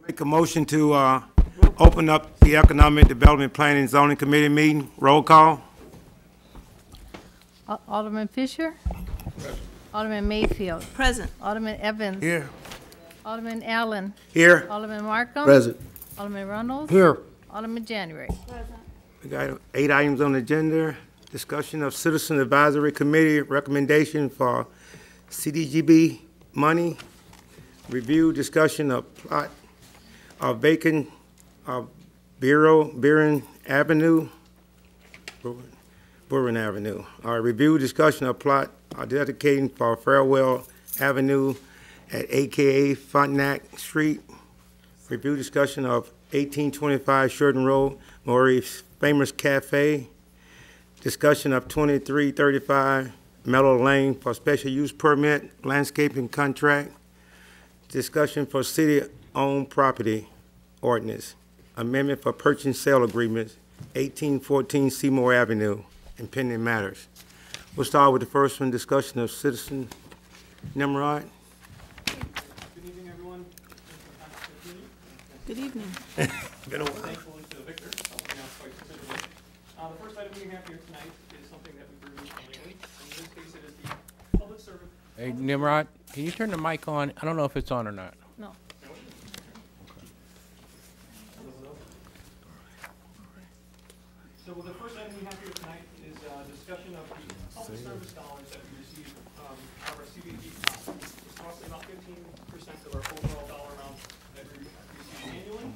Make a motion to open up the Economic Development Planning and Zoning Committee meeting. Roll call. Alderman Fisher. Alderman Mayfield. Present. Alderman Evans. Here. Alderman Allen. Here. Alderman Markham. Present. Alderman Runnels. Here. Alderman January. We got 8 items on the agenda. Discussion of Citizen Advisory Committee recommendation for CDGB money. Review discussion of plot of vacant Buren Avenue. Buren Avenue. Review discussion of plot dedicating for Farewell Avenue at AKA Frontenac Street. Review discussion of 1825 Sheridan Road, Maurice Famous Cafe. Discussion of 2335 Mellow Lane for special use permit, landscaping contract. Discussion for city-owned property ordinance. Amendment for purchase and sale agreements, 1814 Seymour Avenue, and pending matters. We'll start with the first one, discussion of Citizen Nimrod. Good evening, everyone. Good evening. Been a while. Thankful to Victor, helping out quite considerably. The first item we have here tonight is something that we've reviewed lately. In this case, it is the public service. Hey, Nimrod, can you turn the mic on? I don't know if it's on or not. No. So the first item we have here tonight is discussion of the public service dollars that we receive out of our CDBG fund. It's roughly about 15% of our overall dollar amount that we receive annually.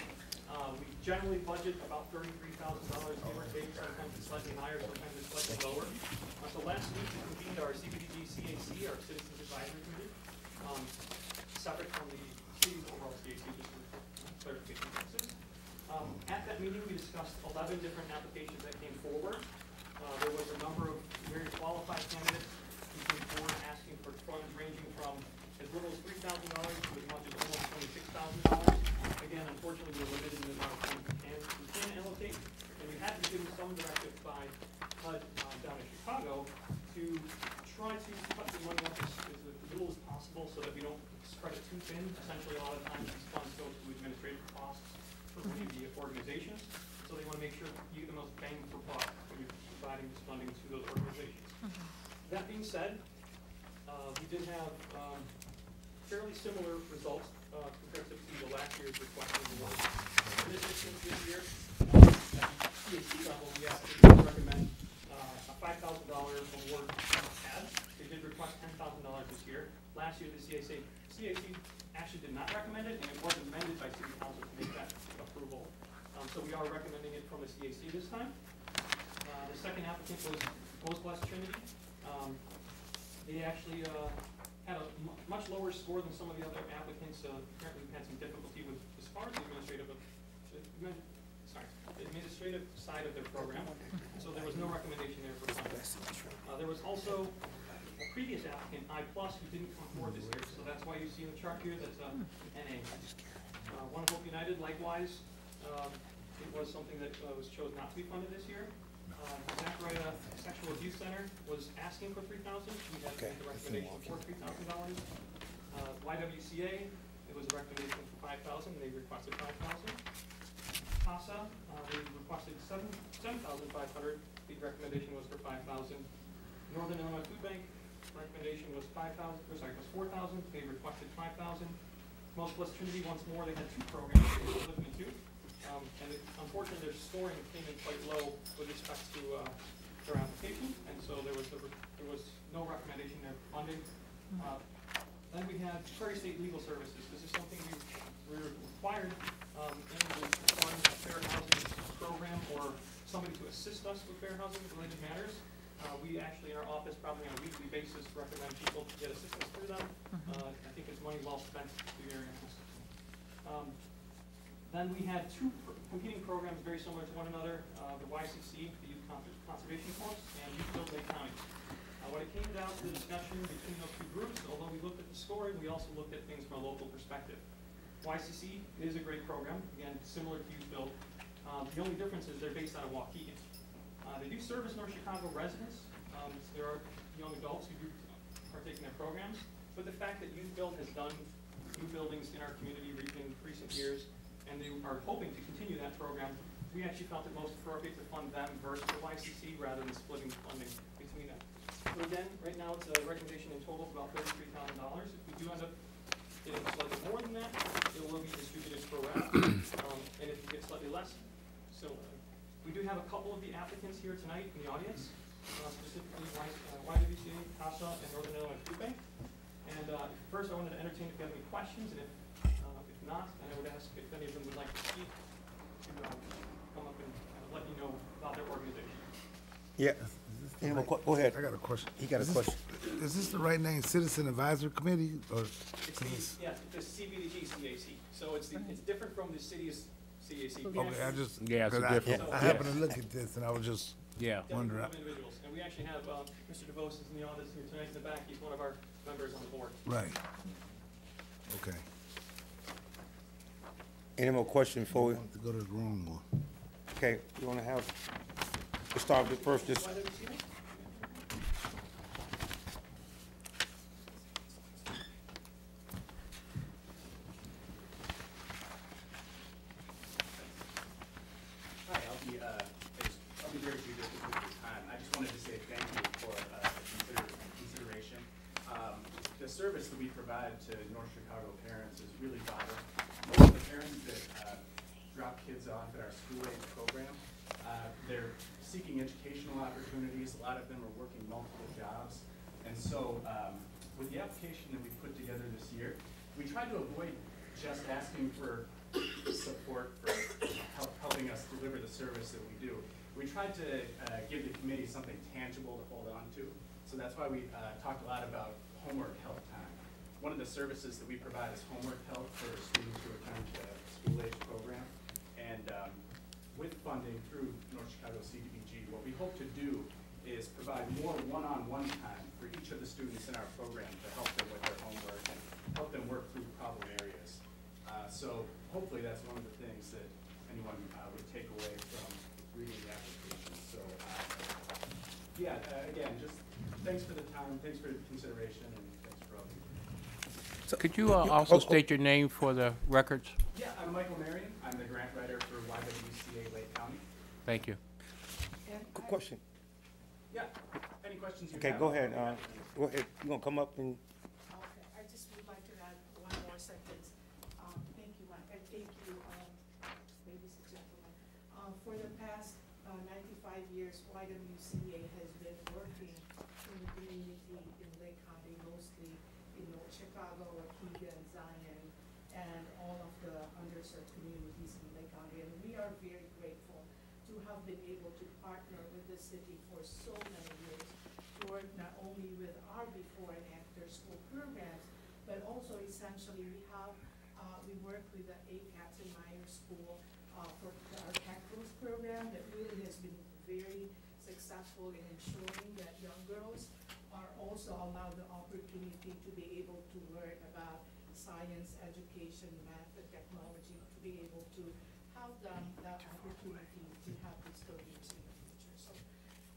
We generally budget about $33,000, give or take. Sometimes it's slightly higher, sometimes it's slightly lower. So last week we convened our CBDG CAC, our Citizens Advisory Committee, separate from the city's overall CAC, just for clarification purposes. At that meeting, we discussed 11 different applications that came forward. There was a number of very qualified candidates who came forward asking for funds ranging from as little as $3,000 to as much as almost $26,000. Again, unfortunately, we're limited in the amount of funds we can allocate, and we had to give some directive by HUD down in Chicago to try to cut the money up as little as possible so that we don't spread it too thin. Essentially, a lot of times these funds go to administrative costs for many of the organizations, so they want to make sure you get the most bang for buck when you're providing this funding to those organizations. That being said, we did have fairly similar results compared to the last year's request of award. In this instance, this year, at the CAC level, we actually recommend a $5,000 award ad. They did request $10,000 this year. Last year, the CAC actually did not recommend it, and it was amended by City Council to make that approval. So we are recommending it from the CAC this time. The second applicant was Most Blessed Trinity. They actually had a much lower score than some of the other applicants. Apparently, we had some difficulty with as far as the administrative side of their program. So there was no recommendation there for funding. There was also a previous applicant, I+, who didn't come forward this year. So that's why you see in the chart here that's NA. One Hope United, likewise, it was something that was chosen not to be funded this year. Zachariah Sexual Abuse Center was asking for $3,000. We had to make a recommendation for $3,000. YWCA, it was a recommendation for $5,000. They requested $5,000. CASA, they requested $7,500. The recommendation was for $5,000. Northern Illinois Food Bank recommendation was $4,000. They requested $5,000. Most Blessed Trinity, once more, they had two programs they were looking into. And unfortunately, their scoring came in quite low with respect to their application, and so there was no recommendation there for funding. Then we had Prairie State Legal Services. This is something we were required in the fund fair housing program, or somebody to assist us with fair housing related matters. We actually, in our office, probably on a weekly basis, recommend people to get assistance through them. I think it's money well spent, to be very honest. Then we had two competing programs very similar to one another, the YCC, the Youth Conservation Corps, and Youth Build Lake County. When it came down to the discussion between those two groups, although we looked at the scoring, we also looked at things from a local perspective. YCC is a great program, again, similar to Youth Build. The only difference is they're based out of Waukegan. They do service North Chicago residents. There are young adults who do partake in their programs, but the fact that Youth Build has done new buildings in our community in recent years, and they are hoping to continue that program. We actually felt it most appropriate to fund them versus the YCC rather than splitting funding between them. So again, right now it's a recommendation in total of about $33,000. If we do end up getting slightly more than that, it will be distributed pro rata. And if you get slightly less, so we do have a couple of the applicants here tonight in the audience, specifically YWCA, CASA, and Northern Illinois Food Bank. And first, I wanted to entertain if you have any questions, and if not, then I would ask if any of them would like to speak, to come up and let you know about their organization. Yeah. Any more Go ahead. I got a question. He got a question. Is this the right name, Citizen Advisory Committee, or? It's the CBDG CAC. So it's different from the city's CAC. Okay, I just. Yeah, it's a 'cause different- I happened to look at this, and I was just Yeah. wondering. Different individuals. And we actually have Mr. DeVos is in the audience here tonight in the back. He's one of our members on the board. Right. Okay. Any more questions before we, I want to go to the wrong one. okay, you wanna have, let's start with first, just, YWCA? Hi, I'll be very judicious with your time. I just wanted to say thank you for the consideration. The service that we provide to North Chicago parents is really vital. Most of the parents that drop kids off at our school-age program, they're seeking educational opportunities. A lot of them are working multiple jobs. And so with the application that we put together this year, we tried to avoid just asking for support for helping us deliver the service that we do. We tried to give the committee something tangible to hold on to. So that's why we talked a lot about homework help time. One of the services that we provide is homework help for students who attend the school-age program. And with funding through North Chicago CDBG, what we hope to do is provide more one-on-one time for each of the students in our program to help them with their homework and help them work through problem areas. So hopefully that's one of the things that anyone would take away from reading the application. So yeah, again, just thanks for the time, thanks for the consideration, and thanks for all of you. Could you also state your name for the records? Yeah, I'm Michael Marion. I'm the grant writer for YWCA Lake County. Thank you. good question. Yeah, any questions you Okay, have? go ahead, you gonna come up and, Okay, I just would like to add one more sentence. Thank you, Mike, and thank you, ladies and gentlemen. For the past 95 years, YWCA has been working in the community in Lake County, mostly in North Chicago, Waukegan, Zion, and all of the underserved communities in Lake County. And we are very grateful to have been able to partner with the city for so many years to work not only with our before and after school programs, but also essentially we work with the ACATS in Myers School for our Cackles program that really has been very successful in ensuring that young girls are also allowed the opportunity to be able to learn about science, education, math, and technology, to be able to have them that opportunity to have these careers in the future. So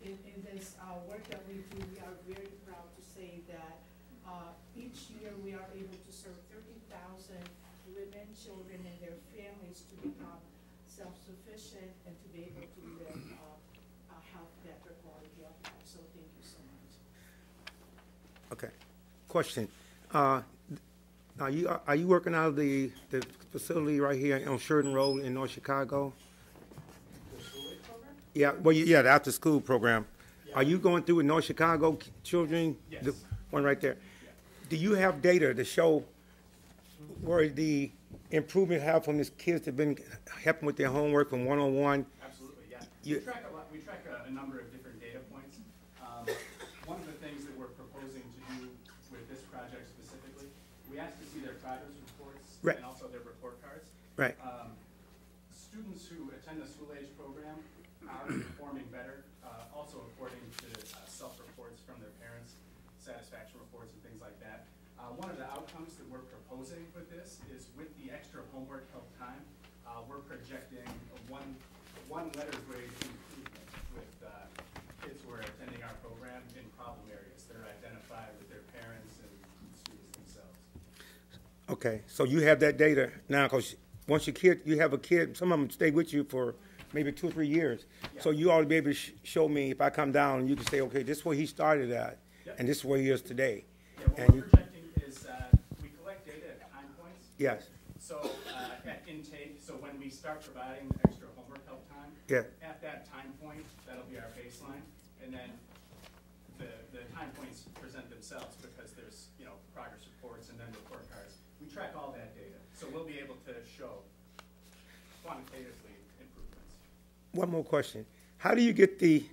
in this work that we do, we are very proud to say that each year we are able to serve 30,000 women, children, and their families to become self-sufficient and to be able to live have better quality of life. So thank you so much. okay. Question, are you working out of the facility right here on Sheridan Road in North Chicago? The school-age program? Yeah, well, yeah, the after-school program. Are you going through with North Chicago children? Yes. The one right there. Do you have data to show where the improvement have from these kids that have been helping with their homework from one-on-one? Absolutely, yeah. You- We track a lot, we track a number of different data points. One of the things that we're proposing to do with this project specifically, we ask to see their progress reports Right. and also their report cards. Right. Students who attend the school-age program are performing better, also according to self-reports from their parents, satisfaction reports and things like that. One of the outcomes that we're proposing with this is with the extra homework help time, we're projecting a one letter grade improvement with kids who are attending our program in problem areas that are identified with their parents and students themselves. Okay, so you have that data now, because once you have a kid, some of them stay with you for maybe 2 or 3 years. So you ought to be able to show me, if I come down, you can say, okay, this is where he started at, Yep. and this is where he is today. Yeah, what And we're you- projecting is, we collect data at time points. Yes, So, at intake, so when we start providing extra homework help time, yeah, at that time point, that'll be our baseline, and then the time points present themselves because there's, you know, progress reports and then report cards. We track all that data, so we'll be able to show quantitatively improvements. one more question. How do you get the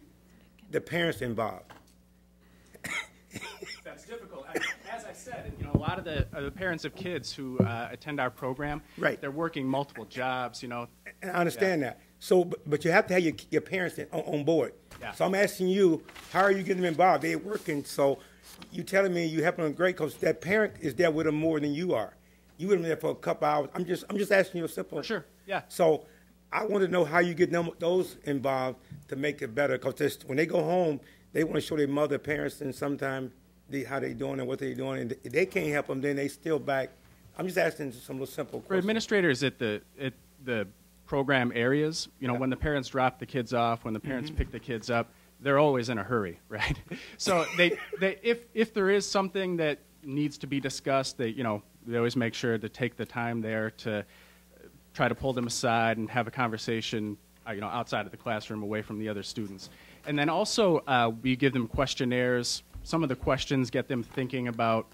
parents involved? That's difficult. As I said, you know, a lot of the parents of kids who attend our program, Right. they're working multiple jobs, you know. And I understand that. So, but you have to have your parents on board. Yeah. So I'm asking you, how are you getting them involved? They're working, so you telling me you helping them great because that parent is there with them more than you are. You with them there for a couple hours. I'm just asking you a simple. For sure, yeah. So I want to know how you get those involved to make it better because when they go home, they want to show their mother, parents, and sometimes how they doing and what they doing, and if they can't help them, then they still back. I'm just asking some little simple For questions. administrators at the program areas, you know, Yeah. when the parents drop the kids off, when the parents pick the kids up, they're always in a hurry, right? So if there is something that needs to be discussed, they always make sure to take the time there to try to pull them aside and have a conversation, outside of the classroom, away from the other students. And then also we give them questionnaires. Some of the questions get them thinking about,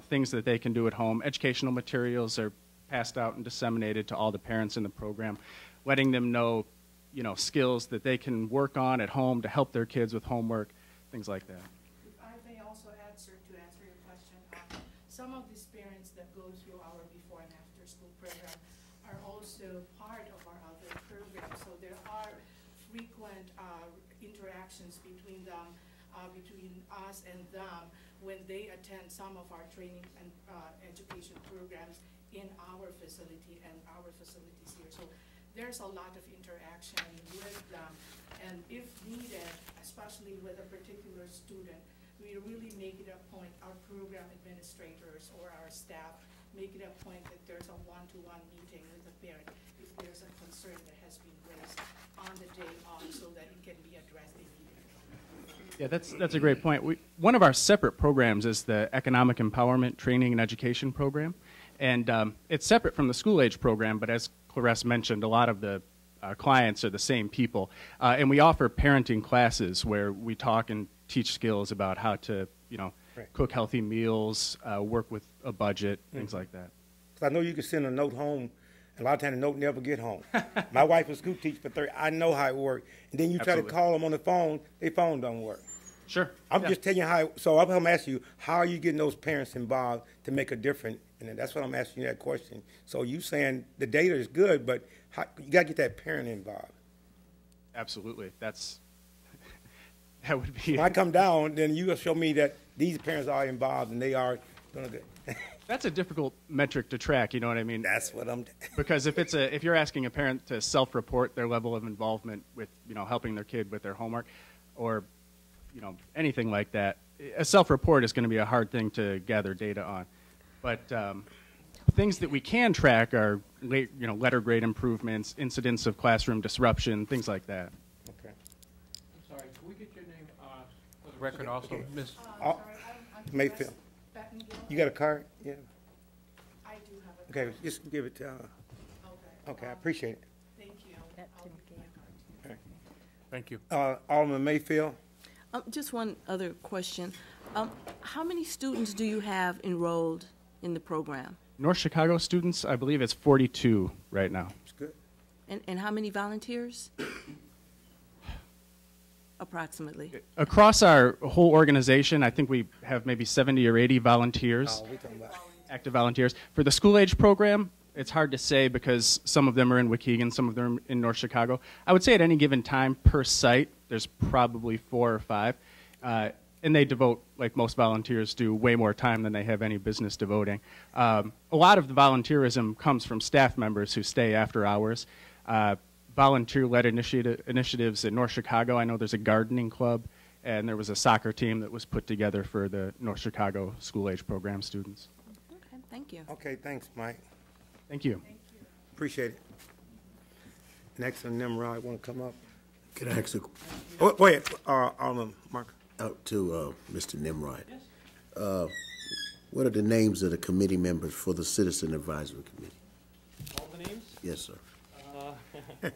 things that they can do at home. Educational materials are passed out and disseminated to all the parents in the program, letting them know, skills that they can work on at home to help their kids with homework, things like that. If I may also answer your question, some of these parents that go through our before and after school program are also part of our other programs. So there are frequent interactions between them, between us and them when they attend some of our training and education programs in our facility and our facilities here. So there's a lot of interaction with them, and if needed, especially with a particular student, we really make it a point, our program administrators or our staff make it a point that there's a one-to-one meeting with the parent if there's a concern that has been raised on the day off so that it can be addressed immediately. Yeah, that's a great point. One of our separate programs is the Economic Empowerment Training and Education Program. And it's separate from the school-age program, but as Clarisse mentioned, a lot of the clients are the same people. And we offer parenting classes where we talk and teach skills about how to, Right. cook healthy meals, work with a budget, things like that. 'Cause I know you can send a note home, and a lot of times the note never get home. My wife was school teacher for 30. I know how it works. And then you try Absolutely. to call them on the phone, their phone don't work. Sure. I'm Yeah. just telling you how. So I'm asking you, how are you getting those parents involved to make a difference? And then that's what I'm asking you that question. So you saying the data is good, but you got to get that parent involved. Absolutely. That would be. When I come down, then you will show me that these parents are involved and they are doing good. That's a difficult metric to track. You know what I mean? That's what I'm. Because if you're asking a parent to self-report their level of involvement with helping their kid with their homework, or anything like that, a self-report is going to be a hard thing to gather data on. But things that we can track are letter grade improvements, incidents of classroom disruption, things like that. Okay. I'm sorry, can we get your name for the record also? Miss, Oh, I'm Mayfield. Battengill. You got a card? Yeah. I do have a. Okay, just give it to. Okay. Okay, I appreciate it. Thank you. That I'll didn't give you a card. thank you. Alderman Mayfield. Just one other question. How many students do you have enrolled in the program? North Chicago students, I believe it's 42 right now. It's good. And how many volunteers? Approximately. Across our whole organization, I think we have maybe 70 or 80 volunteers. Oh, we talking about. Active volunteers. For the school-age program, it's hard to say because some of them are in Waukegan, some of them are in North Chicago. I would say at any given time per site, there's probably 4 or 5. And they devote, like most volunteers do, way more time than they have any business devoting. A lot of the volunteerism comes from staff members who stay after hours. Volunteer-led initiatives in North Chicago. I know there's a gardening club, and there was a soccer team that was put together for the North Chicago school-age program students. Okay, thank you. Okay, thanks, Mike. Thank you. Appreciate it. Next on Nimrod, want to come up? Can I ask a, Oh, wait, Alderman Mark. out to Mr. Nimrod? Yes. What are the names of the committee members for the Citizen Advisory Committee? All the names? Yes, sir. Yep.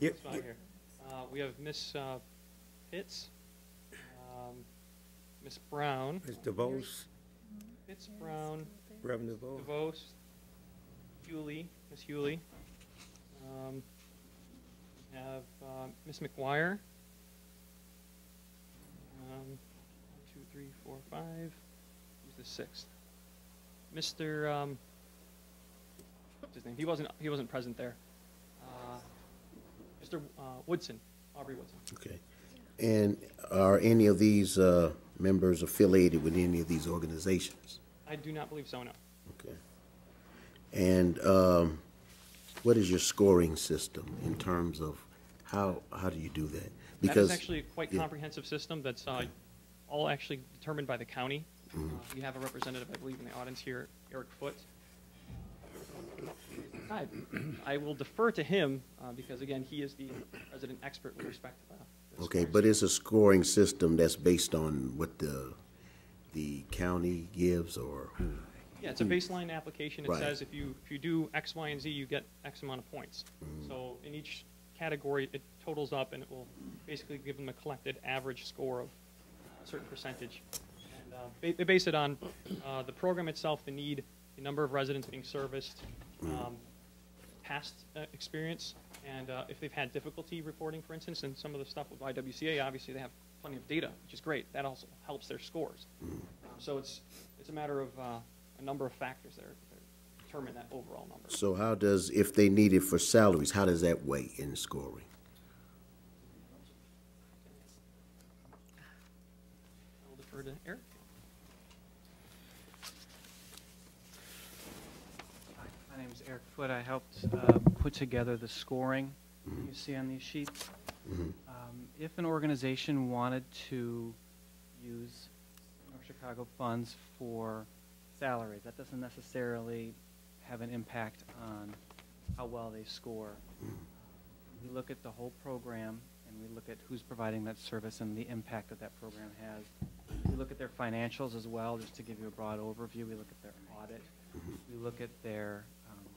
It's not here. We have Miss Pitts, Miss Brown, Ms. DeVos, Pitts, Brown, Reverend DeVos. DeVos, Hewley, Miss Hewley. We have Miss McGuire. 1, 2, 3, 4, 5. Who's the sixth? Mr. What's his name? He wasn't present there. Mr. Woodson, Aubrey Woodson. Okay. And are any of these members affiliated with any of these organizations? I do not believe so, no. Okay. And what is your scoring system in terms of how do you do that? That is actually a quite yeah. comprehensive system that's all actually determined by the county. We have a representative, I believe, in the audience here, Eric Foote. I will defer to him because, again, he is the resident expert with respect to the Okay, scoring but it's a scoring system that's based on what the county gives, or who? Yeah, it's a baseline application. It Right. says if you do X, Y, and Z, you get X amount of points. So in each category, it totals up, and it will basically give them a collected average score of a certain percentage. And they base it on the program itself, the need, the number of residents being serviced, past experience, and if they've had difficulty reporting, for instance, and some of the stuff with YWCA, obviously they have plenty of data, which is great. That also helps their scores. So it's a matter of a number of factors that determine that overall number. So how does, if they need it for salaries, how does that weigh in scoring? I'll defer to Eric. My name is Eric Foote. I helped put together the scoring you see on these sheets. If an organization wanted to use North Chicago funds for salaries, that doesn't necessarily have an impact on how well they score. We look at the whole program, and we look at who's providing that service and the impact that that program has. We look at their financials as well, just to give you a broad overview. We look at their audit. We look at their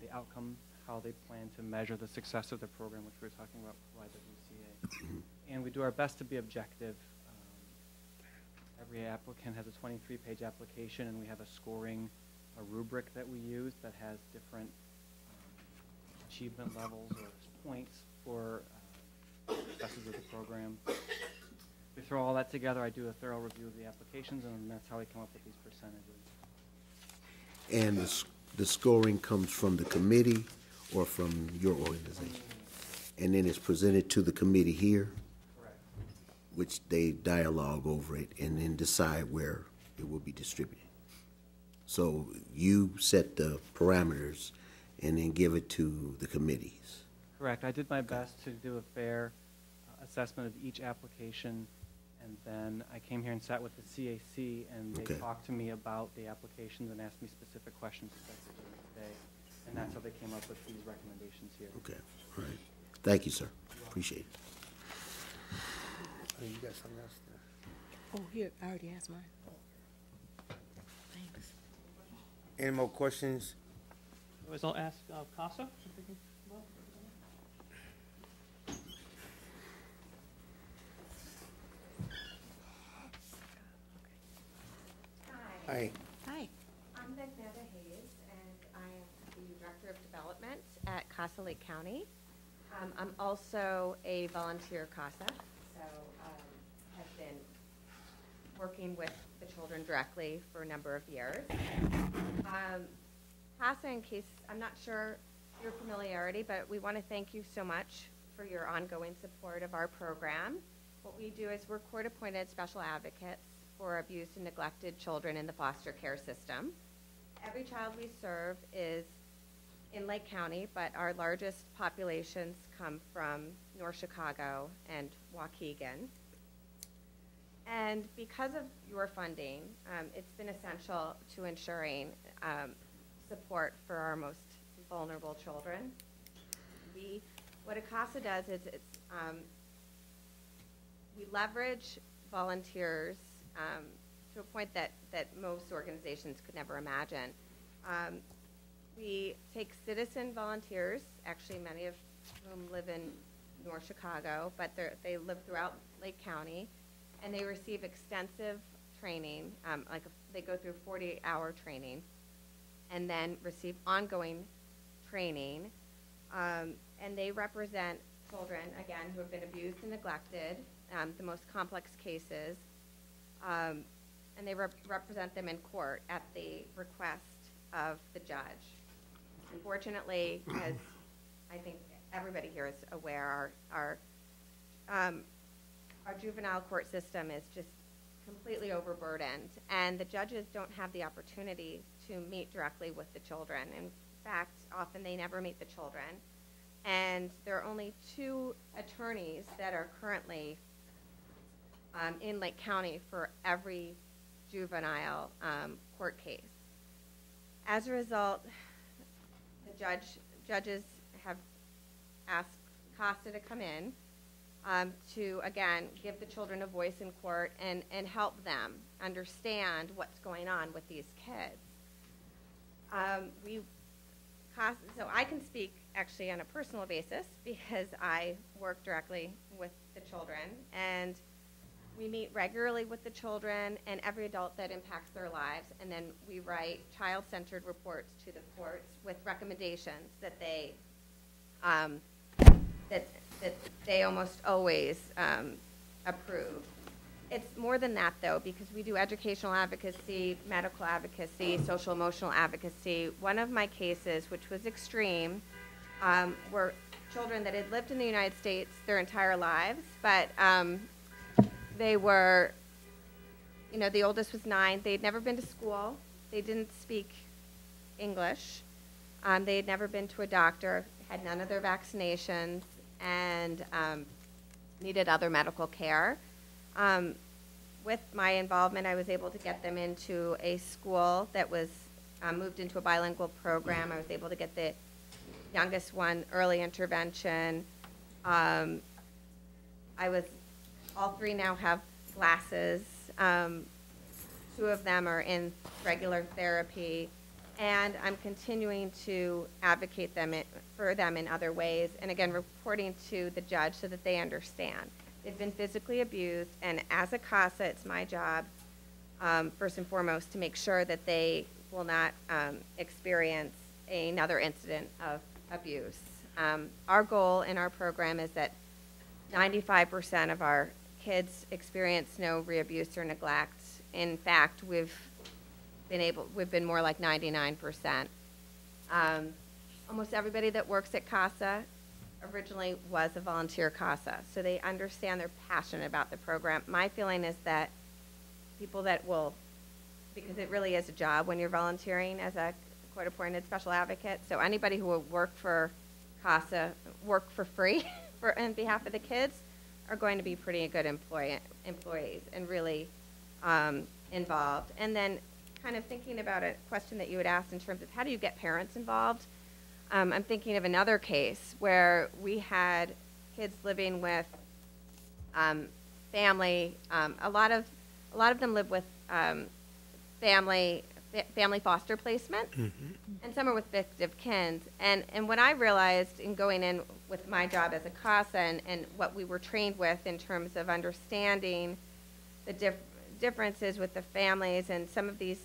the outcome, how they plan to measure the success of the program, which we were talking about with YWCA. And we do our best to be objective. Every applicant has a 23-page application, and we have a rubric that we use that has different achievement levels or points for successes of the program. We throw all that together. I do a thorough review of the applications, and that's how we come up with these percentages. And the scoring comes from the committee or from your organization? And then it's presented to the committee here? Correct. Which they dialogue over it and then decide where it will be distributed. So you set the parameters and then give it to the committees. Correct. I did my best to do a fair assessment of each application, and then I came here and sat with the CAC, and they Okay. talked to me about the applications and asked me specific questions today, and that's how they came up with these recommendations here. Okay, all right. Thank you, sir. Appreciate it. Hey, you got something else? Oh, here, I already asked mine. Thanks. Any more questions? Otherwise, I'll ask CASA. if they can come up. Hi. Hi. I'm Magneta Hayes, and I am the Director of Development at CASA Lake County. I'm also a volunteer CASA, so have been working with the children directly for a number of years. CASA, in case, I'm not sure your familiarity, but we want to thank you so much for your ongoing support of our program. What we do is we're court-appointed special advocates for abused and neglected children in the foster care system. Every child we serve is in Lake County, but our largest populations come from North Chicago and Waukegan. And because of your funding, it's been essential to ensuring support for our most vulnerable children. What ACASA does is we leverage volunteers to a point that most organizations could never imagine. We take citizen volunteers, actually many of whom live in North Chicago, but they live throughout Lake County, and they receive extensive training, they go through 40-hour training, and then receive ongoing training, and they represent children, again, who have been abused and neglected, the most complex cases, and they represent them in court at the request of the judge. Unfortunately, as I think everybody here is aware, our juvenile court system is just completely overburdened, and the judges don't have the opportunity to meet directly with the children. In fact, often they never meet the children. And there are only 2 attorneys that are currently in Lake County for every juvenile court case. As a result, the judges have asked CASA to come in to, again, give the children a voice in court and help them understand what's going on with these kids. So I can speak actually on a personal basis because I work directly with the children, and we meet regularly with the children and every adult that impacts their lives, and then we write child-centered reports to the courts with recommendations that they that they almost always approve. It's more than that, though, because we do educational advocacy, medical advocacy, social emotional advocacy. One of my cases, which was extreme, were children that had lived in the United States their entire lives, but they were, the oldest was 9. They had never been to school. They didn't speak English. They had never been to a doctor, had none of their vaccinations, and needed other medical care. With my involvement, I was able to get them into a school that was moved into a bilingual program. I was able to get the youngest one early intervention. All 3 now have glasses. 2 of them are in regular therapy. And I'm continuing to advocate for them in other ways, and again, reporting to the judge so that they understand. They've been physically abused, and as a CASA, it's my job, first and foremost, to make sure that they will not experience another incident of abuse. Our goal in our program is that 95% of our kids experience no re-abuse or neglect. In fact, we've been more like 99%. Almost everybody that works at CASA originally was a volunteer CASA, so they understand, they're passionate about the program. My feeling is that people that will, because it really is a job when you're volunteering as a court-appointed special advocate, so anybody who will work for CASA, work for free on behalf of the kids, are going to be pretty good employees and really involved. And then kind of thinking about a question that you had asked in terms of how do you get parents involved, I'm thinking of another case where we had kids living with family. A lot of them live with family foster placement, and some are with victim kin. And what I realized in going in with my job as a CASA and what we were trained with in terms of understanding the differences with the families, and some of these,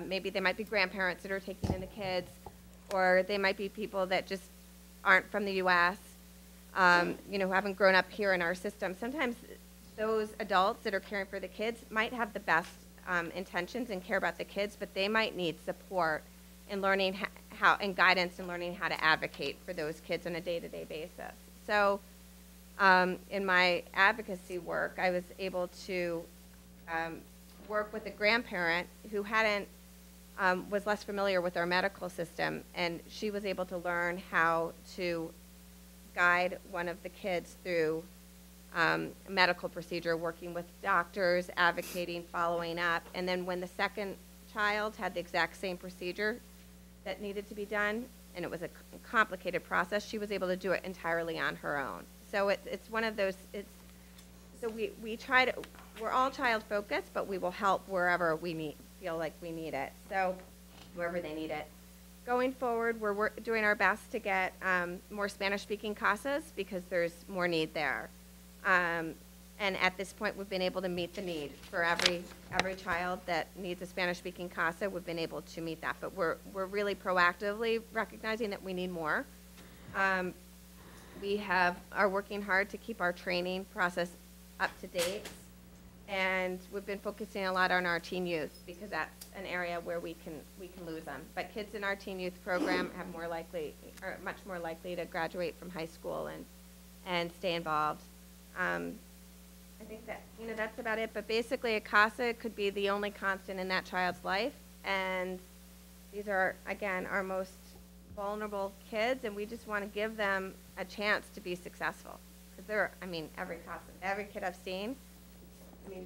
maybe they might be grandparents that are taking in the kids, or they might be people that just aren't from the U.S., who haven't grown up here in our system. Sometimes those adults that are caring for the kids might have the best intentions and care about the kids, but they might need support in learning how and guidance in learning how to advocate for those kids on a day-to-day basis. So in my advocacy work, I was able to work with a grandparent who was less familiar with our medical system, and she was able to learn how to guide one of the kids through a medical procedure, working with doctors, advocating, following up. And then when the second child had the exact same procedure that needed to be done, and it was a complicated process, she was able to do it entirely on her own. So it's one of those, so we try to, we're all child focused, but we will help wherever we feel like we need it. So wherever they need it. Going forward, we're doing our best to get more Spanish-speaking CASAs because there's more need there. And at this point, we've been able to meet the need for every child that needs a Spanish-speaking CASA. We've been able to meet that, but we're really proactively recognizing that we need more. We are working hard to keep our training process up to date, and we've been focusing a lot on our teen youth because that's an area where we can lose them. But kids in our teen youth program are much more likely to graduate from high school and stay involved. I think that, that's about it, but basically a CASA could be the only constant in that child's life, and these are, again, our most vulnerable kids, and we just want to give them a chance to be successful. Because every kid I've seen, you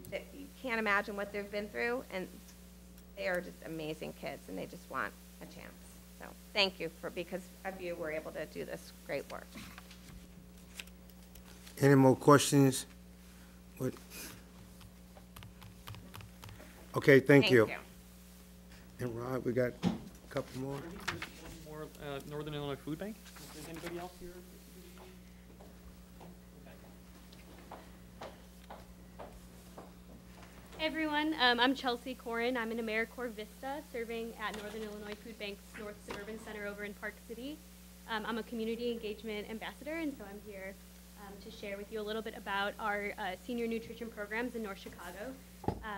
can't imagine what they've been through, and they are just amazing kids, and they just want a chance. So thank you because of you, we're able to do this great work. Any more questions? Okay, thank you. And Rod, we got a couple more. I think there's one more, Northern Illinois Food Bank. Is there anybody else here? Hey everyone, I'm Chelsea Corin. I'm an AmeriCorps Vista serving at Northern Illinois Food Bank's North Suburban Center over in Park City. I'm a community engagement ambassador, and so I'm here to share with you a little bit about our senior nutrition programs in North Chicago,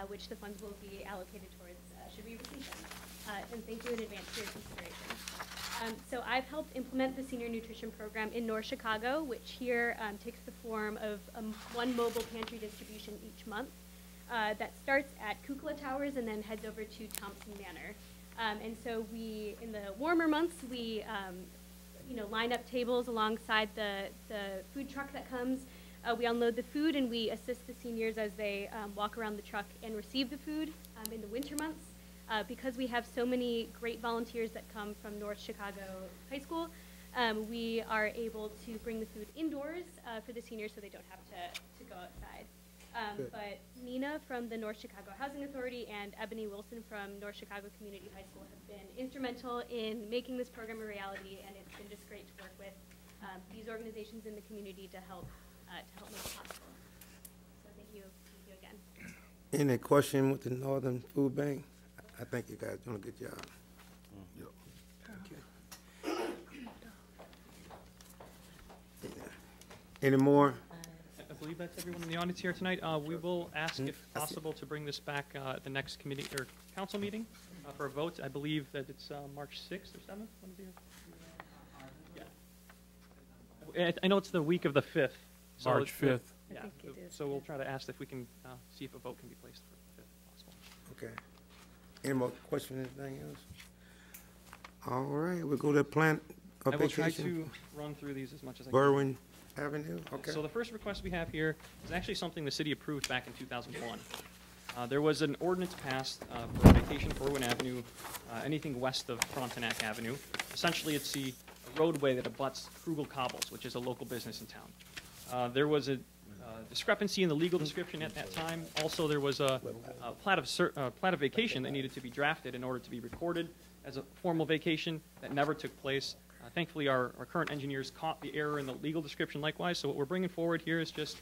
which the funds will be allocated towards should we receive them. And thank you in advance for your consideration. So I've helped implement the senior nutrition program in North Chicago, which here takes the form of one mobile pantry distribution each month. That starts at Kukla Towers and then heads over to Thompson Manor. And so in the warmer months, we line up tables alongside the food truck that comes. We unload the food and we assist the seniors as they walk around the truck and receive the food in the winter months. Because we have so many great volunteers that come from North Chicago High School, we are able to bring the food indoors for the seniors so they don't have to go outside. But Nina from the North Chicago Housing Authority and Ebony Wilson from North Chicago Community High School have been instrumental in making this program a reality, and it's been just great to work with these organizations in the community to help make it possible. So thank you again. Any question with the Northern Food Bank? I think you guys are doing a good job. Yep. Thank you. Any more? I believe that's everyone in the audience here tonight. We will ask, if possible, to bring this back at the next committee or council meeting for a vote. I believe that it's March 6th or 7th. Yeah. I know it's the week of the 5th. So March 5th. Yeah. So we'll try to ask if we can see if a vote can be placed for the 5th, if possible. Okay. Any more questions, anything else? All right, we'll go to plant I will try application. to run through these as much as I can. Berwin Avenue, okay. So the first request we have here is actually something the city approved back in 2001. There was an ordinance passed for vacation Berwin Avenue, anything west of Frontenac Avenue. Essentially, it's a roadway that abuts Krugel Cobbles, which is a local business in town. There was a discrepancy in the legal description at that time. Also, there was a plat of vacation that needed to be drafted in order to be recorded as a formal vacation that never took place. Thankfully, our current engineers caught the error in the legal description likewise, so what we're bringing forward here is just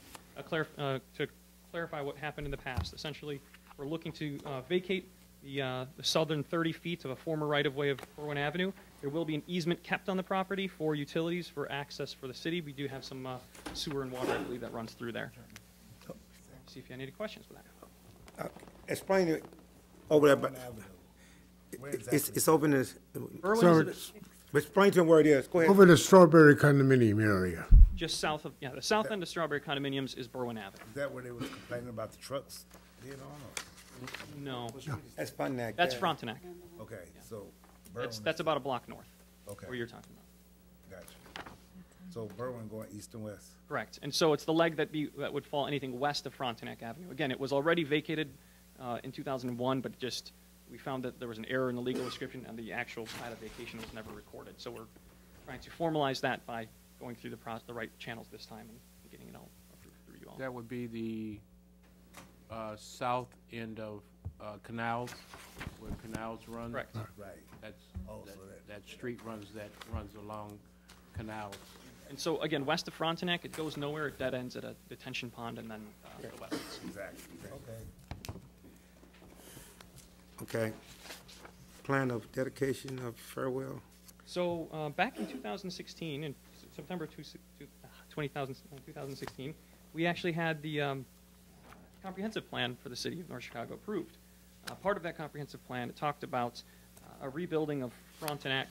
to clarify what happened in the past. Essentially, we're looking to vacate the southern 30 feet of a former right-of-way of Berwin Avenue. There will be an easement kept on the property for utilities, for access for the city. We do have some sewer and water, I believe, that runs through there. See if you have any questions with that. Explain it over there, but it's over in this. Berwin is Explain to them where it is. Go ahead. Over the Strawberry condominium area. just south of, the south end of Strawberry Condominiums is Berwin Avenue. Is that where they was complaining about the trucks being on? No, That's Frontenac. that's there. Frontenac. Okay, so. That's about a block north, Okay, where you're talking about. gotcha. So Berwin going east and west. Correct. And so it's the leg that would fall anything west of Frontenac Avenue. Again, it was already vacated in 2001, but just we found that there was an error in the legal description and the actual plat of vacation was never recorded. So we're trying to formalize that by going through the right channels this time and getting it all approved through you all. That would be the south end of Canals, where Canals runs. Correct. Right. That's, Oh, that, so that street runs along Canals. And so, again, west of Frontenac, it goes nowhere. It dead ends at a detention pond and then the wetlands. Exactly. Okay. Okay. Plan of dedication of farewell. So back in 2016, in September 2016, we actually had the comprehensive plan for the city of North Chicago approved. Part of that comprehensive plan, it talked about a rebuilding of Frontenac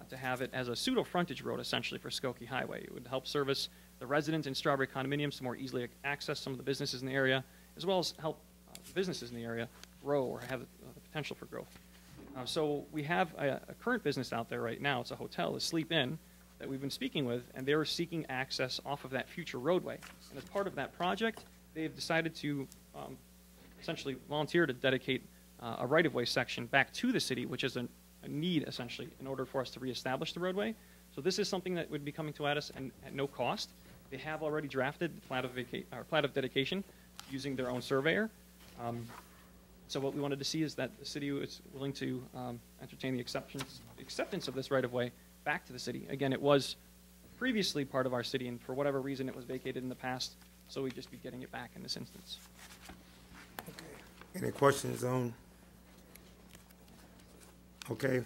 to have it as a pseudo-frontage road, essentially, for Skokie Highway. It would help service the residents in Strawberry condominiums to more easily access some of the businesses in the area, as well as help businesses in the area grow or have the potential for growth. So we have a current business out there right now. It's a hotel, the Sleep Inn, that we've been speaking with, and they're seeking access off of that future roadway. And as part of that project, they've decided to essentially volunteer to dedicate a right-of-way section back to the city, which is a need, essentially, in order for us to reestablish the roadway. So this is something that would be coming to us at no cost. They have already drafted the plat of dedication using their own surveyor. So what we wanted to see is that the city is willing to entertain the acceptance of this right-of-way back to the city. Again, it was previously part of our city, and for whatever reason, it was vacated in the past, so we'd just be getting it back in this instance. Any questions on? Okay.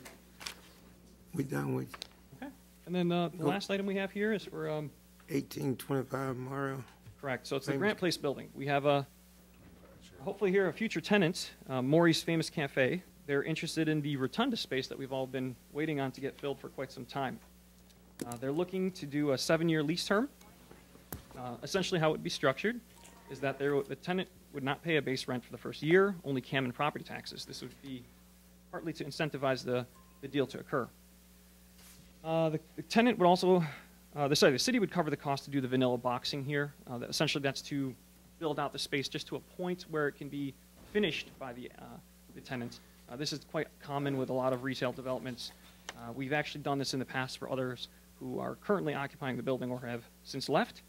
We done with Okay. And then the last item we have here is for 1825 Memorial. correct. So it's the Grant Place building. We have hopefully here a future tenant, Maury's Famous Cafe. They're interested in the rotunda space that we've all been waiting on to get filled for quite some time. They're looking to do a 7-year lease term. Essentially how it would be structured is that the tenant would not pay a base rent for the first year, only CAM and property taxes. This would be partly to incentivize the deal to occur. The tenant would also, the city would cover the cost to do the vanilla boxing here. Essentially that's to build out the space just to a point where it can be finished by the tenant. This is quite common with a lot of retail developments. We've actually done this in the past for others who are currently occupying the building or have since left.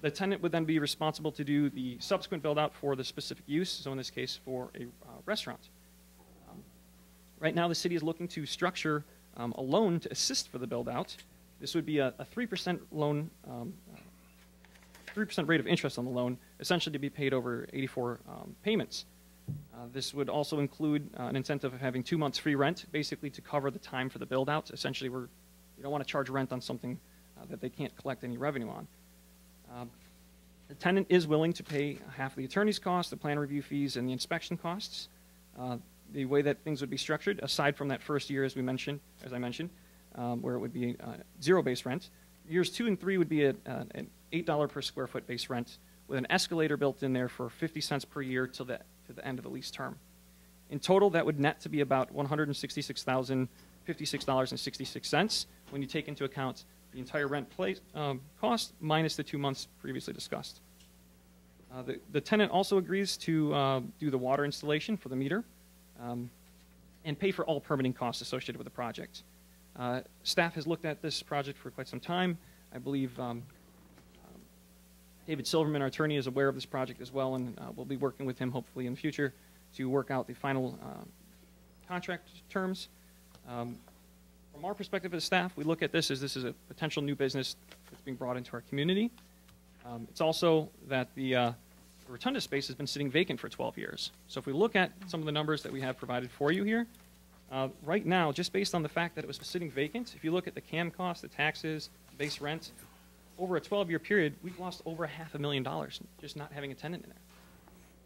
The tenant would then be responsible to do the subsequent build-out for the specific use, so in this case for a restaurant. Right now the city is looking to structure a loan to assist for the build-out. This would be a 3% loan, 3% rate of interest on the loan, essentially to be paid over 84 payments. This would also include an incentive of having 2 months free rent, basically to cover the time for the build-out. Essentially, you don't want to charge rent on something that they can't collect any revenue on. The tenant is willing to pay half the attorney's costs, the plan review fees, and the inspection costs. The way that things would be structured, aside from that first year, as I mentioned, where it would be zero base rent, years 2 and 3 would be an $8 per square foot base rent with an escalator built in there for 50 cents per year to the end of the lease term. In total, that would net to be about $166,056.66 when you take into account the entire rent cost minus the 2 months previously discussed. The tenant also agrees to do the water installation for the meter and pay for all permitting costs associated with the project. Staff has looked at this project for quite some time. I believe David Silverman, our attorney, is aware of this project as well, and we'll be working with him hopefully in the future to work out the final contract terms. From our perspective as staff, we look at this as a potential new business that's being brought into our community. It's also that the rotunda space has been sitting vacant for 12 years. So if we look at some of the numbers that we have provided for you here, right now, just based on the fact that it was sitting vacant, if you look at the CAM cost, the taxes, base rent, over a 12-year period, we've lost over $500,000 just not having a tenant in there.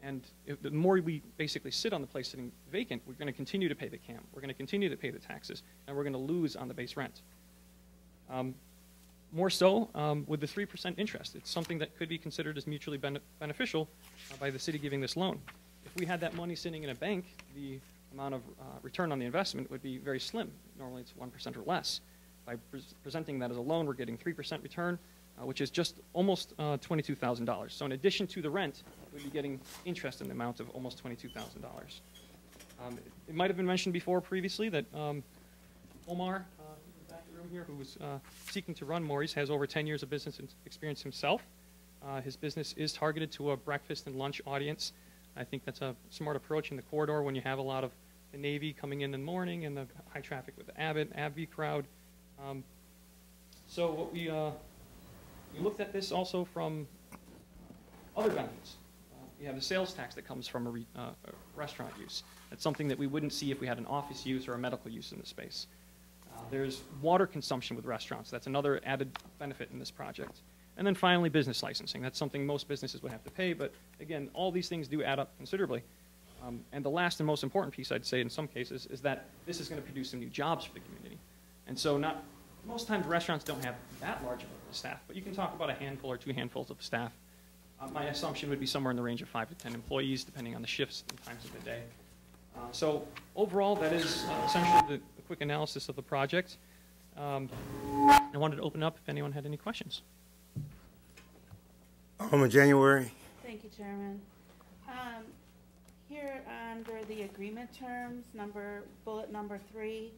And the more we basically sit on the place sitting vacant, we're going to continue to pay the CAM, we're going to continue to pay the taxes, and we're going to lose on the base rent. More so with the 3% interest. It's something that could be considered as mutually beneficial by the city giving this loan. If we had that money sitting in a bank, the amount of return on the investment would be very slim. Normally it's 1% or less. By presenting that as a loan, we're getting 3% return, which is just almost $22,000. So in addition to the rent, we'd be getting interest in the amount of almost $22,000. It might have been mentioned before previously that Omar, in the back of the room here, who was seeking to run Maury's, has over 10 years of business experience himself. His business is targeted to a breakfast and lunch audience. I think that's a smart approach in the corridor when you have a lot of the Navy coming in the morning and the high traffic with the Abbott, AbbVie crowd. So what we looked at this also from other benefits. We have the sales tax that comes from a restaurant use. That's something that we wouldn't see if we had an office use or a medical use in the space. There's water consumption with restaurants. That's another added benefit in this project. And then finally, business licensing. That's something most businesses would have to pay, but again, all these things do add up considerably. And the last and most important piece, I'd say in some cases, is that this is going to produce some new jobs for the community. And so most times restaurants don't have that large of a staff, but you can talk about a handful or two handfuls of staff. My assumption would be somewhere in the range of 5 to 10 employees, depending on the shifts and times of the day. So overall, that is essentially the quick analysis of the project. I wanted to open up if anyone had any questions. Alderman January. Thank you, Chairman. Here under the agreement terms, bullet number 3,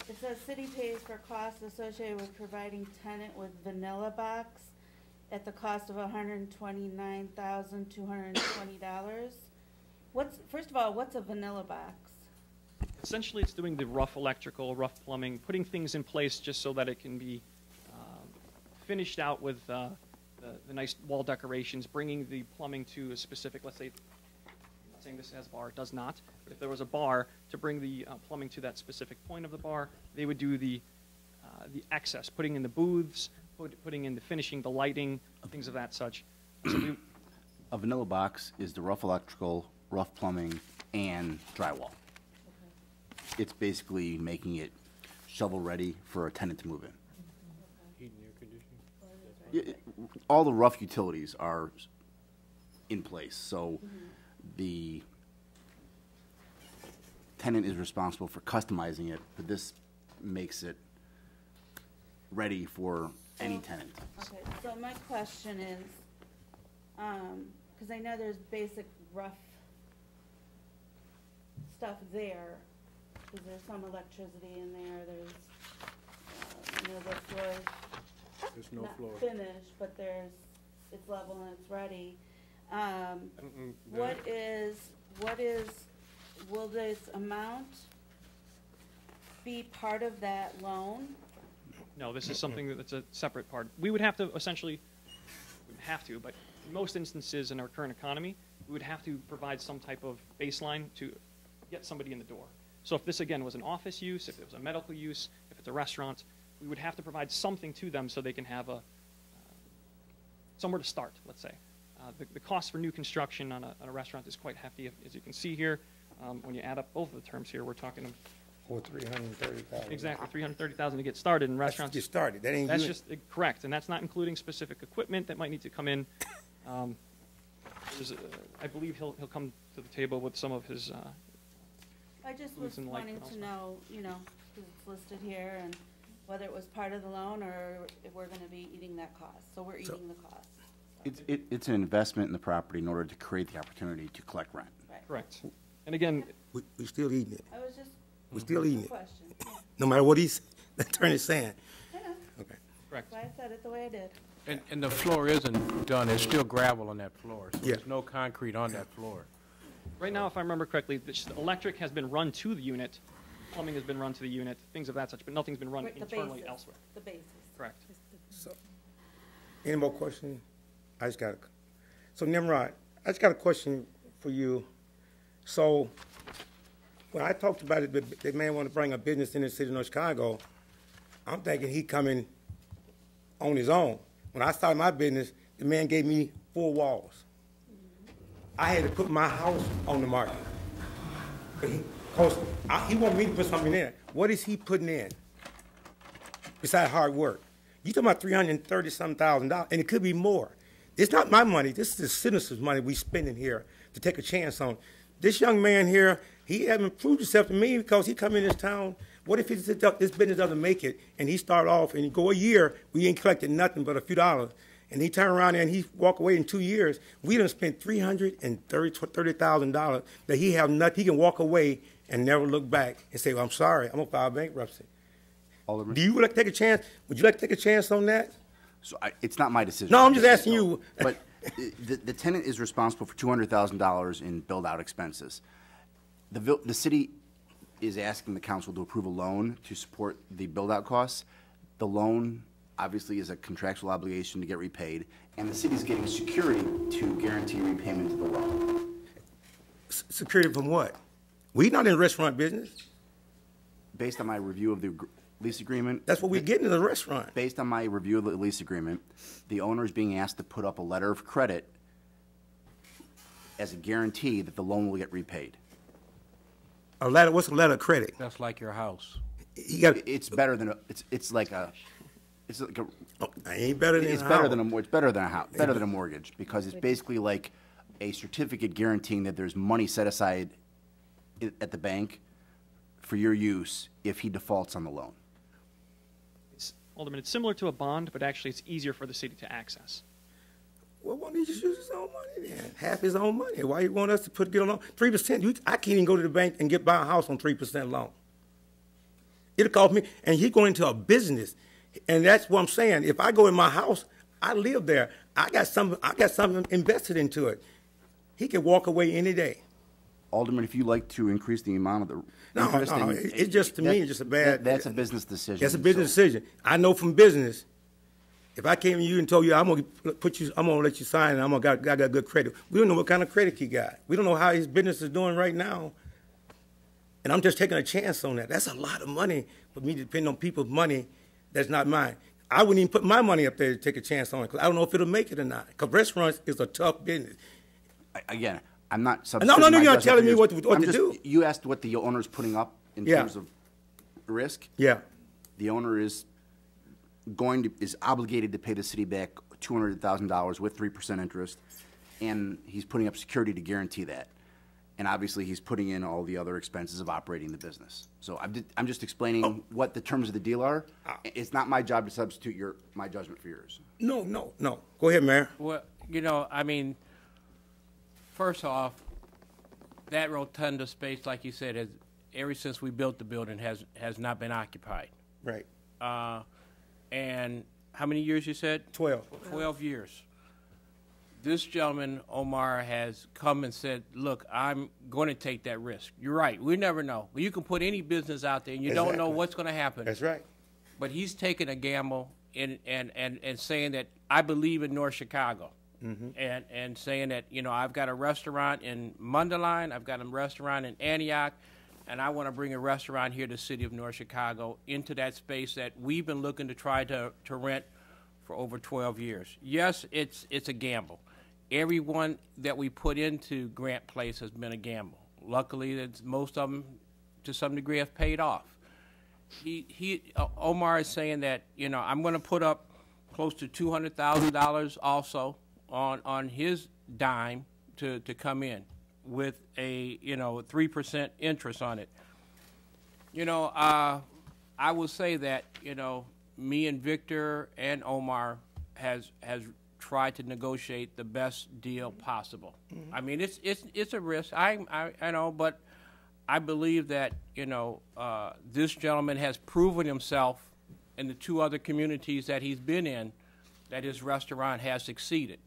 it says city pays for costs associated with providing tenant with vanilla box at the cost of $129,220. First of all, what's a vanilla box? Essentially, it's doing the rough electrical, rough plumbing, putting things in place just so that it can be finished out with the nice wall decorations, bringing the plumbing to a specific, let's say, I'm not saying this has a bar, it does not, but if there was a bar, to bring the plumbing to that specific point of the bar, they would do the excess, putting in the booths, putting in the finishing, the lighting, things of that such. So a vanilla box is the rough electrical, rough plumbing, and drywall. Okay. It's basically making it shovel-ready for a tenant to move in. Heat and air conditioning? All the rough utilities are in place, so the tenant is responsible for customizing it, but this makes it ready for any tenant. Okay, so my question is, because I know there's basic rough stuff there, because there's some electricity in there, there's, the floor There's no not floor. finished, but it's level and it's ready. Will this amount be part of that loan? no, this is something that's a separate part. We would have to essentially, but in most instances in our current economy, we would have to provide some type of baseline to get somebody in the door. So if this, again, was an office use, if it was a medical use, if it's a restaurant, we would have to provide something to them so they can have somewhere to start, let's say. The cost for new construction on a restaurant is quite hefty, as you can see here. When you add up both of the terms here, we're talking Or $330,000. exactly $330,000 to get started in restaurants. Get started. That ain't That's unit. just correct, and that's not including specific equipment that might need to come in. I believe he'll come to the table with some of his. I just was and light wanting also. to know, because it's listed here, and whether it was part of the loan or if we're going to be eating that cost. So we're eating the cost. It's an investment in the property in order to create the opportunity to collect rent. Right. Correct. And again, We still eating it. I was just We still eating it. question. Yeah. No matter what the attorney's saying. I know. Okay. correct. That's why I said it the way I did. And the floor isn't done, there's still gravel on that floor, so Yeah. there's no concrete on that floor. Right now, if I remember correctly, the electric has been run to the unit, plumbing has been run to the unit, things of that such, but nothing's been run Right, the internally basis. elsewhere. The basis. Correct. So, any more questions? So Nimrod, I just got a question for you. So, when I talked about it, the man want to bring a business in the city of North Chicago, I'm thinking he coming on his own. When I started my business, the man gave me 4 walls. I had to put my house on the market. But he wanted me to put something in. What is he putting in besides hard work? You talking about $330-something, and it could be more. It's not my money. This is the citizens' money we spending here to take a chance on. This young man here, he hasn't proved himself to me because he come in this town. What if this business doesn't make it, and he start off and he go a year, we ain't collected nothing but a few dollars, and he turn around and he walk away in 2 years, we done spent $330,000 that he have nothing. He can walk away and never look back and say, well, I'm sorry, I'm gonna file bankruptcy. Alderman? Do you like to take a chance? Would you like to take a chance on that? So it's not my decision. No, I'm just asking you. But the tenant is responsible for $200,000 in build-out expenses. The city is asking the council to approve a loan to support the build-out costs. The loan obviously is a contractual obligation to get repaid, and the city's getting security to guarantee repayment of the loan. Security from what? We not in the restaurant business. Based on my review of the lease agreement. That's what we get in the restaurant. Based on my review of the lease agreement, the owner is being asked to put up a letter of credit as a guarantee that the loan will get repaid. A letter? What's a letter of credit? That's like your house. It's better than a. It's like a. It's like a. Oh, ain't better than It's a better house. than a. It's better than a house. Better than a mortgage because it's basically like a certificate guaranteeing that there's money set aside at the bank for your use if he defaults on the loan. Alderman, it's similar to a bond, but actually it's easier for the city to access. Well, why don't he just use his own money then? Half his own money. Why you want us to get a loan? 3%. I can't even go to the bank and buy a house on 3% loan. It'll cost me, and he's going into a business, and that's what I'm saying. If I go in my house, I live there. I got something invested into it. He can walk away any day. Alderman, if you like to increase the amount of the interest, no, it's just to me, it's just a bad. That's a business decision. That's a business decision. I know from business. If I came to you and told you I'm gonna let you sign, and I got good credit. We don't know what kind of credit he got. We don't know how his business is doing right now. And I'm just taking a chance on that. That's a lot of money for me to depend on people's money that's not mine. I wouldn't even put my money up there to take a chance on it because I don't know if it'll make it or not. Because restaurants is a tough business. Again, I'm not No, substituting you're my not telling me judgment what for to yours. do. You asked what the owner's putting up in terms of risk. Yeah. The owner is obligated to pay the city back $200,000 with 3% interest, and he's putting up security to guarantee that. And obviously, he's putting in all the other expenses of operating the business. So I'm just explaining what the terms of the deal are. It's not my job to substitute my judgment for yours. No. Go ahead, Mayor. Well, I mean, first off, that rotunda space, like you said, ever since we built the building, has not been occupied. Right. And how many years you said? 12. 12 years. This gentleman, Omar, has come and said, look, I'm going to take that risk. You're right. We never know. You can put any business out there, and you don't know what's going to happen. That's right. But he's taking a gamble and saying that I believe in North Chicago. Mm-hmm. And saying that, I've got a restaurant in Mundelein, I've got a restaurant in Antioch, and I want to bring a restaurant here to the city of North Chicago into that space that we've been looking to try to rent for over 12 years. Yes, it's a gamble. Everyone that we put into Grant Place has been a gamble. Luckily, most of them, to some degree, have paid off. Omar is saying that, I'm going to put up close to $200,000 also on his dime to come in with a 3% interest on it. I will say that me and Victor and Omar has tried to negotiate the best deal possible. Mm-hmm. I mean, it's a risk. I know, but I believe that this gentleman has proven himself in the two other communities that he's been in, that his restaurant has succeeded.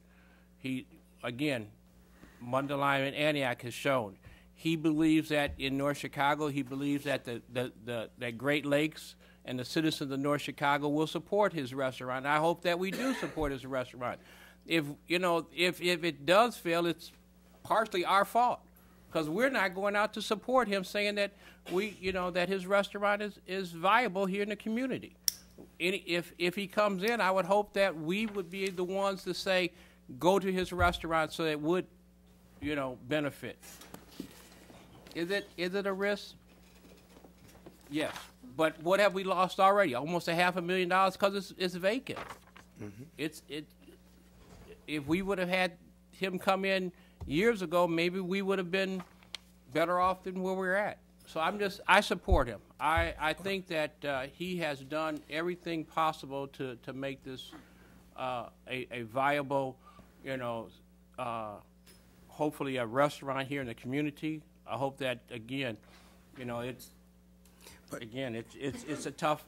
Mundelein and Antioch has shown. He believes that in North Chicago, he believes that that Great Lakes and the citizens of North Chicago will support his restaurant. I hope that we do support his restaurant. If it does fail, it's partially our fault because we're not going out to support him, saying that that his restaurant is viable here in the community. If he comes in, I would hope that we would be the ones to say, go to his restaurant so it would, benefit. Is it a risk? Yes. But what have we lost already? Almost $500,000 because it's vacant. Mm-hmm. If we would have had him come in years ago, maybe we would have been better off than where we're at. So I support him. I think that he has done everything possible to make this a viable, hopefully a restaurant here in the community. I hope that, again, it's a tough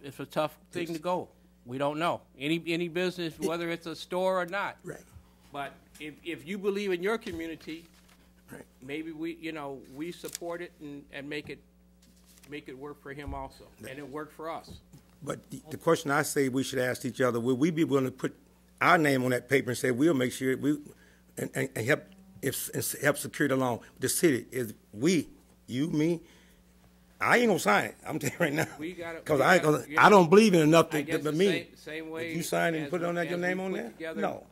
thing to go. We don't know. Any business, whether it's a store or not. Right. But if you believe in your community, Right. maybe we support it and make it work for him also, and it worked for us. But the question I say we should ask each other, will we be willing to put our name on that paper and say we'll make sure and help secure the loan? The city is you, me. I ain't gonna sign it. I'm telling you right now. Because I don't believe in enough to me. Same way. If you sign and put it on that, your name on there? No.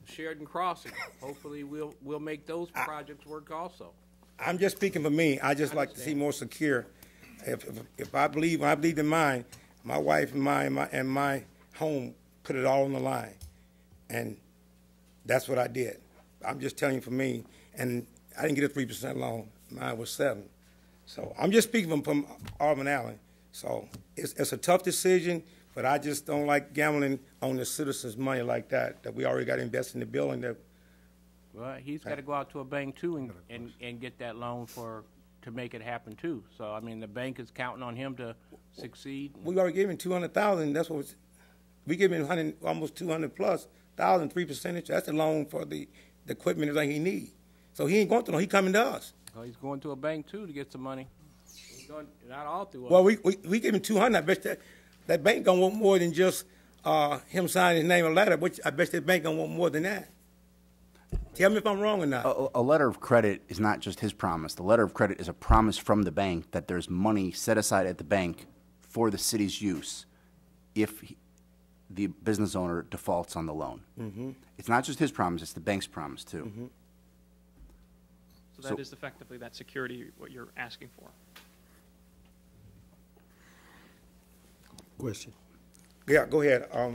Sheridan Crossing. Hopefully, we'll make those projects work also. I'm just speaking for me. I just like to see more secure. If I believe in mine, my wife and my home put it all on the line, and that's what I did. I'm just telling you for me, and I didn't get a 3% loan. Mine was 7%. So I'm just speaking from Alderman Allen. So it's a tough decision, but I just don't like gambling on the citizens' money like that we already got invested in the building. Well, he's got to go out to a bank too and get that loan to make it happen too. So I mean, the bank is counting on him to succeed. We already gave him $200,000. That's what we give him almost $200,000+, 3%. That's the loan for the equipment that he needs. So he ain't going to know. He coming to us. Well, he's going to a bank too to get some money. He's going, not all through us. Well, we give him $200,000. I bet that bank gonna want more than just him signing his name on a letter. Which I bet that bank gonna want more than that. Tell me if I'm wrong or not. A letter of credit is not just his promise. The letter of credit is a promise from the bank that there's money set aside at the bank for the city's use if the business owner defaults on the loan. Mm-hmm. It's not just his promise, it's the bank's promise too. Mm-hmm. So that is effectively that security, what you're asking for. Question. Yeah, go ahead. I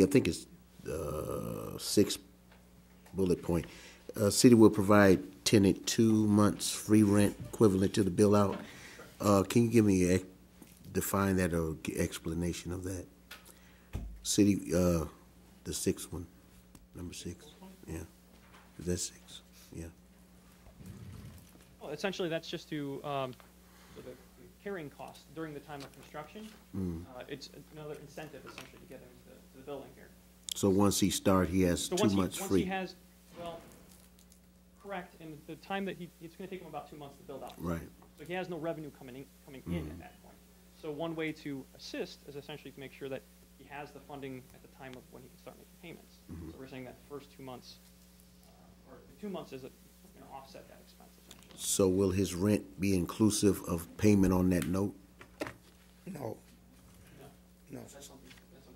think it's 6th bullet point. City will provide tenant 2 months free rent equivalent to the bill out. Can you give me define that or explanation of that? City, the 6th one, number 6. Yeah, is that 6? Yeah. Well, essentially, that's just to so the carrying cost during the time of construction. It's another incentive essentially to get into the building here. So once he starts, he has 2 months free. Once he has, well, correct. And the time that it's going to take him about 2 months to build out. Right. So he has no revenue coming in at that point. So one way to assist is essentially to make sure that he has the funding at the time of when he can start making payments. So we're saying that the first 2 months, or the 2 months is going to offset that expense essentially. So will his rent be inclusive of payment on that note? No. No.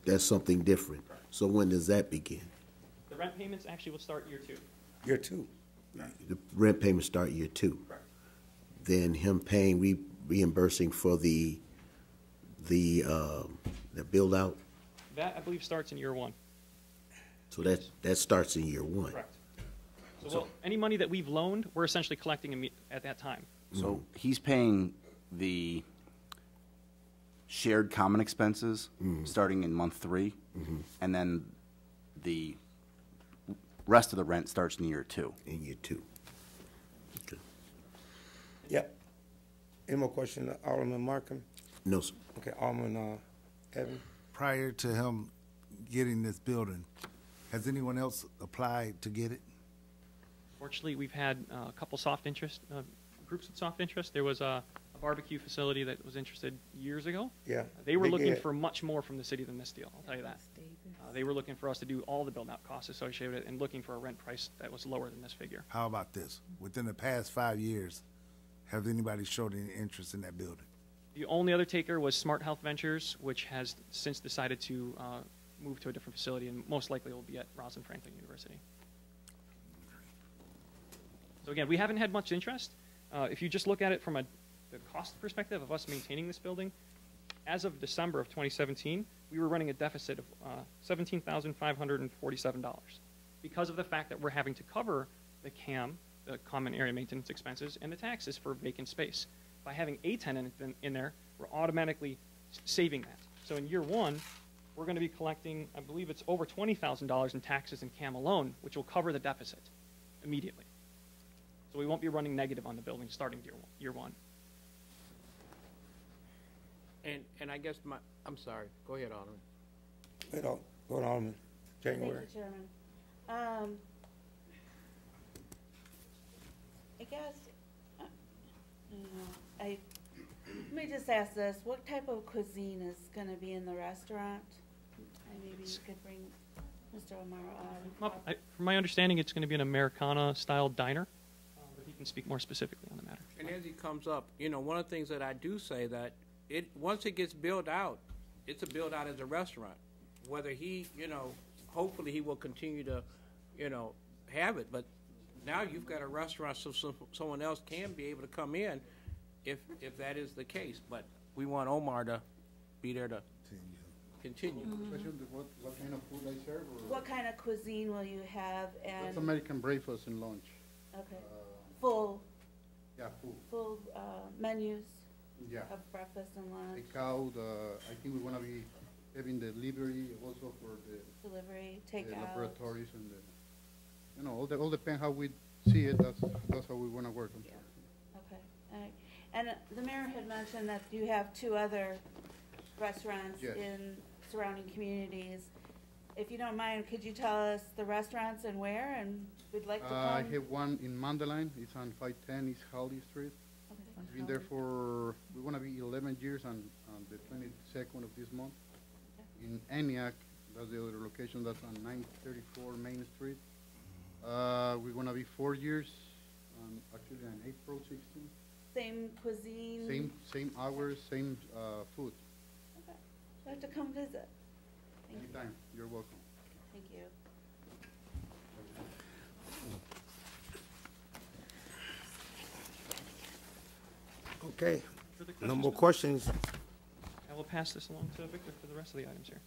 That's something different. So when does that begin? The rent payments actually will start year 2. Year 2. The rent payments start year 2. Correct. Then him paying reimbursing for the build out. That I believe starts in year 1. So that starts in year 1. Correct. So any money that we've loaned, we're essentially collecting at that time. So he's paying the shared common expenses starting in month 3, and then the rest of the rent starts in year 2. In year 2. Okay. Yep. Any more questions, Alderman Markham? No, sir. Okay, Alderman Evans? Prior to him getting this building, has anyone else applied to get it? Fortunately, we've had a couple soft interest, groups with soft interest. There was a barbecue facility that was interested years ago. Yeah. They were Big looking Ed. for much more from the city than this deal, I'll tell you that. They were looking for us to do all the build-out costs associated with it and looking for a rent price that was lower than this figure. How about this? Within the past 5 years, have anybody showed any interest in that building? The only other taker was Smart Health Ventures, which has since decided to move to a different facility and most likely will be at Rosalind Franklin University. So again, we haven't had much interest. If you just look at it from the cost perspective of us maintaining this building, as of December of 2017, we were running a deficit of $17,547 because of the fact that we're having to cover the CAM, the common area maintenance expenses, and the taxes for vacant space. By having a tenant in there, we're automatically saving that. So in year 1, we're going to be collecting, I believe it's over $20,000 in taxes and CAM alone, which will cover the deficit immediately. So we won't be running negative on the building starting year one. And I guess I'm sorry. Go ahead, Alderman. Go on, Alderman. January. Thank you, Chairman. I guess, let me just ask this, what type of cuisine is gonna be in the restaurant? And maybe you could bring Mr. Omar, From my understanding, it's going to be an Americana-style diner, but he can speak more specifically on the matter. And as he comes up, one of the things that I do say that once it gets built out, it's a build out as a restaurant. Whether he, hopefully he will continue to, have it. But now you've got a restaurant, so someone else can be able to come in, if that is the case. But we want Omar to be there to continue. What kind of food I serve? Or? what kind of cuisine will you have and? That's American breakfast and lunch. Okay, full Yeah, food. full menus Yeah. of breakfast and lunch, Takeout, I think we want to be having delivery also for the delivery, the takeout. laboratories and the, all depend how we see it, that's how we want to work. Yeah. Okay, all right. And the mayor had mentioned that you have 2 other restaurants Yes. in surrounding communities. If you don't mind, could you tell us the restaurants and where, and we'd like to I come? have one in Mandalay, it's on 510 East Howley Street. Okay. Been there for, we want to be 11 years on the 22nd of this month. In Antioch, that's the other location, that's on 934 Main Street. We're going to be 4 years, actually on April 16th. Same cuisine? Same hours, same food. Okay, you have to come visit. Thank you. Anytime, you're welcome. Thank you. Okay. Further No more questions, questions. I will pass this along to Victor for the rest of the items here.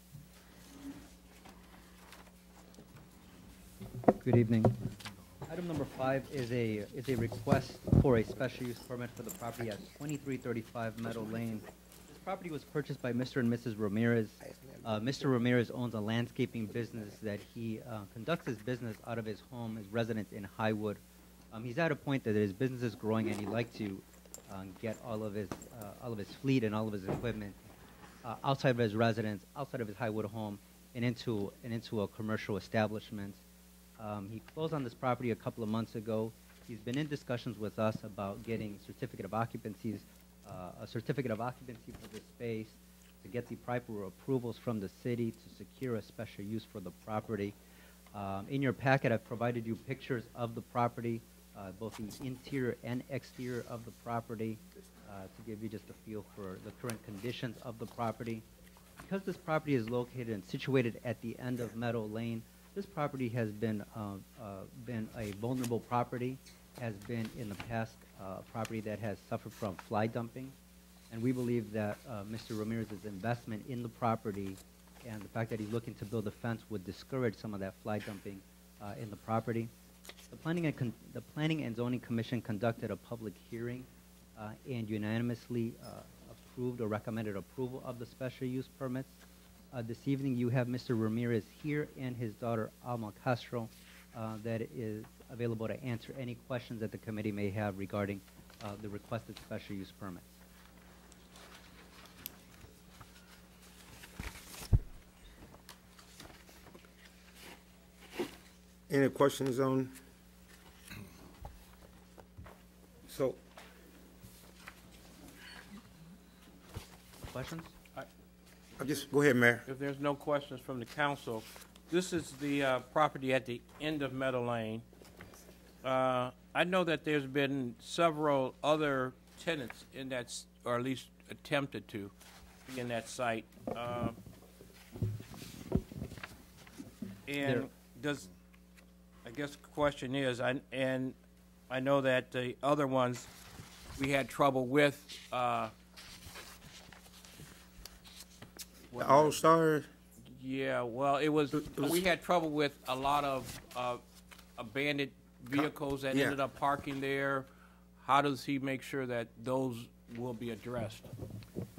Good evening. Item number 5 is a request for a special use permit for the property at 2335 Meadow Lane. This property was purchased by Mr. and Mrs. Ramirez. Mr. Ramirez owns a landscaping business that he conducts his business out of his home, his residence in Highwood. He's at a point that his business is growing, and he'd like to get all of his fleet and all of his equipment outside of his residence, outside of his Highwood home, and into a commercial establishment. He closed on this property a couple of months ago. He's been in discussions with us about getting a certificate of occupancy for the space, to get the proper approvals from the city to secure a special use for the property. In your packet, I've provided you pictures of the property, both the interior and exterior of the property, to give you just a feel for the current conditions of the property. Because this property is located and situated at the end of Meadow Lane, this property has been a vulnerable property, has been in the past property that has suffered from fly dumping, and we believe that Mr. Ramirez's investment in the property and the fact that he's looking to build a fence would discourage some of that fly dumping in the property. The Planning and Zoning Commission conducted a public hearing and unanimously approved or recommended approval of the special use permits. This evening, you have Mr. Ramirez here and his daughter, Alma Castro, that is available to answer any questions that the committee may have regarding the requested special use permits. Any questions on? So, questions? Just go ahead, Mayor. If there's no questions from the council, this is the property at the end of Meadow Lane. I know that there's been several other tenants in that, or at least attempted to be in that site. And does, I guess the question is, and I know that the other ones we had trouble with. The All-Star? Yeah, well, we had trouble with a lot of abandoned vehicles that ended up parking there. How does he make sure that those will be addressed?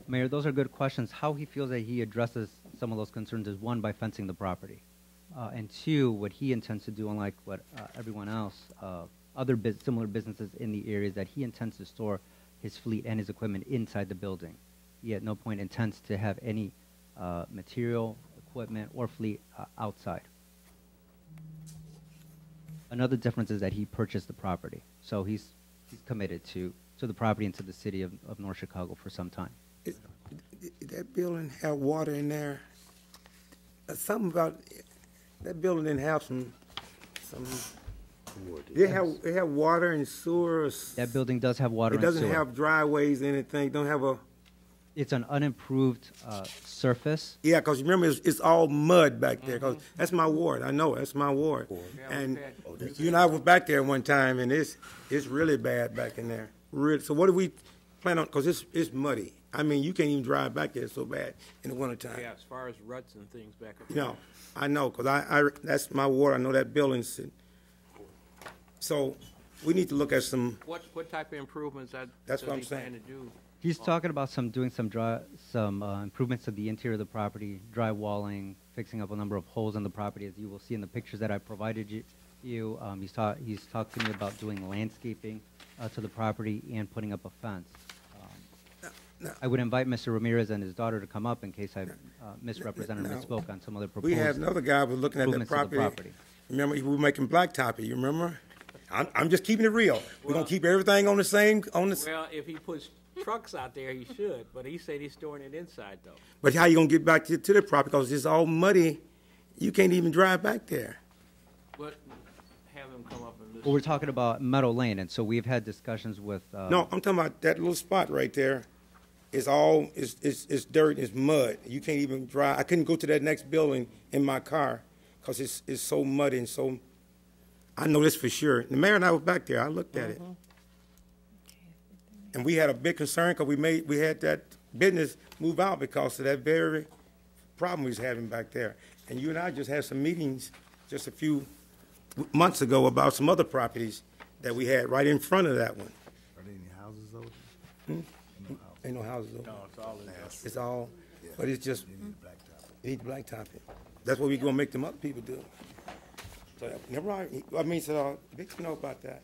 Mayor, those are good questions. How he feels that he addresses some of those concerns is, one, by fencing the property. And two, what he intends to do, unlike what everyone else, other similar businesses in the area, is that he intends to store his fleet and his equipment inside the building. He at no point intends to have any material, equipment, or fleet outside. Another difference is that he purchased the property, so he's committed to the property and to the city of North Chicago for some time. That building have water in there? Something about, that building didn't have some, they have water and sewer? That building does have water and sewer. It doesn't have driveways, anything, don't have a... It's an unimproved surface. Yeah, because remember, it's all mud back there, because that's my ward. I know, that's my ward. And you and I was back there one time, and it's really bad back in there. So what do we plan on, because it's muddy. I mean, you can't even drive back there, it's so bad in the wintertime. Yeah, as far as ruts and things back up. You know, I know, because I that's my ward. I know that building's... So we need to look at some... What type of improvements that's what I'm does he plan saying. to do? He's talking about doing some improvements to the interior of the property, drywalling, fixing up a number of holes in the property, as you will see in the pictures that I provided you. He's talked to me about doing landscaping to the property and putting up a fence. I would invite Mr. Ramirez and his daughter to come up in case I misrepresented or misspoke on some other proposed. We had another guy who was looking at the improvements to property. Remember, we were making blacktop. You remember? I'm just keeping it real. We're gonna keep everything on the same. Well, if he puts trucks out there, he should. But he said he's storing it inside, though. But how you gonna get back to the property? Because it's all muddy. You can't even drive back there. But have him come up and listen. Well, we're talking about Meadow Lane, and so we've had discussions with. No, I'm talking about that little spot right there. It's all it's dirt, it's mud. You can't even drive. I couldn't go to that next building in my car because it's so muddy and so. I know this for sure. The mayor and I was back there. I looked at it, and we had a big concern because we had that business move out because of that very problem we was having back there. And you and I just had some meetings just a few months ago about some other properties that we had right in front of that one. Are there any houses over there? Ain't no houses over there. No, it's all in there. It's all, but it's just, you need to blacktop it. That's what we gonna make them other people do. So, never mind. I mean, so, Victor know about that.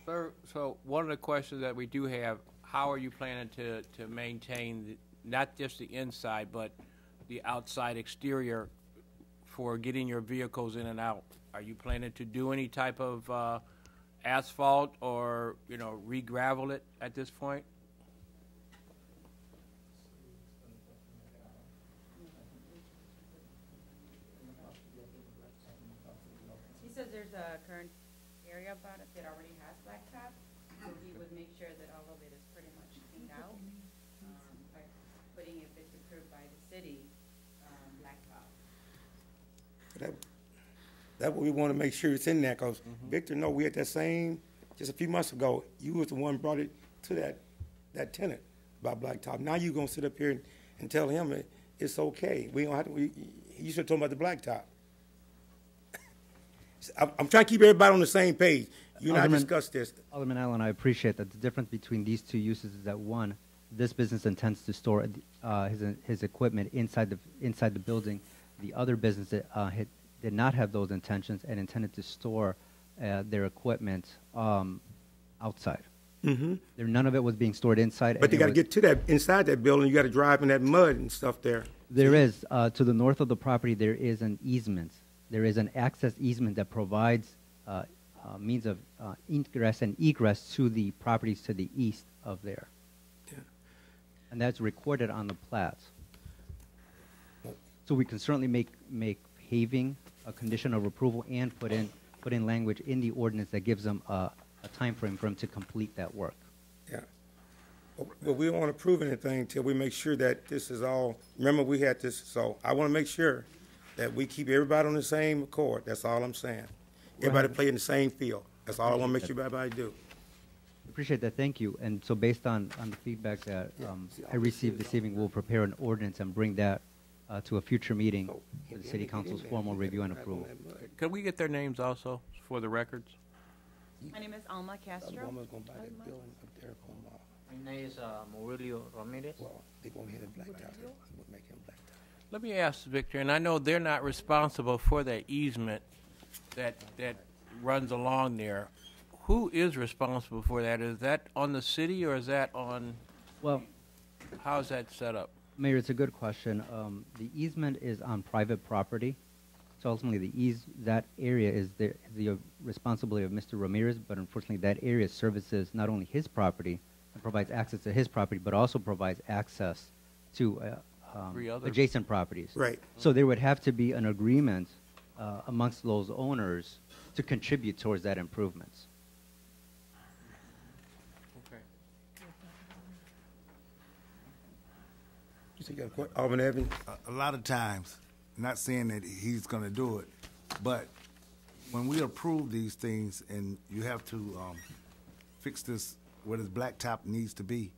Sir, so one of the questions that we do have, how are you planning to maintain not just the inside, but the outside exterior for getting your vehicles in and out? Are you planning to do any type of asphalt or, re-gravel it at this point? He says there's a current area about it that already has blacktop, so he would make sure that all of it is pretty much cleaned out, by putting, if it's approved by the city, blacktop. That's what we want to make sure it's in there, because Victor, no, we had that same, just a few months ago, you was the one brought it to that tenant about blacktop. Now you gonna sit up here and tell him it's okay. We don't have to, you should have told him about the blacktop. I'm trying to keep everybody on the same page. You and I discussed this. Alderman Allen, I appreciate that the difference between these two uses is that, one, this business intends to store his equipment inside the building. The other business did not have those intentions and intended to store their equipment outside. None of it was being stored inside. But they got to get to that inside that building. You got to drive in that mud and stuff there. There is to the north of the property. There is an easement. There is an access easement that provides means of ingress and egress to the properties to the east of there. Yeah. And that's recorded on the plats. So we can certainly make paving a condition of approval and put in language in the ordinance that gives them a time frame for them to complete that work. Yeah. Well, we don't want to prove anything until we make sure that this is all, remember we had this, so I want to make sure that we keep everybody on the same accord. That's all I'm saying. Everybody play in the same field. That's all I want to make sure everybody do. Appreciate that. Thank you. And so based on the feedback that I received this evening, we'll prepare an ordinance and bring that to a future meeting for the City Council's formal review and approval. Could we get their names also for the records? My name is Alma Castro. Obama's going to buy that building up there for a while. My name is Murillo Ramirez. Well, they go ahead and blacktop it. We'll make him blacktop. Let me ask Victor, and I know they're not responsible for that easement that runs along there. Who is responsible for that? Is that on the city or is that on? Well, how is that set up? Mayor, it's a good question. The easement is on private property, so ultimately that area is the responsibility of Mr. Ramirez. But unfortunately, that area services not only his property and provides access to his property, but also provides access to adjacent properties. Right. So there would have to be an agreement amongst those owners to contribute towards that improvements. Okay. You see, you got a question? Alvin Evans? A lot of times, not saying that he's gonna do it, but when we approve these things and you have to fix this where this blacktop needs to be,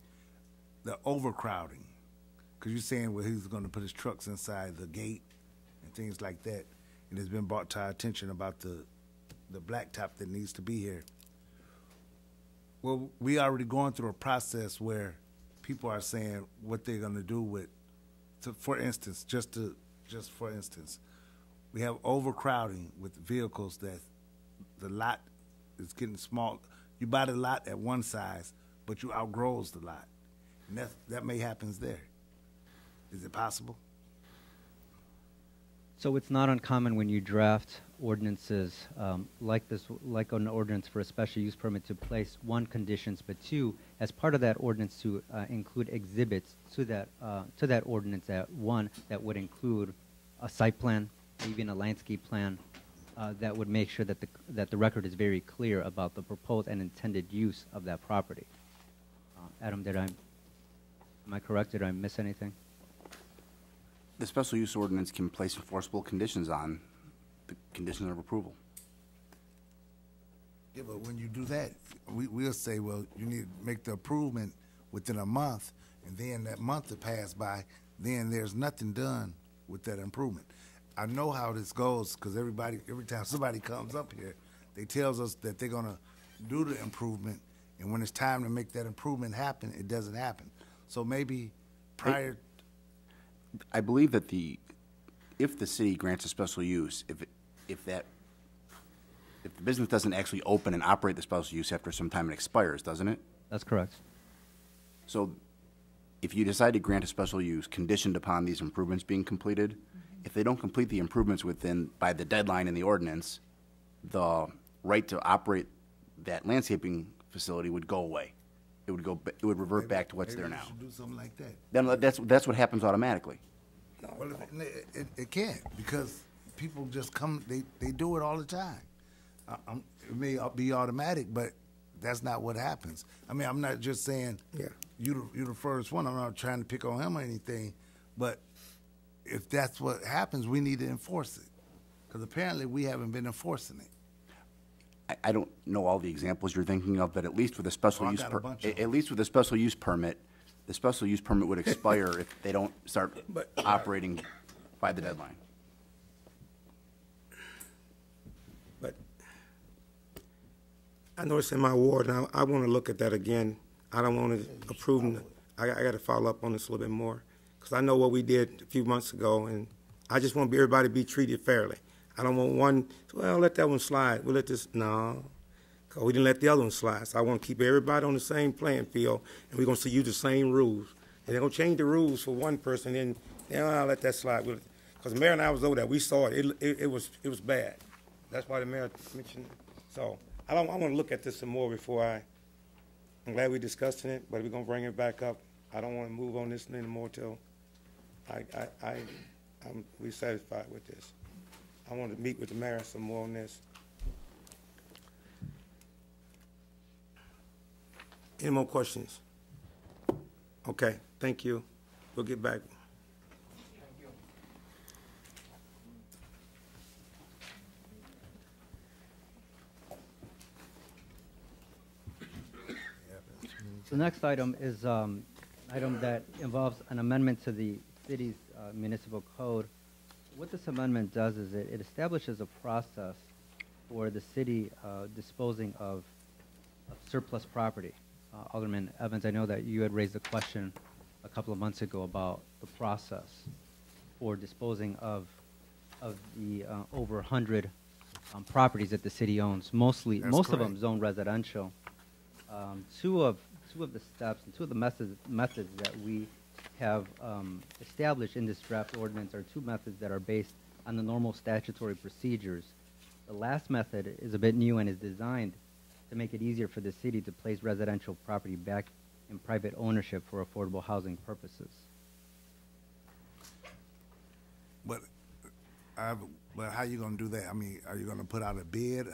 the overcrowding, because you're saying, well, he's gonna put his trucks inside the gate and things like that, and it's been brought to our attention about the blacktop that needs to be here. Well, we already going through a process where people are saying what they're gonna do with, for instance, just for instance, we have overcrowding with vehicles that the lot is getting small. You buy the lot at one size, but you outgrows the lot. And that may happen there. Is it possible? So it's not uncommon when you draft ordinances like this, like an ordinance for a special use permit, to place one, conditions, but two, as part of that ordinance, to include exhibits to that ordinance. That one, that would include a site plan, even a landscape plan, that would make sure that the record is very clear about the proposed and intended use of that property. Adam, am I correct? Did I miss anything? The special use ordinance can place enforceable conditions on the conditions of approval. Yeah, but when you do that, we'll say, well, you need to make the improvement within a month, and then that month will pass by, then there's nothing done with that improvement. I know how this goes, because every time somebody comes up here, they tells us that they're gonna do the improvement, and when it's time to make that improvement happen, it doesn't happen. So maybe prior. I believe that if the city grants a special use, if the business doesn't actually open and operate the special use after some time, it expires, doesn't it? That's correct. So if you decide to grant a special use conditioned upon these improvements being completed, if they don't complete the improvements by the deadline in the ordinance, the right to operate that landscaping facility would go away. It would revert back to what's there now. Should do something like that. Then that's what happens automatically. Well, it can't, because people just come. They do it all the time. It may be automatic, but that's not what happens. I mean, I'm not just saying you the first one. I'm not trying to pick on him or anything, but if that's what happens, we need to enforce it, because apparently we haven't been enforcing it. I don't know all the examples you're thinking of, but at least with a special use permit, the special use permit would expire if they don't start operating by the deadline. But I know it's in my ward, and I want to look at that again. I don't want to approve. I got to follow up on this a little bit more, because I know what we did a few months ago, and I just want everybody to be treated fairly. I don't want one, well, let that one slide. We'll let this, no, because we didn't let the other one slide. So I want to keep everybody on the same playing field, and we're going to use the same rules. And they're going to change the rules for one person, and then I'll let that slide. Because the mayor and I was over there. We saw it. It was bad. That's why the mayor mentioned it. So I want to look at this some more before I'm glad we're discussing it, but we're going to bring it back up. I don't want to move on this anymore till we're satisfied with this. I want to meet with the mayor some more on this. Any more questions? Okay, thank you. We'll get back. The next item is item that involves an amendment to the city's municipal code. What this amendment does is it establishes a process for the city disposing of surplus property. Alderman Evans, I know that you had raised a question a couple of months ago about the process for disposing of the over 100 properties that the city owns. Most of them zone residential. Two of the steps and two of the methods that we have established in this draft ordinance are two methods that are based on the normal statutory procedures. The last method is a bit new and is designed to make it easier for the city to place residential property back in private ownership for affordable housing purposes. But how you gonna do that? I mean, are you gonna put out a bid?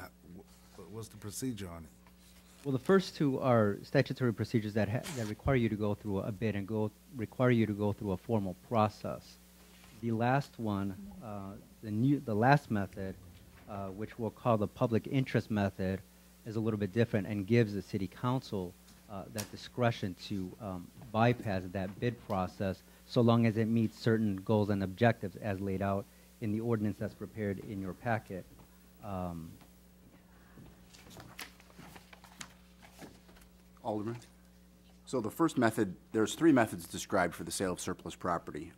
What's the procedure on it? Well, the first two are statutory procedures that require you to go through a bid and require you to go through a formal process. The last one, the last method, which we'll call the public interest method, is a little bit different and gives the city council that discretion to bypass that bid process so long as it meets certain goals and objectives as laid out in the ordinance that's prepared in your packet. Alderman? So the first method, there's three methods described for the sale of surplus property.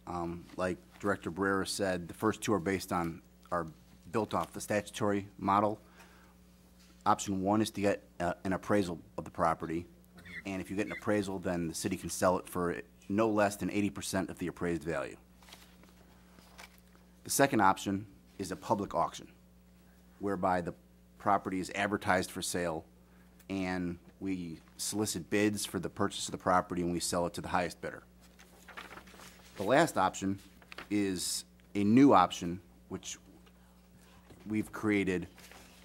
Like Director Barrera said, the first two are built off the statutory model. Option one is to get an appraisal of the property. And if you get an appraisal, then the city can sell it for no less than 80% of the appraised value. The second option is a public auction, whereby the property is advertised for sale and we solicit bids for the purchase of the property and we sell it to the highest bidder. The last option is a new option which we've created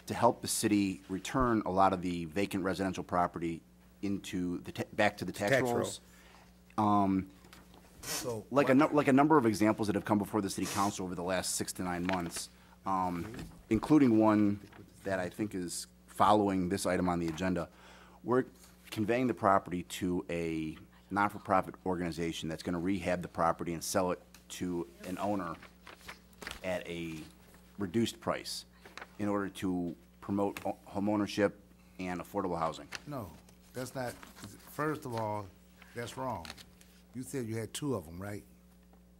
to help the city return a lot of the vacant residential property into back to the tax rolls. So like a number of examples that have come before the city council over the last 6 to 9 months, including one that I think is following this item on the agenda. We're conveying the property to a not-for-profit organization that's going to rehab the property and sell it to an owner at a reduced price in order to promote homeownership and affordable housing. No, that's not. First of all, that's wrong. You said you had two of them, right?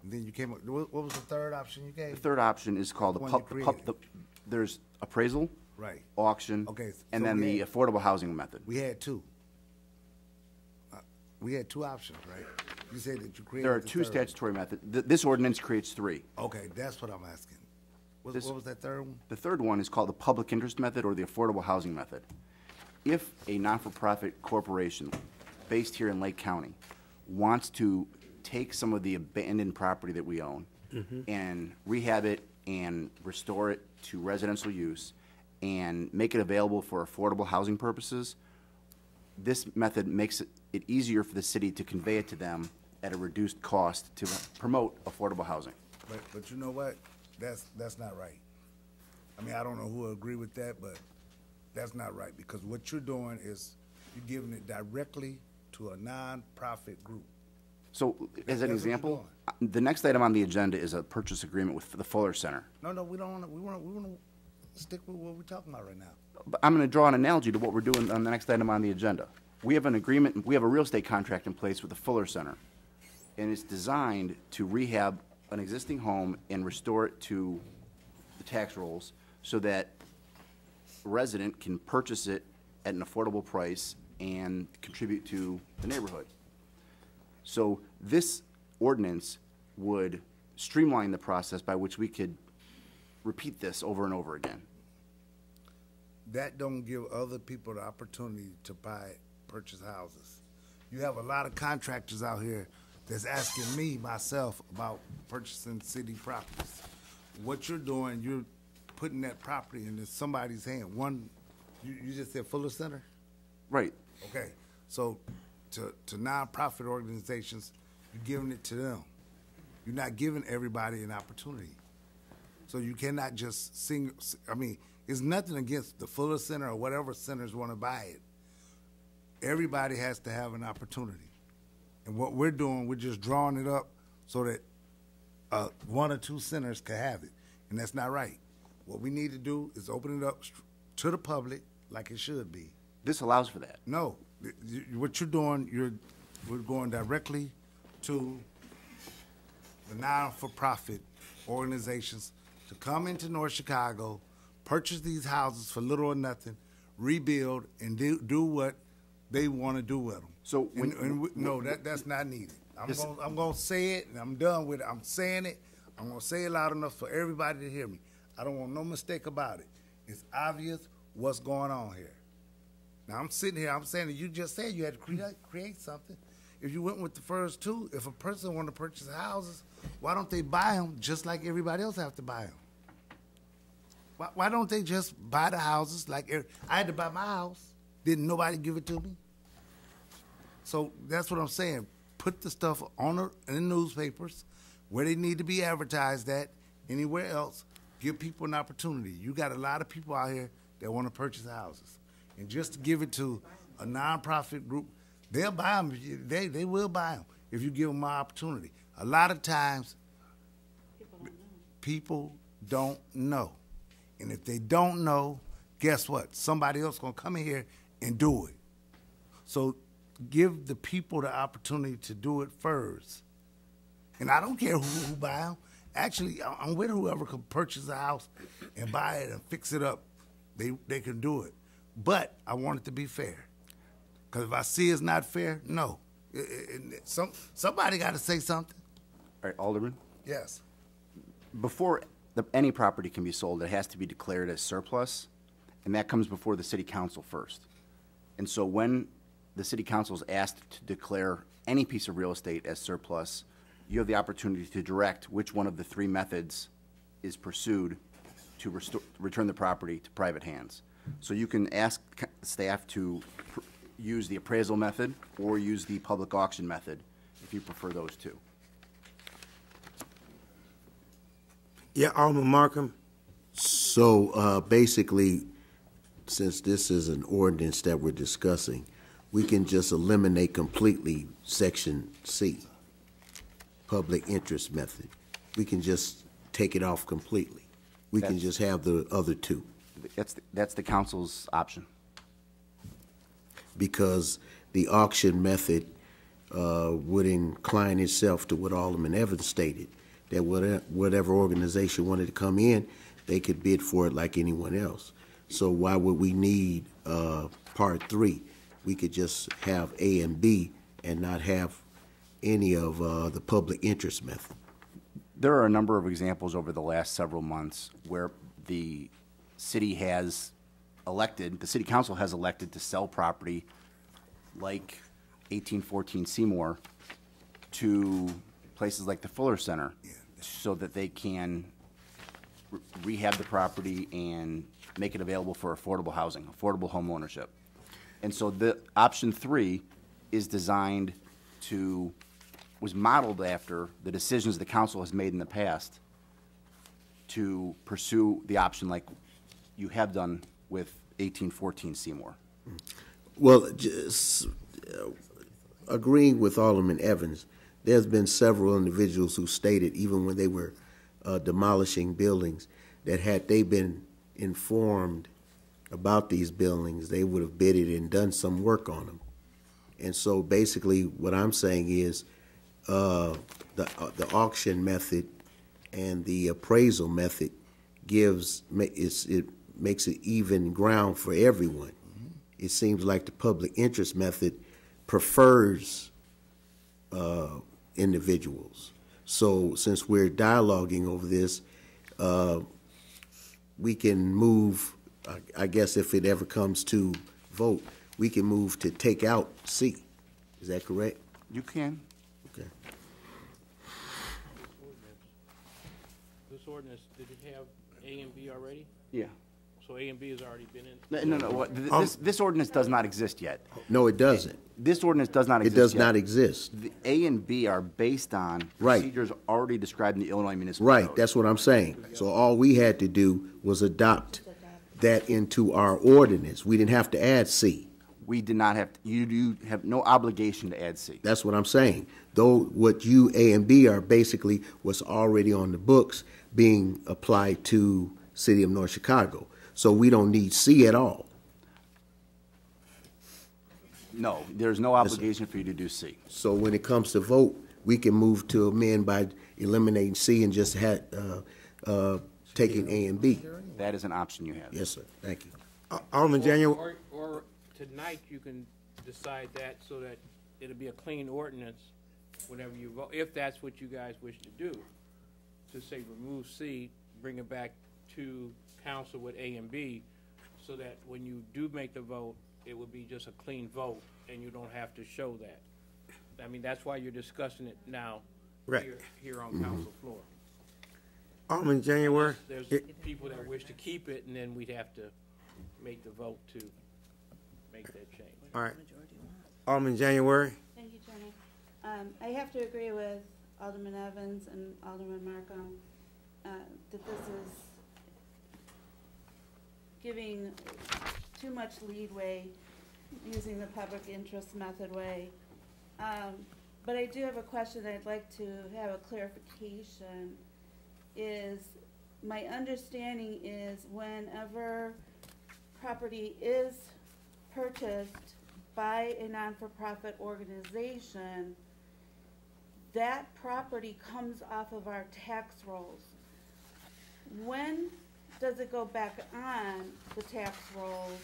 And then you came up. What was the third option you gave? The third option is called there's appraisal, right? Auction, okay, and then the affordable housing method. We had two. We had two options, right? You said that you created. There are two statutory methods. This ordinance creates three. Okay, that's what I'm asking. What was that third one? The third one is called the public interest method or the affordable housing method. If a not-for-profit corporation based here in Lake County wants to take some of the abandoned property that we own and rehab it and restore it to residential use and make it available for affordable housing purposes, this method makes it easier for the city to convey it to them at a reduced cost to promote affordable housing. But you know what? That's not right. I mean, I don't know who will agree with that, but that's not right, because what you're doing is you're giving it directly to a non-profit group. So, as an example, the next item on the agenda is a purchase agreement with the Fuller Center. No, we don't want to. We want to stick with what we're talking about right now. But I'm going to draw an analogy to what we're doing on the next item on the agenda. We have an agreement. We have a real estate contract in place with the Fuller Center, and it's designed to rehab an existing home and restore it to the tax rolls so that a resident can purchase it at an affordable price and contribute to the neighborhood. So this ordinance would streamline the process by which we could repeat this over and over again. That don't give other people the opportunity to purchase houses. You have a lot of contractors out here that's asking me, myself, about purchasing city properties. What you're doing, you're putting that property into somebody's hand. You just said Fuller Center? Right. Okay, so to nonprofit organizations, you're giving it to them. You're not giving everybody an opportunity. So you cannot just it's nothing against the Fuller Center or whatever centers want to buy it. Everybody has to have an opportunity. And what we're doing, we're just drawing it up so that one or two centers can have it. And that's not right. What we need to do is open it up to the public like it should be. This allows for that. No, what you're doing, we're going directly to the non-for-profit organizations to come into North Chicago, purchase these houses for little or nothing, rebuild, and do what they want to do with them. So no, that's not needed. I'm gonna say it, and I'm done with it. I'm saying it. I'm gonna say it loud enough for everybody to hear me. I don't want no mistake about it. It's obvious what's going on here. Now I'm sitting here. I'm saying that you just said you had to create something. If you went with the first two, if a person wanted to purchase houses, why don't they buy them just like everybody else have to buy them? Why don't they just buy the houses like I had to buy my house? Didn't nobody give it to me? So that's what I'm saying. Put the stuff in the newspapers where they need to be advertised at, anywhere else. Give people an opportunity. You got a lot of people out here that want to purchase houses. And just to give it to a nonprofit group, they'll buy them. They will buy them if you give them an opportunity. A lot of times, people don't know. And if they don't know, guess what? Somebody else going to come in here and do it. So give the people the opportunity to do it first. And I don't care who buy them. Actually, I'm with whoever can purchase a house and buy it and fix it up. They can do it. But I want it to be fair. Because if I see it's not fair, no. Somebody got to say something. All right, Alderman? Yes. Before any property can be sold, it has to be declared as surplus, and that comes before the city council first. And so when the city council is asked to declare any piece of real estate as surplus, you have the opportunity to direct which one of the three methods is pursued to return the property to private hands. So you can ask staff to use the appraisal method or use the public auction method if you prefer those two. Yeah, Alderman Markham. So basically, since this is an ordinance that we're discussing, we can just eliminate completely Section C, public interest method. We can just take it off completely. We can just have the other two. That's the council's option. Because the auction method would incline itself to what Alderman Evans stated, that whatever organization wanted to come in, they could bid for it like anyone else. So why would we need Part 3? We could just have A and B and not have any of the public interest method. There are a number of examples over the last several months where the city has elected, the city council has elected to sell property like 1814 Seymour to places like the Fuller Center so that they can rehab the property and make it available for affordable housing, affordable home ownership. And so the option 3 is designed to, was modeled after the decisions the council has made in the past to pursue the option like you have done with 1814 Seymour. Well, just agreeing with Alderman Evans, there's been several individuals who stated, even when they were demolishing buildings, that had they been informed about these buildings, they would have bidded and done some work on them. And so basically what I'm saying is the auction method and the appraisal method it makes it even ground for everyone. It seems like the public interest method prefers individuals. So since we're dialoguing over this, we can move, I guess if it ever comes to vote, we can move to take out C. Is that correct? You can. Okay. This ordinance, did it have A and B already? Yeah. So A and B has already been in? No. This ordinance does not exist yet. No, it doesn't. This ordinance does not exist It does yet. not exist. The A and B are based on procedures already described in the Illinois Municipal Right, Code. that's what I'm saying. So all we had to do was adopt that into our ordinance. We didn't have to add C. We did not have, you have no obligation to add C. That's what I'm saying. Though what you, A and B, are basically what's already on the books being applied to City of North Chicago. So we don't need C at all. No, there's no obligation for you to do C. So when it comes to vote, we can move to amend by eliminating C and just taking A and B. That is an option you have. Yes, sir. Thank you. Alderman January. Or tonight, you can decide that so that it'll be a clean ordinance whenever you vote, if that's what you guys wish to do. To say remove C, bring it back to council with A and B, so that when you do make the vote, it would be just a clean vote, and you don't have to show that. I mean, that's why you're discussing it now, Right. here on council floor. Alderman January. There's people that wish to keep it, and then we'd have to make the vote to make that change. All right. Alderman January. Thank you, Tony. I have to agree with Alderman Evans and Alderman Markham that this is giving too much leadway using the public interest method way. But I do have a question that I'd like to have a clarification. Is my understanding is whenever property is purchased by a non-for-profit organization, that property comes off of our tax rolls. When does it go back on the tax rolls?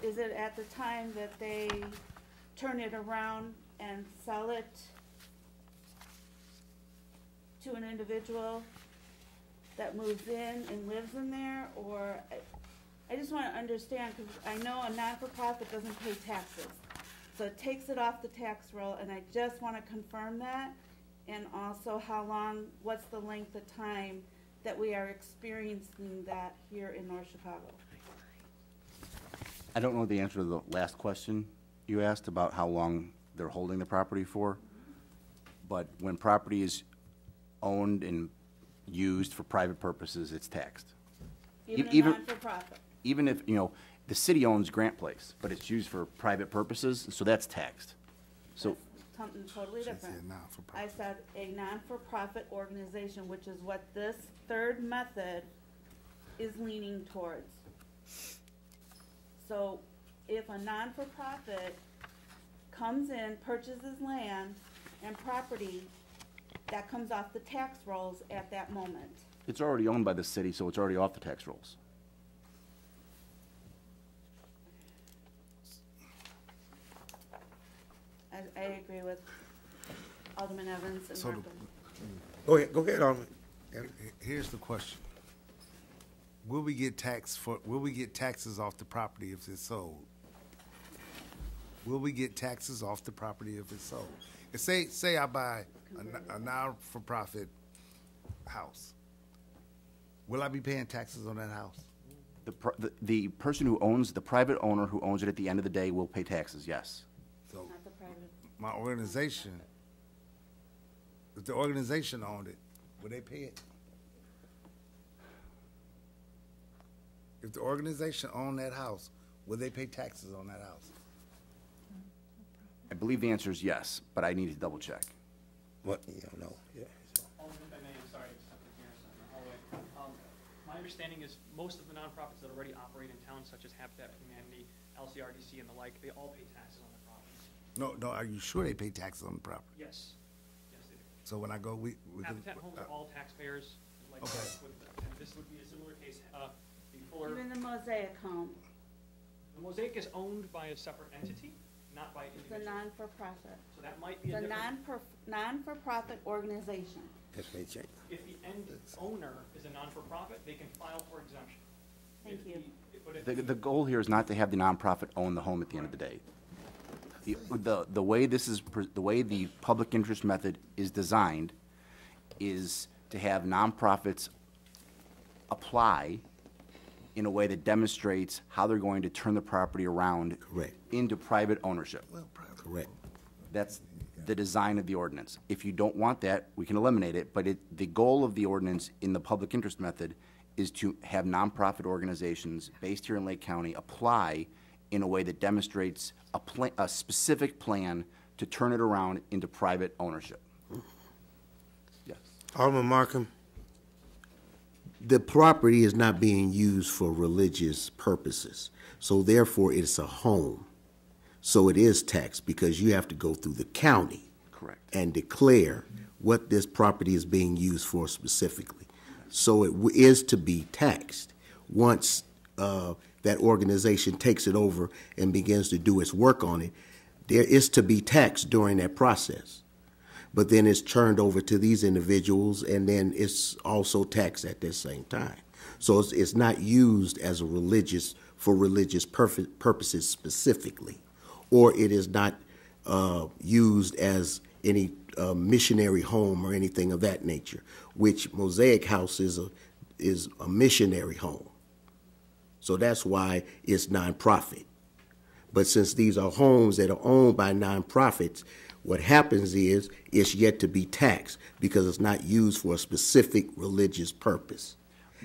Is it at the time that they turn it around and sell it to an individual that moves in and lives in there? Or I just want to understand, because I know a not-for-profit doesn't pay taxes. So it takes it off the tax roll, and I just want to confirm that. And also how long, what's the length of time that we are experiencing that here in North Chicago? I don't know the answer to the last question you asked about how long they're holding the property for, but when property is owned and used for private purposes, it's taxed. Even a not-for-profit? Even if, you know, the city owns Grant Place, but it's used for private purposes, so that's taxed. So Something totally different. I said a non-for-profit organization, which is what this third method is leaning towards. So if a non-for-profit comes in, purchases land and property, that comes off the tax rolls at that moment. it's already owned by the city, so it's already off the tax rolls. I agree with Alderman Evans and So Markham. Go ahead, Alderman. Here's the question. Will we get taxes off the property if it's sold? Will we get taxes off the property if it's sold? If say I buy a not-for-profit house. Will I be paying taxes on that house? The person who owns, the private owner who owns it at the end of the day will pay taxes, yes. So my organization, if the organization owned it, would they pay it? If the organization owned that house, would they pay taxes on that house? I believe the answer is yes, but I need to double check. What, you don't know, yeah. Alderman, if I may, I'm sorry, Senator Garrison in the hallway. My understanding is most of the nonprofits that already operate in towns, such as Habitat for Humanity, LCRDC, and the like, they all pay taxes on their property. No, are you sure they pay taxes on the property? Yes, yes, they do. So when I go, we can. Habitat homes are all taxpayers, like, Okay. and this would be a similar case. The Fuller, Even the Mosaic home, the Mosaic is owned by a separate entity, not by it's a individual. non-for-profit. So that might be It's a a different. non-for-profit organization. That's may change. If the end owner is a non-for-profit, they can file for exemption. Thank If you. but if The goal here is not to have the nonprofit own the home at the end of the day. The way the way the public interest method is designed is to have nonprofits apply in a way that demonstrates how they're going to turn the property around into private ownership. Correct. That's the design of the ordinance. If you don't want that, we can eliminate it, but the goal of the ordinance in the public interest method is to have nonprofit organizations based here in Lake County apply in a way that demonstrates a specific plan to turn it around into private ownership. Yes. Alderman Markham. The property is not being used for religious purposes, so therefore it's a home. So it is taxed because you have to go through the county. Correct. And declare what this property is being used for specifically. So it is to be taxed once that organization takes it over and begins to do its work on it. There is to be taxed during that process. But then it's turned over to these individuals, and then it's also taxed at the same time. So it's not used as a for religious purposes specifically, or it is not used as any missionary home or anything of that nature, which Mosaic House is a missionary home. So that's why it's nonprofit. But since these are homes that are owned by nonprofits, what happens is it's yet to be taxed because it's not used for a specific religious purpose.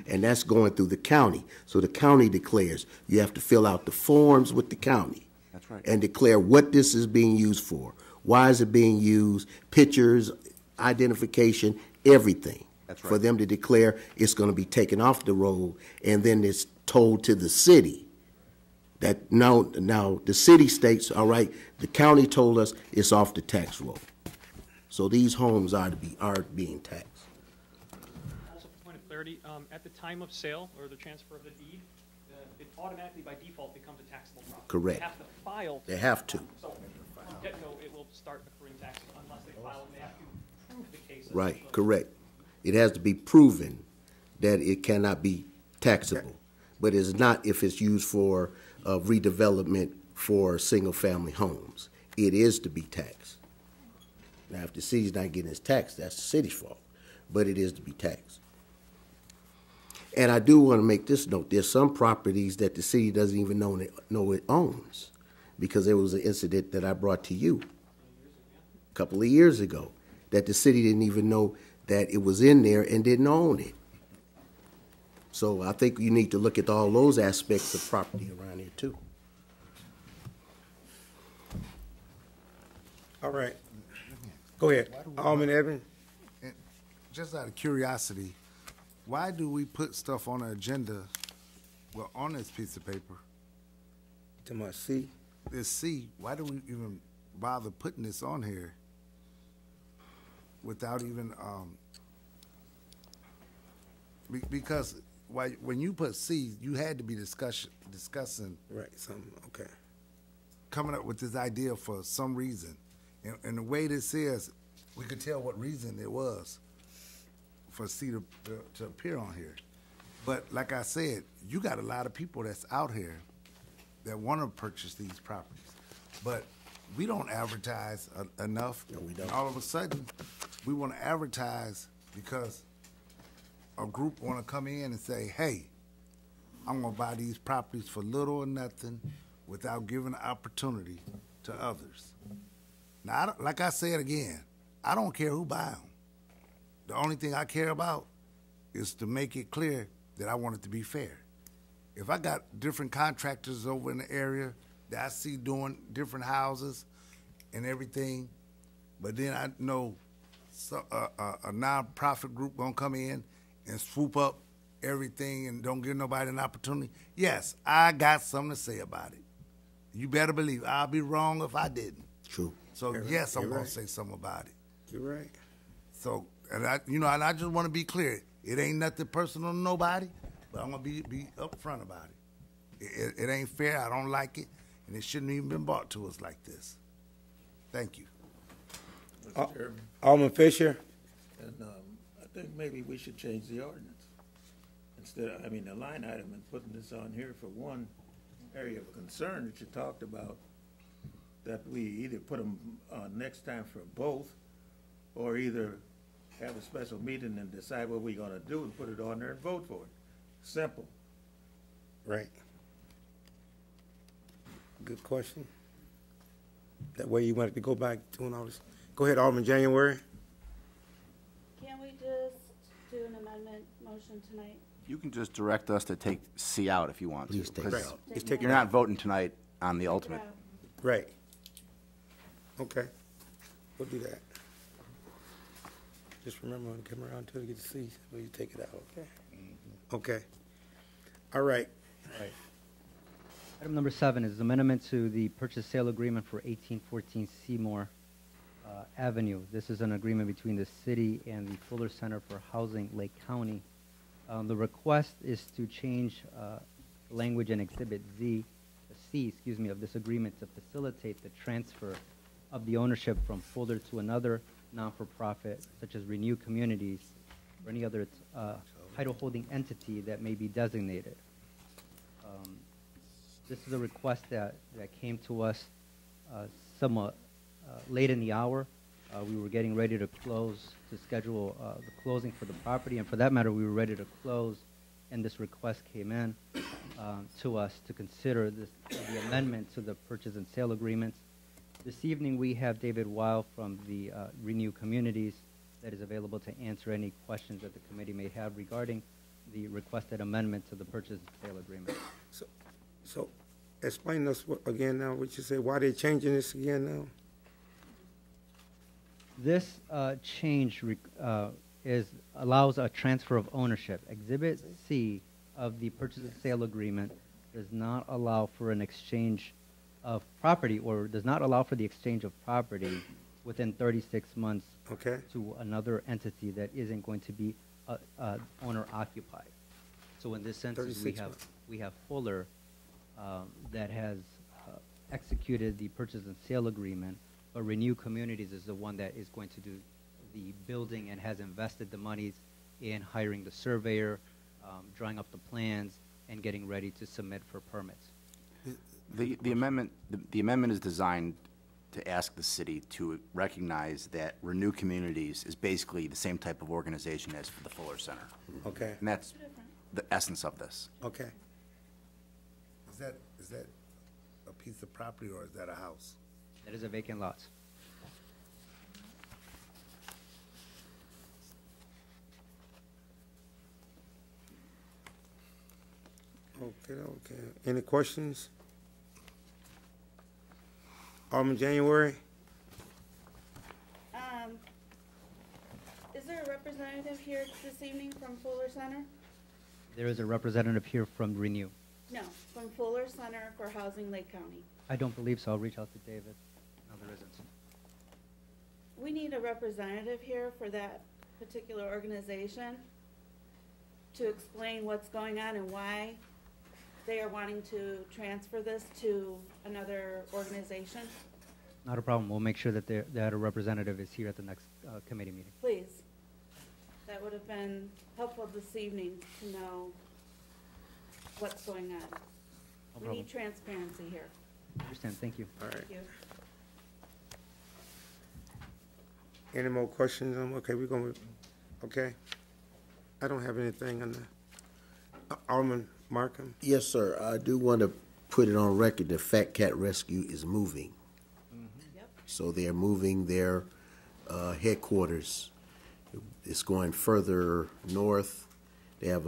And that's going through the county. So the county declares you have to fill out the forms with the county. That's right. And declare what this is being used for. Why is it being used? Pictures, identification, everything. That's right. For them to declare it's going to be taken off the road, and then it's told to the city that now the city states, all right, the county told us it's off the tax roll. So these homes are being taxed. Also, for point of clarity, at the time of sale or the transfer of the deed, it automatically by default becomes a taxable property. Correct. They have to file. They have to. So from get-go, it will start accruing taxes unless they file and they have to prove the case. Right, correct. It has to be proven that it cannot be taxable, but it's not if it's used for redevelopment for single-family homes. It is to be taxed. Now, if the city's not getting its tax, that's the city's fault, but it is to be taxed. And I do want to make this note. There's some properties that the city doesn't even know it owns, because there was an incident that I brought to you a couple of years ago that the city didn't even know that it was in there and didn't own it. So I think you need to look at all those aspects of property around here too. All right. Go ahead. Alderman Evans. Just out of curiosity, why do we put stuff on the agenda, well, on this piece of paper? To my C. This C, why do we even bother putting this on here without even, because when you put C, you had to be discussing. Right, okay. Coming up with this idea for some reason. And the way this is, we could tell what reason it was for C to appear on here. But like I said, you got a lot of people that's out here that want to purchase these properties. But we don't advertise enough. No, we don't. And all of a sudden, we want to advertise because a group want to come in and say, hey, I'm going to buy these properties for little or nothing without giving the opportunity to others. Now, like I said again, I don't care who buy them. The only thing I care about is to make it clear that I want it to be fair. If I got different contractors over in the area that I see doing different houses and everything, but then I know a nonprofit group gonna come in and swoop up everything and don't give nobody an opportunity, yes, I got something to say about it. You better believe I'll be wrong if I didn't. True. So You're yes, right. I'm You're gonna right. say something about it. You're right. So, and I just want to be clear. It ain't nothing personal to nobody, but I'm gonna be upfront about it. It ain't fair. I don't like it, and it shouldn't even been brought to us like this. Thank you. Alderman Fisher. And I think maybe we should change the ordinance. Instead of, the line item and putting this on here for one area of concern that you talked about, that we either put them next time for both, or either have a special meeting and decide what we're gonna do and put it on there and vote for it. Simple. Right. Good question. That way you wanted to go back doing all this. Go ahead, Alderman January. Can we just do an amendment motion tonight? You can just direct us to take C out if you want Please to. take it 'cause out. Just take it You're out. not voting tonight on the ultimate. Right. Okay. We'll do that. Just remember when you come around to get to see, so you take it out, okay? Okay. All right. Item number 7 is amendment to the purchase sale agreement for 1814 Seymour Avenue. This is an agreement between the city and the Fuller Center for Housing, Lake County. The request is to change language in Exhibit C, of this agreement to facilitate the transfer of the ownership from Fuller to another non-for-profit, such as Renew Communities, or any other title-holding entity that may be designated. This is a request that came to us somewhat late in the hour. We were getting ready to close, to schedule the closing for the property, and for that matter, we were ready to close, and this request came in to us to consider the amendment to the purchase and sale agreements. This evening, we have David Weil from the Renew Communities that is available to answer any questions that the committee may have regarding the requested amendment to the purchase and sale agreement. So, explain to us again now, what you say, why they're changing this again now? This change allows a transfer of ownership. Exhibit C of the purchase and sale agreement does not allow for an exchange of property, or does not allow for the exchange of property within 36 months to another entity that isn't going to be owner occupied. So in this sense, we have Fuller that has executed the purchase and sale agreement, but Renew Communities is the one that is going to do the building and has invested the monies in hiring the surveyor, drawing up the plans, and getting ready to submit for permits. The amendment is designed to ask the city to recognize that Renew Communities is basically the same type of organization as the Fuller Center. Okay. And that's the essence of this. Okay. Is that a piece of property, or is that a house? That is a vacant lot. Okay. Any questions? Alderman January? Is there a representative here this evening from Fuller Center? There is a representative here from Renew. No, from Fuller Center for Housing, Lake County. I don't believe so. I'll reach out to David. No, there isn't. We need a representative here for that particular organization to explain what's going on and why they are wanting to transfer this to another organization. Not a problem. We'll make sure that that a representative is here at the next committee meeting. Please. That would have been helpful this evening to know what's going on. No We problem. need transparency here. I understand. Thank you. All right. Thank you. Any more questions? Okay, we're going to, okay. I don't have anything on the, Alderman Markham? Yes, sir. I do want to put it on record that Fat Cat Rescue is moving. Yep. So they're moving their headquarters. It's going further north. They have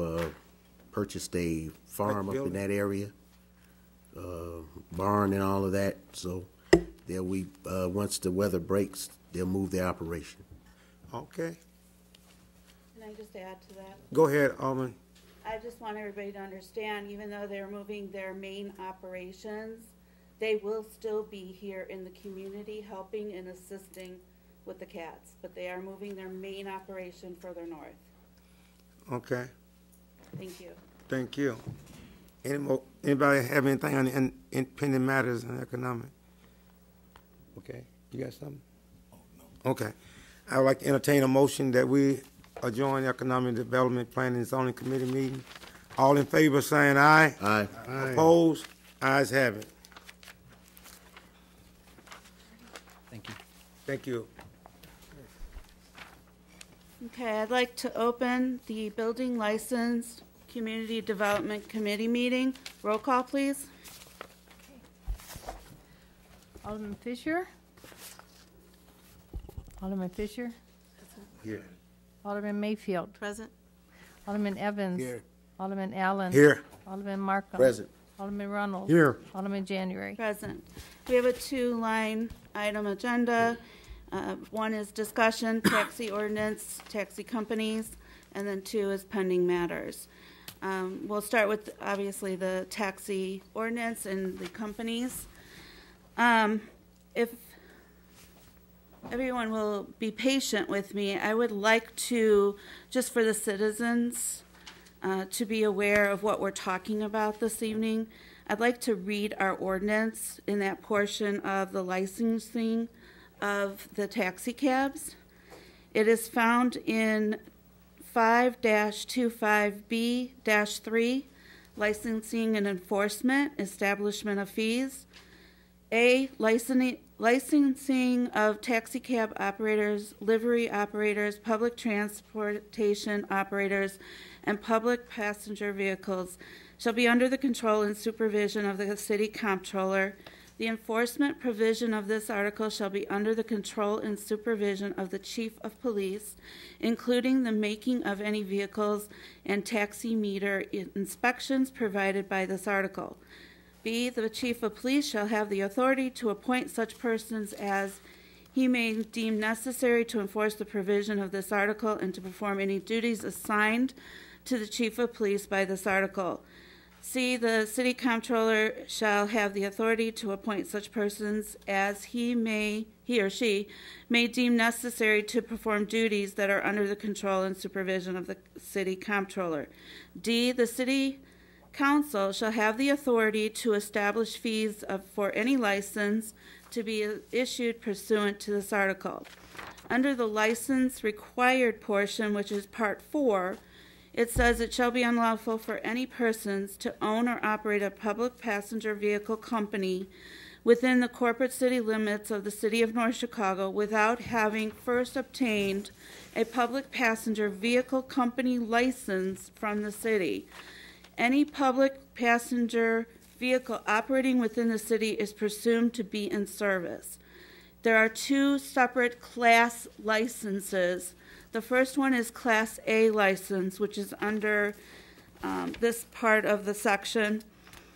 purchased a farm up in that area, barn and all of that. So once the weather breaks, they'll move their operation. Okay. Can I just add to that? Go ahead, Alderman. I just want everybody to understand, even though they're moving their main operations, they will still be here in the community helping and assisting with the cats, but they are moving their main operation further north. Okay. Thank you. Thank you. Anybody have anything on the pending matters in economic? Okay. You got something? Oh, no. Okay. I would like to entertain a motion that we adjourn the Economic Development Planning and Zoning Committee meeting. All in favor saying aye? Aye. Opposed? Ayes have it. Thank you. Thank you. Okay, I'd like to open the Building License Community Development Committee meeting. Roll call, please. Alderman Fisher? Alderman Fisher? Here. Alderman Mayfield? Present. Alderman Evans? Here. Alderman Allen? Here. Alderman Markham? Present. Alderman Runnels? Here. Alderman January? Present. We have a two-line item agenda. One is discussion, taxi ordinance, taxi companies, and then 2 is pending matters. We'll start with, obviously, the taxi ordinance and the companies. If everyone will be patient with me, I would like to, just for the citizens, to be aware of what we're talking about this evening, I'd like to read our ordinance in that portion of the licensing of the taxi cabs. It is found in 5-25B-3, licensing and enforcement, establishment of fees. A, licensing of taxi cab operators, livery operators, public transportation operators, and public passenger vehicles shall be under the control and supervision of the city comptroller. The enforcement provision of this article shall be under the control and supervision of the chief of police, including the making of any vehicles and taxi meter inspections provided by this article. B, the chief of police shall have the authority to appoint such persons as he may deem necessary to enforce the provision of this article and to perform any duties assigned to the chief of police by this article. C, the city comptroller shall have the authority to appoint such persons as he or she may deem necessary to perform duties that are under the control and supervision of the city comptroller. D, the city council shall have the authority to establish fees for any license to be issued pursuant to this article. Under the license required portion, which is Part 4, it says it shall be unlawful for any persons to own or operate a public passenger vehicle company within the corporate city limits of the city of North Chicago without having first obtained a public passenger vehicle company license from the city. Any public passenger vehicle operating within the city is presumed to be in service. There are two separate class licenses. The first one is Class A license, which is under this part of the section.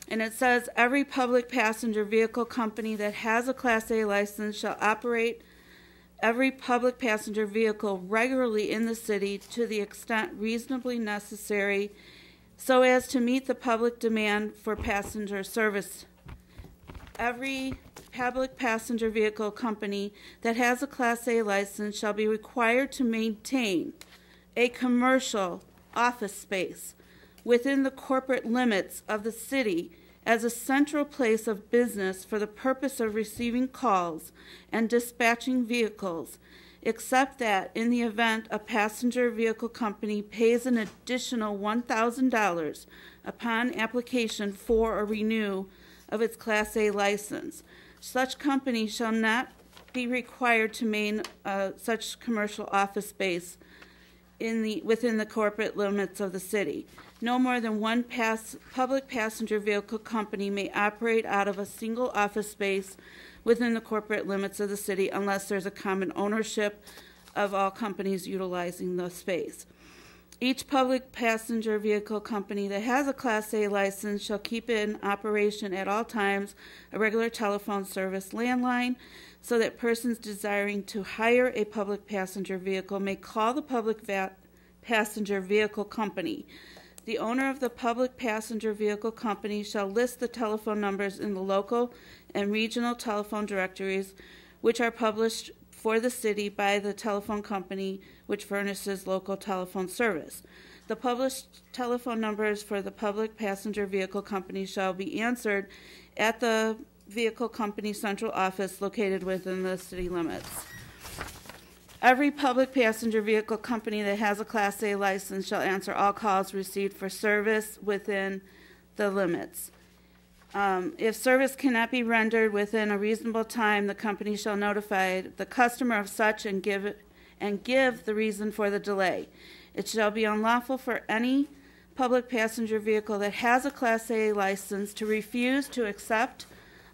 And it says every public passenger vehicle company that has a Class A license shall operate every public passenger vehicle regularly in the city to the extent reasonably necessary so as to meet the public demand for passenger service. Every public passenger vehicle company that has a Class A license shall be required to maintain a commercial office space within the corporate limits of the city as a central place of business for the purpose of receiving calls and dispatching vehicles, except that in the event a passenger vehicle company pays an additional $1,000 upon application for a renew of its Class A license. Such company shall not be required to maintain such commercial office space within the corporate limits of the city. No more than one public passenger vehicle company may operate out of a single office space within the corporate limits of the city unless there's a common ownership of all companies utilizing the space. Each public passenger vehicle company that has a Class A license shall keep in operation at all times a regular telephone service landline so that persons desiring to hire a public passenger vehicle may call the public passenger vehicle company. The owner of the public passenger vehicle company shall list the telephone numbers in the local and regional telephone directories, which are published for the city by the telephone company which furnishes local telephone service. The published telephone numbers for the public passenger vehicle company shall be answered at the vehicle company central office located within the city limits. Every public passenger vehicle company that has a Class A license shall answer all calls received for service within the limits. If service cannot be rendered within a reasonable time, the company shall notify the customer of such and give the reason for the delay. It shall be unlawful for any public passenger vehicle that has a Class A license to refuse to accept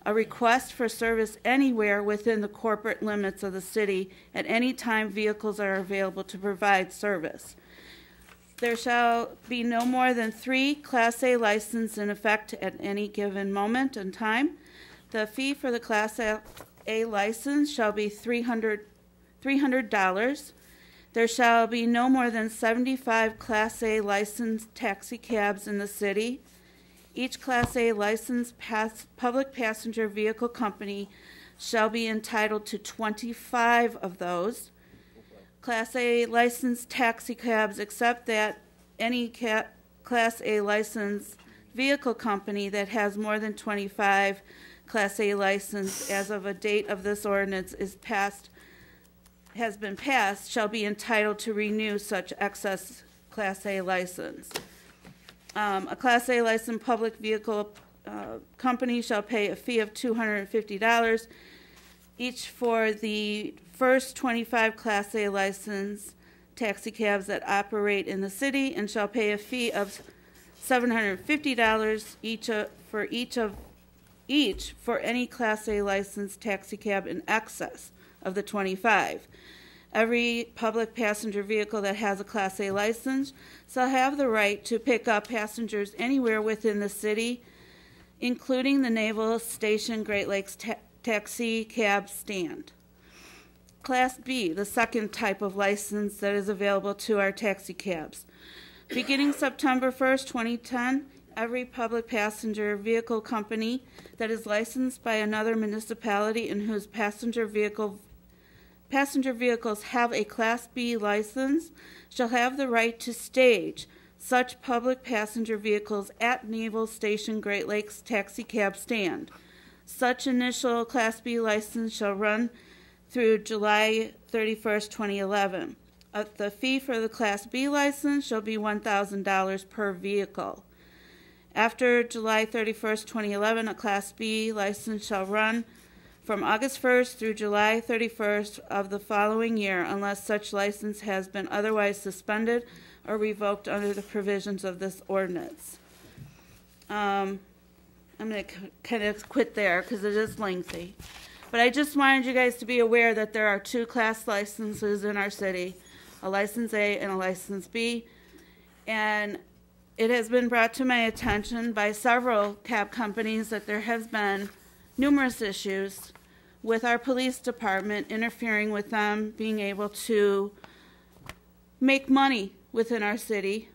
a request for service anywhere within the corporate limits of the city at any time vehicles are available to provide service. There shall be no more than 3 Class A licenses in effect at any given moment in time. The fee for the Class A license shall be $300. There shall be no more than 75 Class A licensed taxi cabs in the city. Each Class A licensed public passenger vehicle company shall be entitled to 25 of those. Class A licensed taxi cabs, except that any Class A licensed vehicle company that has more than 25 Class A license as of a date of this ordinance has been passed, shall be entitled to renew such excess Class A license. A Class A licensed public vehicle company shall pay a fee of $250 each for the first 25 Class A licensed taxi cabs that operate in the city, and shall pay a fee of $750 each for any Class A licensed taxi cab in excess of the 25. Every public passenger vehicle that has a Class A license shall have the right to pick up passengers anywhere within the city, including the Naval Station Great Lakes Taxi Cab Stand. Class B, the second type of license that is available to our taxi cabs. Beginning September 1st, 2010, every public passenger vehicle company that is licensed by another municipality and whose passenger vehicles have a Class B license shall have the right to stage such public passenger vehicles at Naval Station Great Lakes Taxi Cab Stand. Such initial Class B license shall run through July 31st, 2011. The fee for the Class B license shall be $1,000 per vehicle. After July 31st, 2011, a Class B license shall run from August 1st through July 31st of the following year, unless such license has been otherwise suspended or revoked under the provisions of this ordinance. I'm going to kind of quit there because it is lengthy. But I just wanted you guys to be aware that there are two class licenses in our city, a License A and a License B. And it has been brought to my attention by several cab companies that there has been numerous issues with our police department interfering with them being able to make money within our city.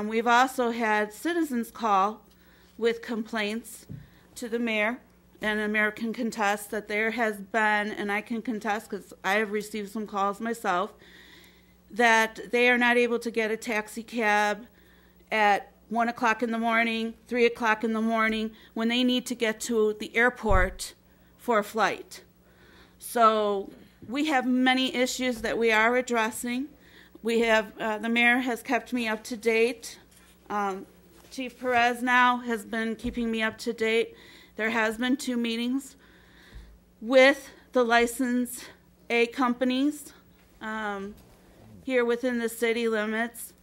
We've also had citizens call with complaints to the mayor, and the mayor can contest that there has been, and I can contest because I have received some calls myself, that they are not able to get a taxi cab at 1 o'clock in the morning, 3 o'clock in the morning, when they need to get to the airport for a flight. So we have many issues that we are addressing. We have, the mayor has kept me up to date. Chief Perez now has been keeping me up to date. There has been 2 meetings with the License A companies here within the city limits,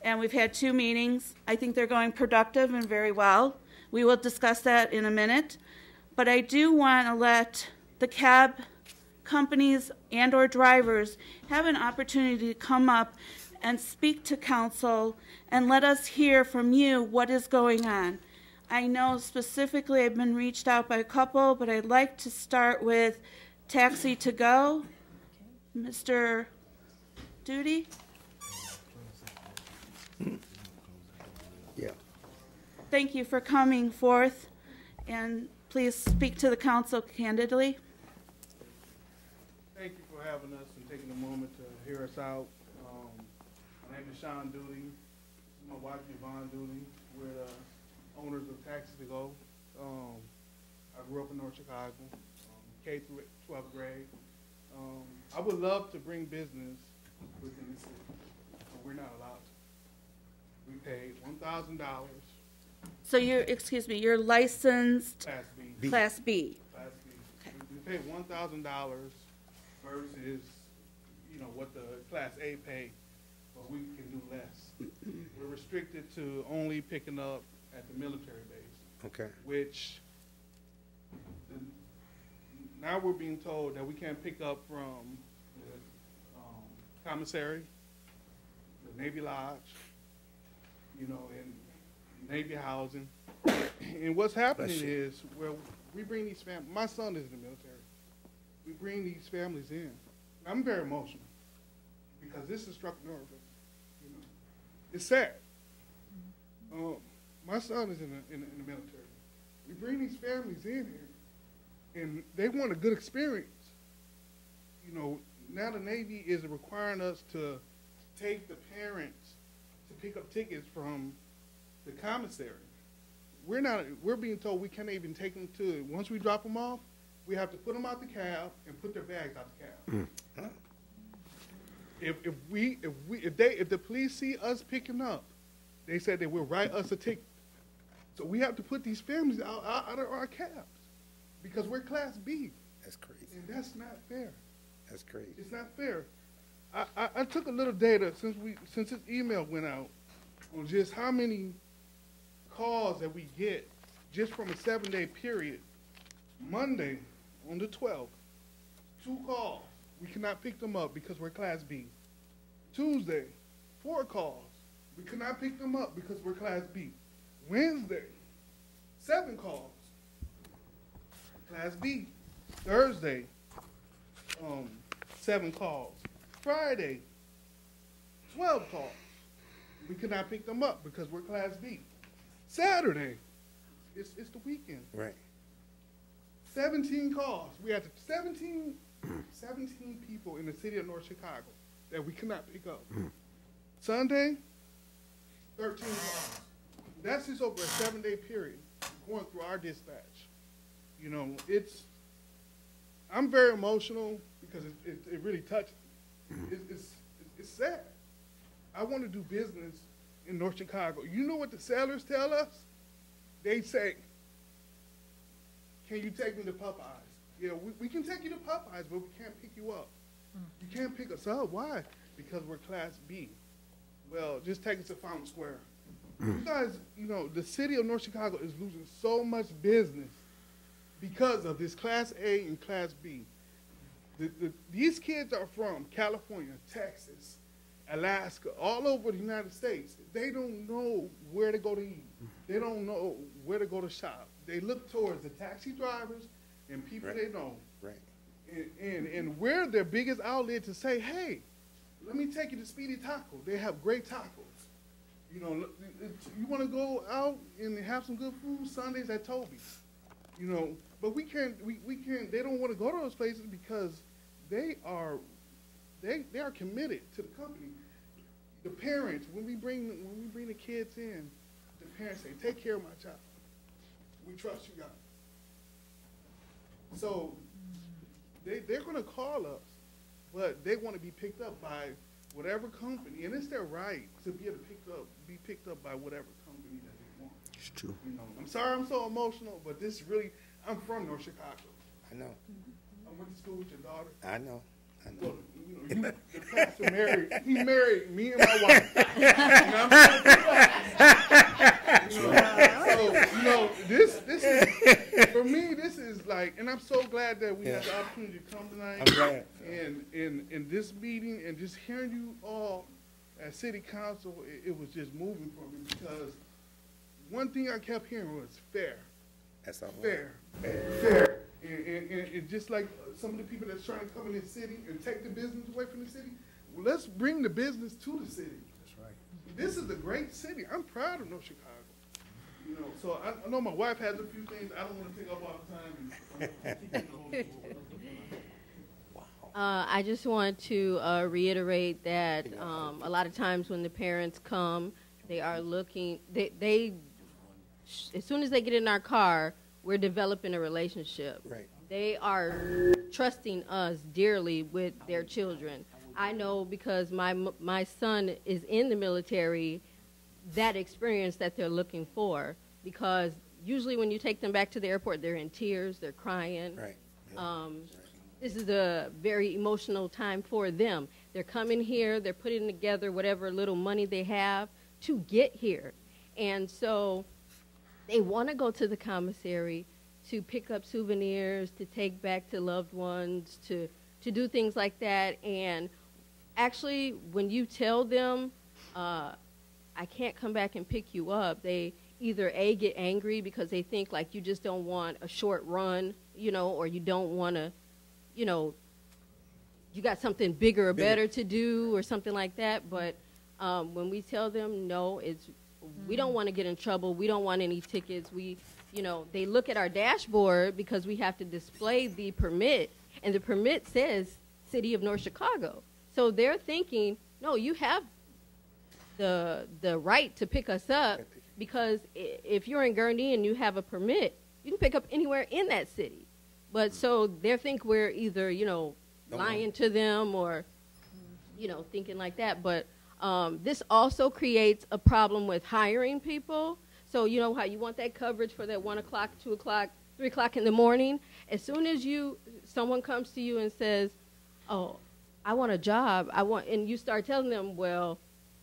and we've had 2 meetings. I think they're going productive and very well. We will discuss that in a minute, but I do want to let the cab companies and or drivers have an opportunity to come up and speak to council and let us hear from you what is going on. I know specifically I've been reached out by a couple, but I'd like to start with Taxi to Go. Mr. Duty? Yeah. Thank you for coming forth, and please speak to the council candidly. Thank you for having us and taking a moment to hear us out. My name is Sean Dooley. My wife Yvonne Dooley. We're the owners of Taxi to Go. I grew up in North Chicago, K through 12th grade. I would love to bring business within the city, but we're not allowed to. We pay $1,000. So you're, excuse me, you're licensed Class B. Class B. Class B. Okay. We pay $1,000 versus, you know, what the Class A pay, but we can do less. We're restricted to only picking up at the military base. Okay. Which now we're being told that we can't pick up from the commissary, the Navy Lodge, you know, and Navy housing. And what's happening is, well, we bring these families, my son is in the military. We bring these families in. I'm very emotional because because this has struck nerve. You know, it's sad. My son is in the military. We bring these families in here, and they want a good experience. You know, now the Navy is requiring us to take the parents to pick up tickets from the commissary. We're being told we can't even take them to, once we drop them off, we have to put them out the cab and put their bags out the cab. If the police see us picking up, they said they will write us a ticket. So we have to put these families out of our cabs because we're Class B. That's crazy. And that's not fair. That's crazy. It's not fair. I took a little data since this email went out on just how many calls that we get just from a 7-day period. Monday on the 12th, 2 calls. We cannot pick them up because we're Class B. Tuesday, 4 calls. We cannot pick them up because we're Class B. Wednesday, 7 calls. Class B. Thursday, 7 calls. Friday, 12 calls. We cannot pick them up because we're Class B. Saturday, it's the weekend. Right. 17 calls. We had 17 people in the city of North Chicago that we cannot pick up. Sunday, 13 calls. That's just over a 7-day period going through our dispatch. You know, I'm very emotional because it really touches me. It's sad. I want to do business in North Chicago. You know what the sellers tell us? They say, can you take me to Popeyes? Yeah, we can take you to Popeyes, but we can't pick you up. You can't pick us up. Why? Because we're Class B. Well, just take us to Fountain Square. You guys, you know, the city of North Chicago is losing so much business because of this Class A and Class B. These kids are from California, Texas, Alaska, all over the United States. They don't know where to go to eat. They don't know where to go to shop. They look towards the taxi drivers and people they know. Right. And we're their biggest outlet to say, hey, let me take you to Speedy Taco. They have great tacos. You know, you want to go out and have some good food Sundays at Toby's. You know, but we can't. They don't want to go to those places because they are committed to the company. The parents, when we bring the kids in, the parents say, take care of my child. We trust you guys. So they're going to call us, but they want to be picked up by whatever company, and it's their right to be able to be picked up by whatever company that they want. It's true. You know, I'm sorry I'm so emotional, but this really, I'm from North Chicago. I know. I went to school with your daughter. I know. Well, you know, the pastor married, he married me and my wife. You know what I'm saying? So, you know, this is, for me, this is like, and I'm so glad that we had the opportunity to come tonight. I'm glad. And in this meeting, and just hearing you all at City Council, it was just moving for me because one thing I kept hearing was fair. That's all. Fair. Fair. And just like some of the people that's trying to come in the city and take the business away from the city, well, let's bring the business to the city. That's right. This is a great city. I'm proud of North Chicago. You know, so I know my wife has a few things. I don't want to take up all the time. And I just want to reiterate that a lot of times when the parents come, they are looking, they as soon as they get in our car, we're developing a relationship. Right. They are trusting us dearly with their children. I know because my son is in the military, that experience that they're looking for. Because usually when you take them back to the airport, they're in tears, they're crying. Right. This is a very emotional time for them. They're coming here, they're putting together whatever little money they have to get here. And so they want to go to the commissary to pick up souvenirs, to take back to loved ones, to do things like that. And actually, when you tell them, I can't come back and pick you up, they either A, get angry because they think like you just don't want a short run, you know, or you don't want to, you know, you got something bigger or better to do or something like that. But when we tell them no, we don't want to get in trouble. We don't want any tickets. They look at our dashboard because we have to display the permit, and the permit says City of North Chicago. So they're thinking, no, you have the right to pick us up, because if you're in Gurnee and you have a permit, you can pick up anywhere in that city. But so they think we're either, lying to them or, thinking like that. But this also creates a problem with hiring people. So you know how you want that coverage for that 1 o'clock, 2 o'clock, 3 o'clock in the morning. As soon as someone comes to you and says, "Oh, I want a job," and you start telling them, "Well,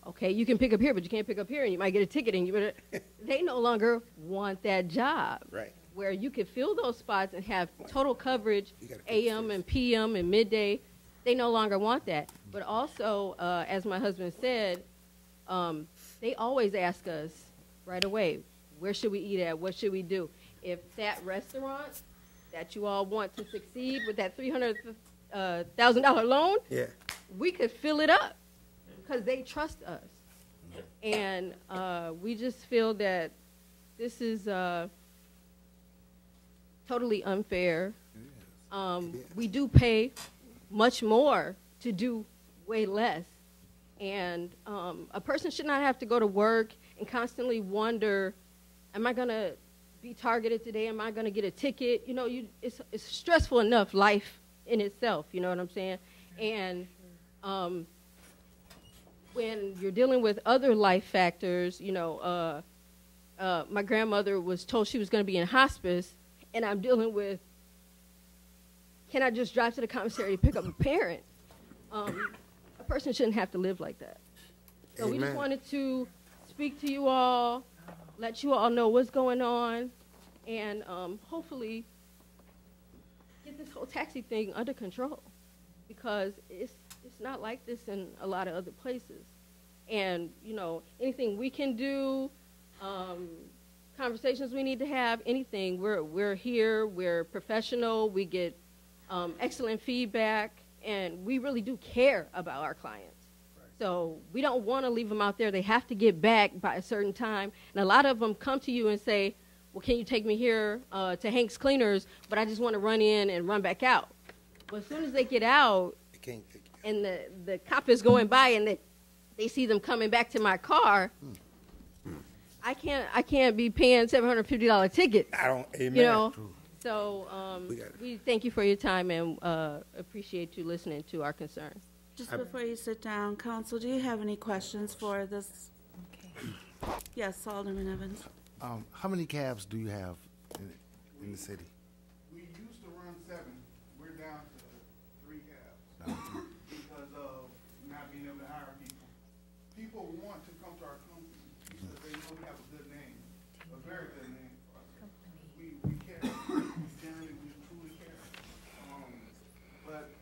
okay, you can pick up here, but you can't pick up here, and you might get a ticket." And they no longer want that job. Right. Where you could fill those spots and have total coverage, AM and PM and midday. They no longer want that. But also, as my husband said, they always ask us right away, where should we eat at? What should we do? If that restaurant that you all want to succeed with that $300,000 loan, we could fill it up because they trust us. And we just feel that this is totally unfair. We do pay much more to do way less. And a person should not have to go to work and constantly wonder, am I going to be targeted today? Am I going to get a ticket? It's stressful enough life in itself, you know what I'm saying? And when you're dealing with other life factors, my grandmother was told she was going to be in hospice, and I'm dealing with, can I just drive to the commissary to pick up a parent? A person shouldn't have to live like that. So we just wanted to speak to you all, let you all know what's going on, and hopefully get this whole taxi thing under control, because it's not like this in a lot of other places. And, anything we can do, conversations we need to have, anything, we're here, we're professional, we get excellent feedback, and we really do care about our clients. So we don't want to leave them out there. They have to get back by a certain time. And a lot of them come to you and say, well, can you take me here to Hank's Cleaners, but I just want to run in and run back out. Well, as soon as they get out and the cop is going by and they see them coming back to my car, I can't be paying $750 tickets. Amen. So we thank you for your time and appreciate you listening to our concerns. Just before you sit down, Council, do you have any questions for this? Okay. Yes, Alderman Evans. How many cabs do you have in the city? We used to run 7. We're down to 3 cabs because of not being able to hire people. People want to come to our company because they know we have a good name, a very good name for us. We care. We truly care. But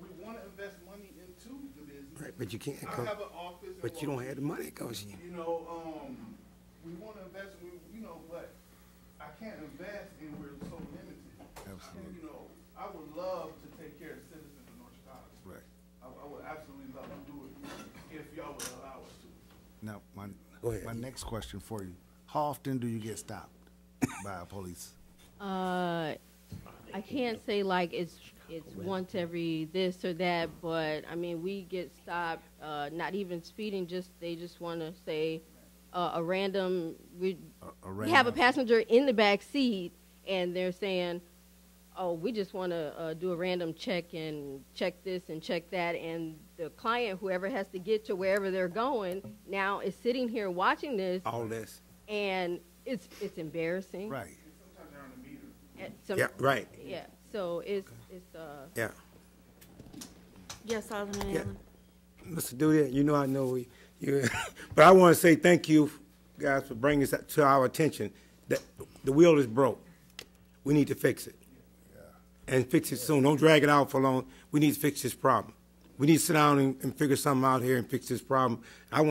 we want to invest money into the business. Right, but you can't I come. have an office. But you don't have the money, cause we want to invest. But I can't invest, and we're so limited. Absolutely. I would love to take care of citizens of North Chicago. Right. I would absolutely love to do it if y'all would allow us to. Now, Go ahead. my next question for you: how often do you get stopped by police? I can't say like it's once every this or that, but I mean we get stopped, not even speeding, they just want to say a random. We have a passenger in the back seat, and they're saying, "Oh, we just want to do a random check and check this and check that," and the client, whoever has to get to wherever they're going, now is sitting here watching this. all this. And it's embarrassing. Right. Sometimes they're on the meter. Yeah, right. Yeah. So it's Yeah. Yes, Alderman Allen. Mr. Duty, I know you, but I want to say thank you guys for bringing this to our attention. That the wheel is broke. We need to fix it. And fix it soon. Don't drag it out for long. We need to fix this problem. We need to sit down and figure something out here and fix this problem. I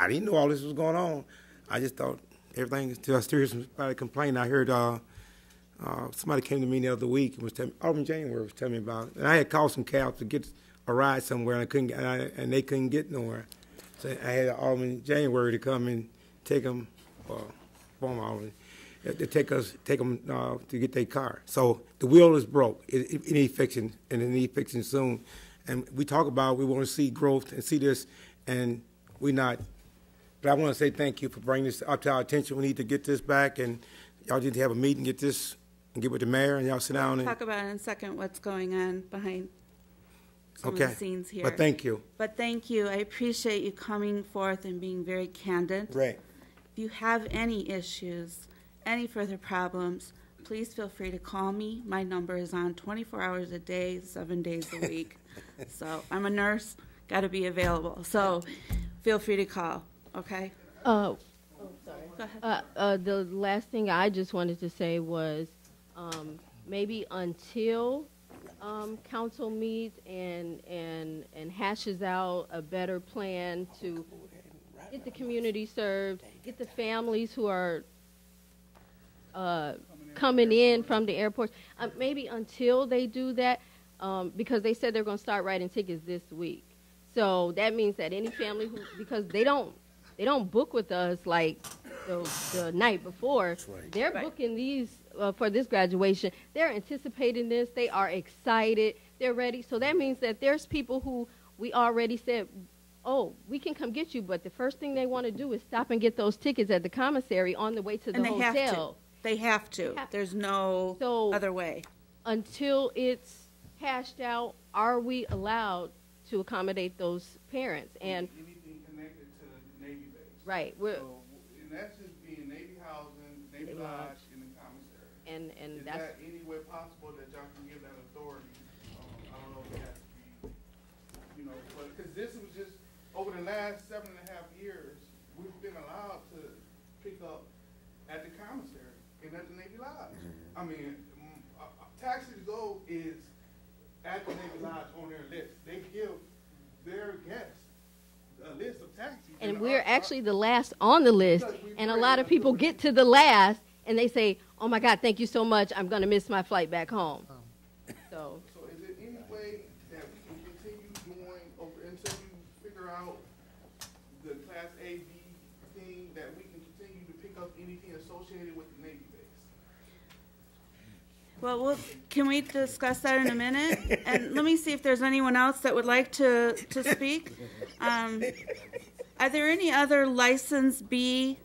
didn't know all this was going on. I just thought everything, until I heard somebody complain. I heard Somebody came to me the other week and was telling me, Alderman January was telling me about it. And I had called some cabs to get a ride somewhere, and I couldn't, and they couldn't get nowhere. So I had Alderman January to come and take them, former Alderman, to take them to get their car. So the wheel is broke. It needs fixing, and it needs fixing soon. And we talk about we want to see growth and see this, and we're not. But I want to say thank you for bringing this up to our attention. We need to get this back, and y'all need to have a meeting, get this, and get with the mayor, and y'all sit down and Talk about in a second what's going on behind some of the scenes here. But thank you. But thank you. I appreciate you coming forth and being very candid. Right. If you have any issues, any further problems, please feel free to call me. My number is on 24 hours a day, 7 days a week. So I'm a nurse, got to be available. So feel free to call, okay? Sorry. Go ahead. The last thing I just wanted to say was maybe until council meets and hashes out a better plan to get the community served, get the families who are coming in from the airport, maybe until they do that, because they said they're going to start writing tickets this week. So that means that any family who, because they don't book with us like the night before. Right. They're booking these for this graduation. They're anticipating this. They are excited. They're ready. So that means that there's people who we already said, oh, we can come get you, but the first thing they want to do is stop and get those tickets at the commissary on the way to the And hotel. They have to. There's no other way. Until it's hashed out, are we allowed to accommodate those parents? And anything connected to the Navy base. right, So in essence, being Navy housing, Navy lodge, and the commissary. And is that's that any way possible that y'all can give that authority? I don't know if it has to be, you know, but because this was just over the last 7.5 years, we've been allowed to pick up at the commissary and at the Navy lodge. I mean, Taxi to Go is at the Navy lodge on their list. They give their guests a list of taxis. and we're actually the last on the list, and a lot of people get to the last and they say, oh my God, thank you so much, I'm going to miss my flight back home. So is there any way that we can continue doing until you figure out the Class A, B thing, that we can continue to pick up anything associated with the Navy base? Well, can we discuss that in a minute? And let me see if there's anyone else that would like to speak. Are there any other License B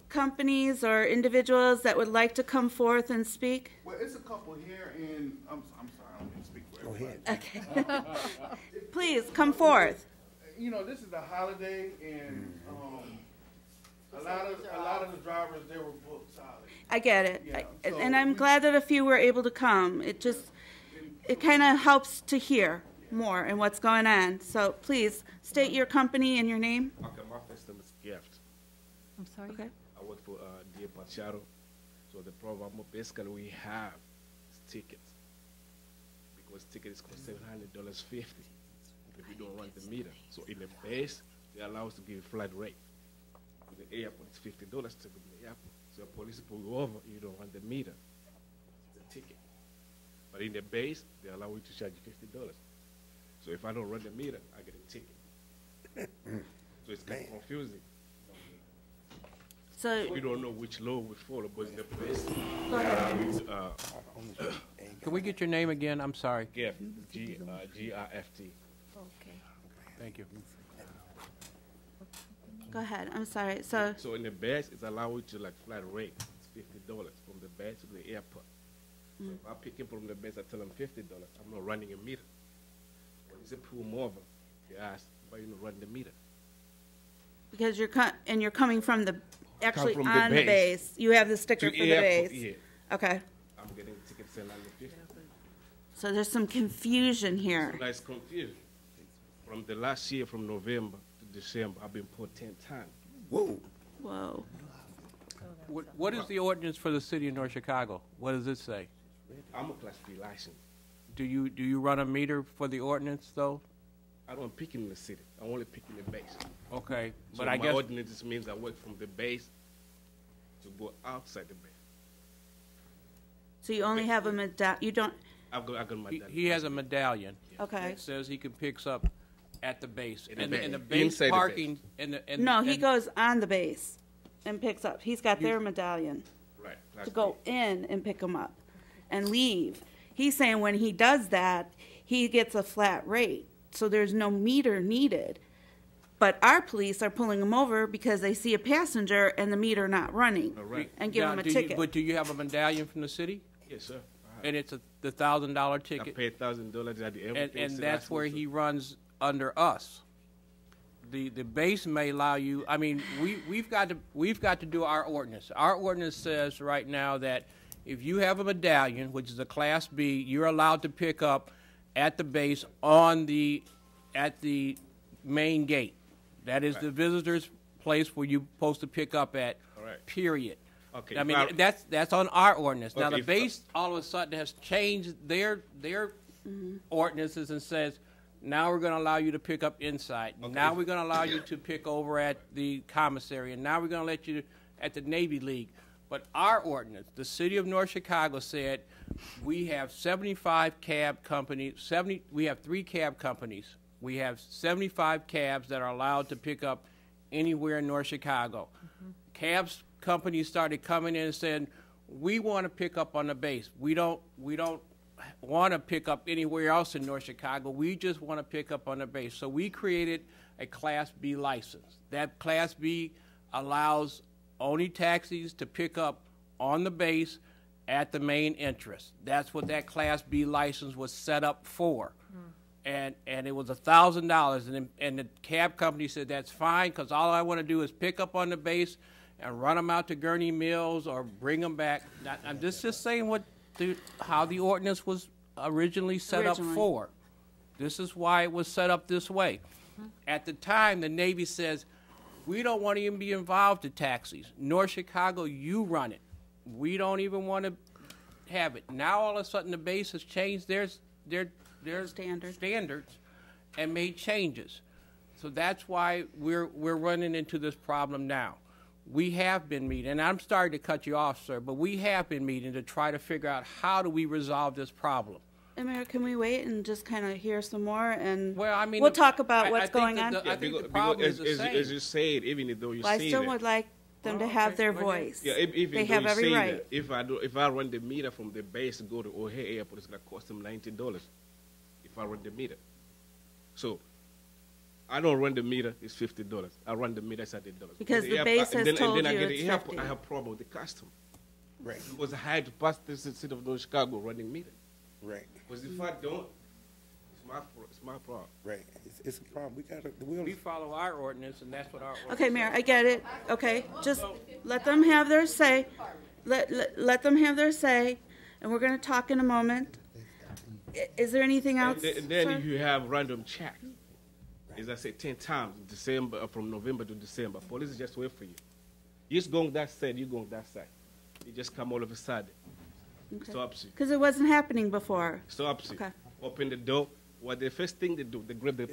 companies or individuals that would like to come forth and speak? Well, it's a couple here, and I'm sorry, I don't mean to speak for everybody. Go ahead. Okay. Please, come forth. You know, this is a holiday, and a lot of the drivers, they were booked solid. I get it. Yeah, And I'm glad that a few were able to come. It kind of helps to hear more and what's going on. So please, state your company and your name. Okay, my first name is Gift. I'm sorry? Okay. I work for D.A. Pacharo. So the problem, basically, we have tickets. Because tickets cost $700.50 if you don't run the meter. So in the base, they allow us to give flat rate. With the airport, it's $50 to go to the airport. So a police pull you over, you don't run the meter. It's a ticket. But in the base, they allow you to charge you $50. So if I don't run the meter, I get a ticket. So it's kind of confusing. So we don't know which law we follow, but in the base. Go ahead. Can we get your name again? I'm sorry. Gift, G-I-F-T. Okay. Thank you. Go ahead. I'm sorry. So in the base, it's allowed you to like flat rate. It's $50 from the base to the airport. So if I pick him from the base, I tell him $50. I'm not running a meter. When it's a pull him over, they ask, why you not run the meter? because you're coming from the actually from the on the base. You have the sticker To for the airport, base. yeah. Okay. I'm getting tickets in under 50. So there's some confusion here. So that's confused. From the last year, from November to December, I've been put 10 times. Whoa. Whoa. What is the ordinance for the city of North Chicago? What does it say? I'm a Class B license. Do you run a meter for the ordinance though? I don't pick in the city. I only pick in the base. Okay, So but I my guess ordinance means I work from the base to go outside the base. So you only have a medallion, you don't, I've got my He has a medallion. okay. It says he can pick up at the base. In the And base. the base Inside the parking, No, he goes on the base and picks up. He's got their medallion Right. to go in and pick them up and leave. He's saying when he does that, he gets a flat rate. So there's no meter needed. But our police are pulling him over because they see a passenger and the meter not running and give him a ticket. But do you have a medallion from the city? Yes, sir. And it's the $1,000 I ticket? paid $1,000 at the everything. And that's where he runs under us. The base may allow you. I mean, we've got to do our ordinance. Our ordinance says right now that if you have a medallion, which is a Class B, you're allowed to pick up at the base at the main gate. That is the visitor's place where you're supposed to pick up at. Right. Period. Okay. I mean, that's on our ordinance. Now, Okay, the base all of a sudden has changed their ordinances and says, now we're going to allow you to pick up inside. Okay. Now we're going to allow you to pick over at the commissary. And now we're going to let you at the Navy League. But our ordinance, the city of North Chicago said, we have 75 cab companies, we have 3 cab companies. We have 75 cabs that are allowed to pick up anywhere in North Chicago. Cabs companies started coming in and saying, we want to pick up on the base. We don't want to pick up anywhere else in North Chicago. We just want to pick up on the base. So we created a Class B license. That Class B allows only taxis to pick up on the base at the main entrance. That's what that Class B license was set up for. And it was $1,000, and the cab company said that's fine because all I want to do is pick up on the base and run them out to Gurney Mills or bring them back. I'm just saying how the ordinance was originally set up for. This is why it was set up this way. At the time, the Navy says, we don't want to even be involved in taxis. North Chicago, you run it. We don't even want to have it. Now all of a sudden the base has changed their standards and made changes. So that's why we're running into this problem now. We have been meeting, and I'm sorry to cut you off, sir, but we have been meeting to try to figure out how do we resolve this problem. Mayor, can we wait and just kind of hear some more, and well, I mean, we'll talk about what's going on? I think the problem is the same. As you said, even though you say that. I still would like them to have their voice. Yeah, even they though have you every say right. That, if I run the meter from the base to go to O'Hare Airport, it's going to cost them $90 if I run the meter. So I don't run the meter, it's $50. I run the meter, it's $30. Because the base has told you it's $50. I have a problem with the custom. Right. Because I had to pass the city of North Chicago running meter. Right. Because if I don't, it's my problem. Right. It's a problem. We follow our ordinance, and that's what our ordinance Okay, Mayor, I get it. Okay, just let them have their say. Let them have their say, and we're going to talk in a moment. Is there anything else, And then sir? you have random checks. As I said, 10 times, December, from November to December. Police just wait for you. You just go on that side, you go on that side. You just come all of a sudden. Okay. Stops you. Because it wasn't happening before. Stops you. Okay. Open the door. What the first thing they do, they grab the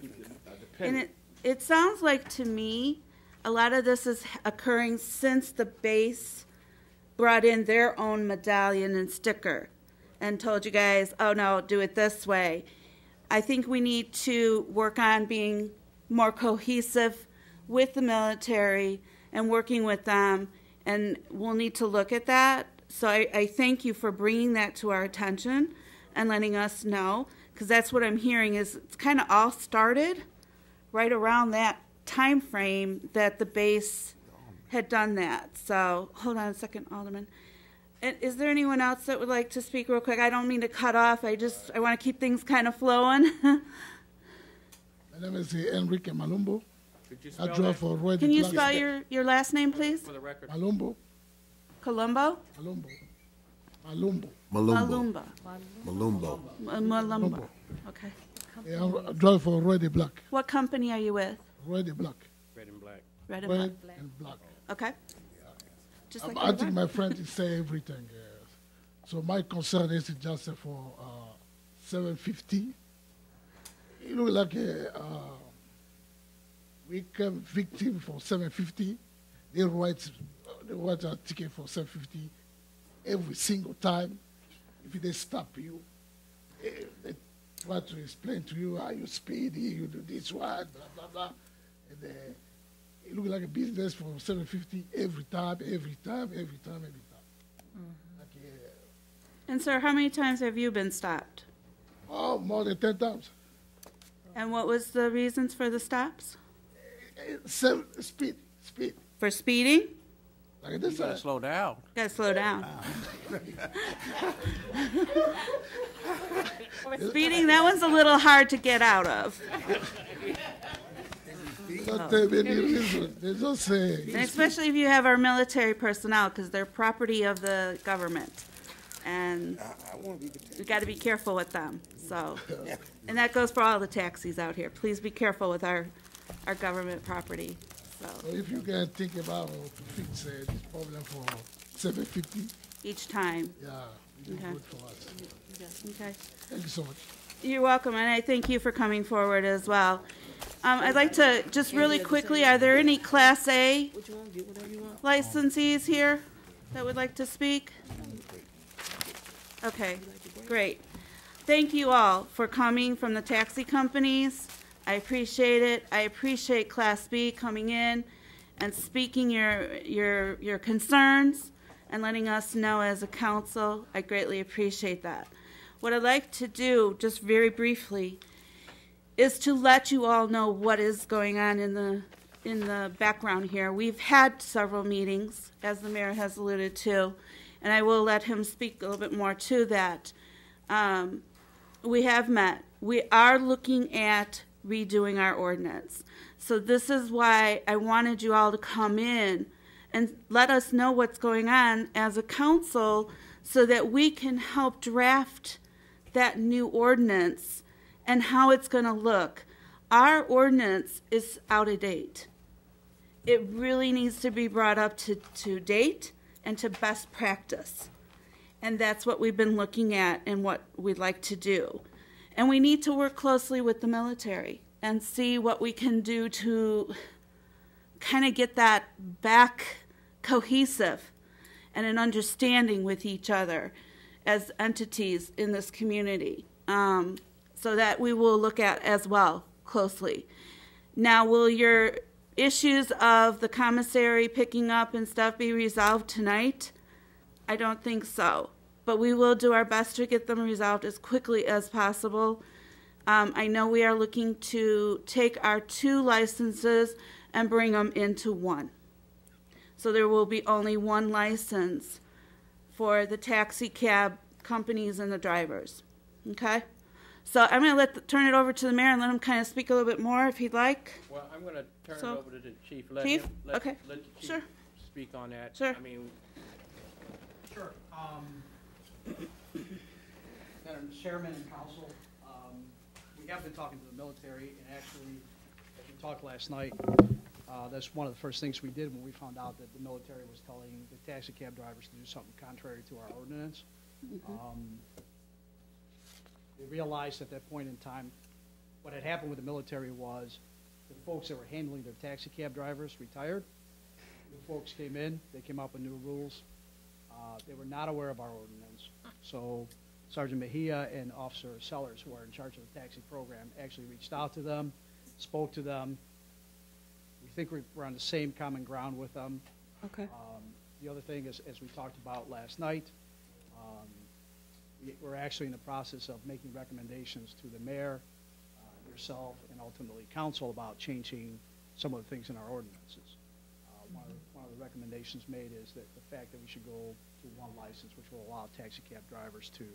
pen. And it sounds like to me, a lot of this is occurring since the base brought in their own medallion and sticker and told you guys, oh no, do it this way. I think we need to work on being more cohesive with the military and working with them, and we'll need to look at that. So I thank you for bringing that to our attention and letting us know, because that's what I'm hearing is it's kind of all started right around that time frame that the base had done that. So hold on a second, Alderman. And is there anyone else that would like to speak real quick? I don't mean to cut off. I want to keep things kind of flowing. My name is Enrique Malumbo. I drive for Roy Can you spell your last name, please? For the record. Malumbo. Colombo? Malumbo. Malumbo. Malumba. Malumbo. Malumba. Okay. Yeah, I drive for Roy de Black. What company are you with? Roy de Black. Red and black. Red and Red black. and black. Okay. Just like I think my friend is say everything. So my concern is just for 750. It look like we came victim for 750. They write a ticket for 750 every single time. if they stop you, they try to explain to you how you speed, you do this one, blah, blah, blah. And it looks like a business for $750 every time. And sir, how many times have you been stopped? Oh, more than 10 times. And what was the reasons for the stops? Speed. For speeding? Like You this. gotta slow down. Gotta slow down. For speeding, that one's a little hard to get out of. Don't tell me any reason. They just say. And especially if you have our military personnel, because they're property of the government. And we got to be careful with them. So, and that goes for all the taxis out here. Please be careful with our government property. So If you can think about to fix this problem for $750, each time. yeah, it'd be Okay. good for us. Okay. Thank you so much. You're welcome, and I thank you for coming forward as well. I'd like to just really quickly, are there any Class A licensees here that would like to speak? Okay, great. Thank you all for coming from the taxi companies. I appreciate it. I appreciate Class B coming in and speaking your concerns and letting us know as a council. I greatly appreciate that. What I'd like to do, just very briefly, is to let you all know what is going on in the background here. We've had several meetings, as the mayor has alluded to, and I will let him speak a little bit more to that. We have met. We are looking at redoing our ordinance. So this is why I wanted you all to come in and let us know what's going on as a council so that we can help draft that new ordinance and how it's going to look. Our ordinance is out of date. It really needs to be brought up to date and to best practice. And that's what we've been looking at and what we'd like to do. And we need to work closely with the military and see what we can do to kind of get that back cohesive and an understanding with each other as entities in this community, so that we will look at as well closely. Now, will your issues of the commissary picking up and stuff be resolved tonight? I don't think so, but we will do our best to get them resolved as quickly as possible. I know we are looking to take our 2 licenses and bring them into 1. So there will be only 1 license for the taxi cab companies and the drivers. Okay? So I'm going to turn it over to the mayor and let him kind of speak a little bit more if he'd like. Well, I'm going to turn So- it over to the chief. Let Chief? him- let- Okay. Let the chief Sure. speak on that. Sure. I mean, Sure. Madam Chairman and Council, we have been talking to the military, and actually, as we talked last night, that's one of the first things we did when we found out that the military was telling the taxi cab drivers to do something contrary to our ordinance. They realized at that point in time, what had happened with the military was the folks that were handling their taxi cab drivers retired. New folks came in, they came up with new rules. They were not aware of our ordinance. So Sergeant Mejia and Officer Sellers, who are in charge of the taxi program, actually reached out to them, spoke to them. We think we're on the same common ground with them. Okay. The other thing is, as we talked about last night, we're actually in the process of making recommendations to the mayor, yourself, and ultimately council about changing some of the things in our ordinances. One of the recommendations made is that the fact that we should go to 1 license, which will allow taxi cab drivers to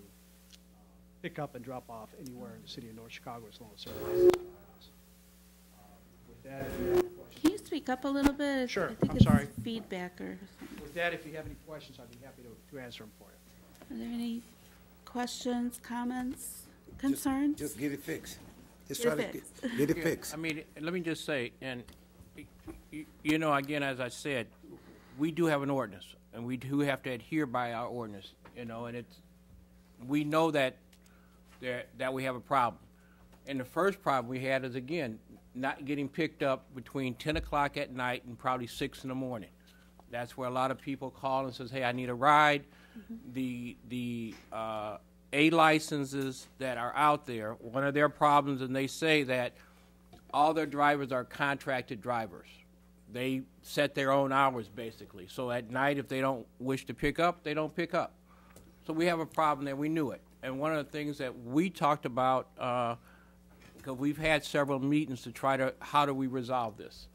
pick up and drop off anywhere in the city of North Chicago as long as they're licensed. With that, if you have any questions. Can you speak up a little bit? Sure, I think I'm it's sorry. feedback or something. With that, if you have any questions, I'd be happy to answer them for you. Are there any questions, comments, concerns? Just get it fixed. Just Get try it to fixed. get it Yeah, fixed. I mean, let me just say, and you know, again, as I said, we do have an ordinance, and we do have to adhere by our ordinance, you know, and we know that we have a problem. And the first problem we had is, again, not getting picked up between 10 o'clock at night and probably 6 in the morning. That's where a lot of people call and says, hey, I need a ride. The A licenses that are out there, one of their problems, and they say that all their drivers are contracted drivers. They set their own hours, basically. So at night, if they don't wish to pick up, they don't pick up. So we have a problem there. We knew it. And one of the things that we talked about, because we've had several meetings to try to, how do we resolve this?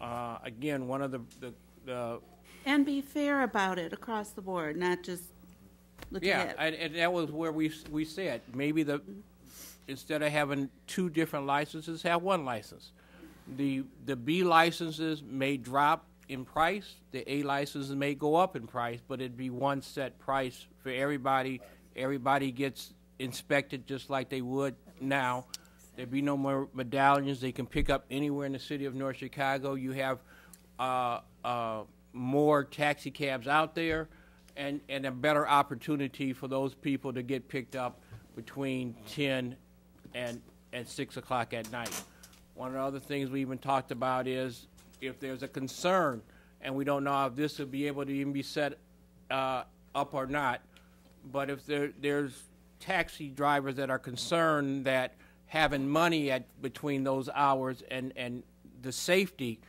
Again, one of the And be fair about it across the board, not just looking yeah, at. and that was where we said maybe instead of having two different licenses, have one license. The B licenses may drop in price. The A licenses may go up in price, but it'd be one set price for everybody. Everybody gets inspected just like they would now. There'd be no more medallions. They can pick up anywhere in the city of North Chicago. You have more taxi cabs out there, and a better opportunity for those people to get picked up between 10 and 6 o'clock at night. One of the other things we even talked about is if there's a concern, and we don't know if this will be able to even be set up or not, but if there's taxi drivers that are concerned that having money between those hours and the safety,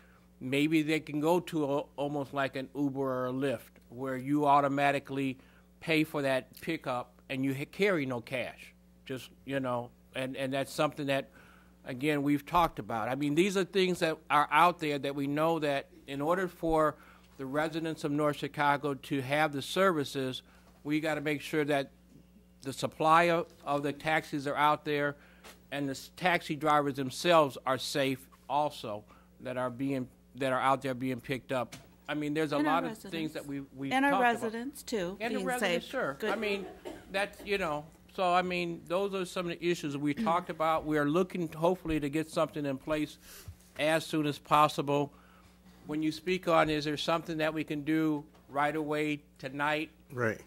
maybe they can go to almost like an Uber or a Lyft, where you automatically pay for that pickup and you carry no cash. Just, and that's something that, again, we've talked about. I mean, these are things that are out there that we know that in order for the residents of North Chicago to have the services, we got to make sure that the supply of the taxis are out there and the taxi drivers themselves are safe also, that are out there being picked up. I mean, there's a lot of things that we've and talked our about. residents too, And the being residents, safe. sure. Good. I mean, that's, so I mean, those are some of the issues we talked about. We are looking, hopefully, to get something in place as soon as possible. When you speak on, is there something that we can do right away tonight? Right.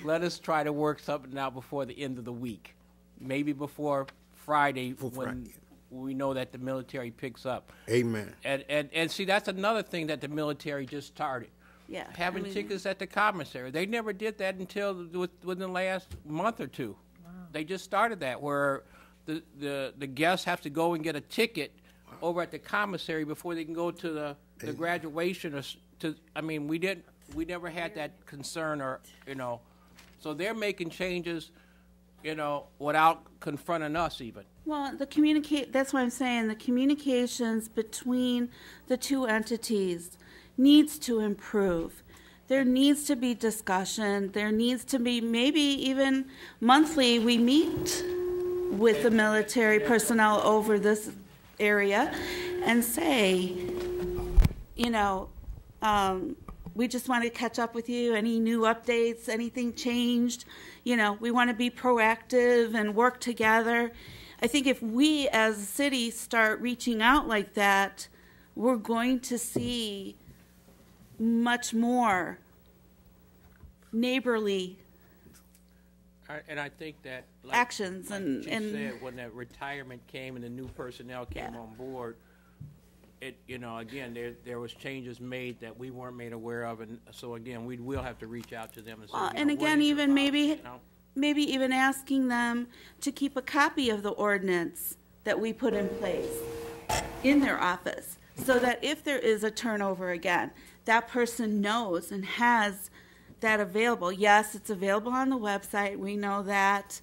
Let us try to work something out before the end of the week. Maybe before Friday, when we know that the military picks up. Amen. And see, that's another thing that the military just started. Yeah. Having tickets at the commissary. They never did that until within the last month or two. Wow. They just started that, where the guests have to go and get a ticket over at the commissary before they can go to the graduation. We never had that concern, or so they're making changes, without confronting us even. Well, that's why I'm saying the communications between the two entities needs to improve. There needs to be discussion. There needs to be, maybe even monthly, we meet with the military personnel over this area and say, we just want to catch up with you. Any new updates, anything changed? We want to be proactive and work together. I think if we as a city start reaching out like that, we're going to see much more neighborly And I think that actions like and you said, when that retirement came and the new personnel came on board, it again there was changes made that we weren't made aware of, and so again we will have to reach out to them and say, and again, even maybe even asking them to keep a copy of the ordinance that we put in place in their office, so that if there is a turnover again, that person knows and has that available. Yes, it's available on the website, we know that,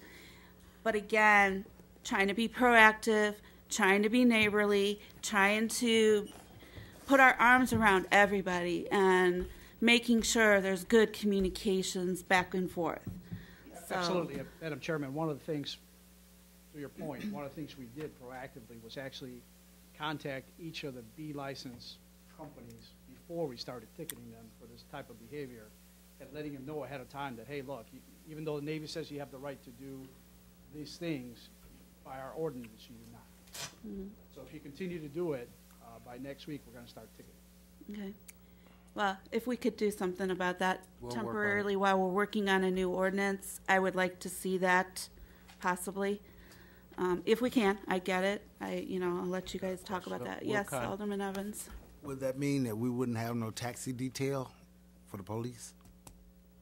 but again, trying to be proactive, trying to be neighborly, trying to put our arms around everybody and making sure there's good communications back and forth. So, absolutely, Madam Chairman, one of the things, to your point, one of the things we did proactively was actually contact each of the B license companies before we started ticketing them for this type of behavior, and letting them know ahead of time that, hey, look, even though the Navy says you have the right to do these things, by our ordinance, you do not. Mm-hmm. So if you continue to do it, by next week, we're going to start ticketing. Okay. Well, if we could do something about that We'll temporarily while we're working on a new ordinance, I would like to see that possibly. If we can, I get it. I'll let you guys talk about that. We'll Yes, cut. Alderman Evans. Would that mean that we wouldn't have no taxi detail for the police?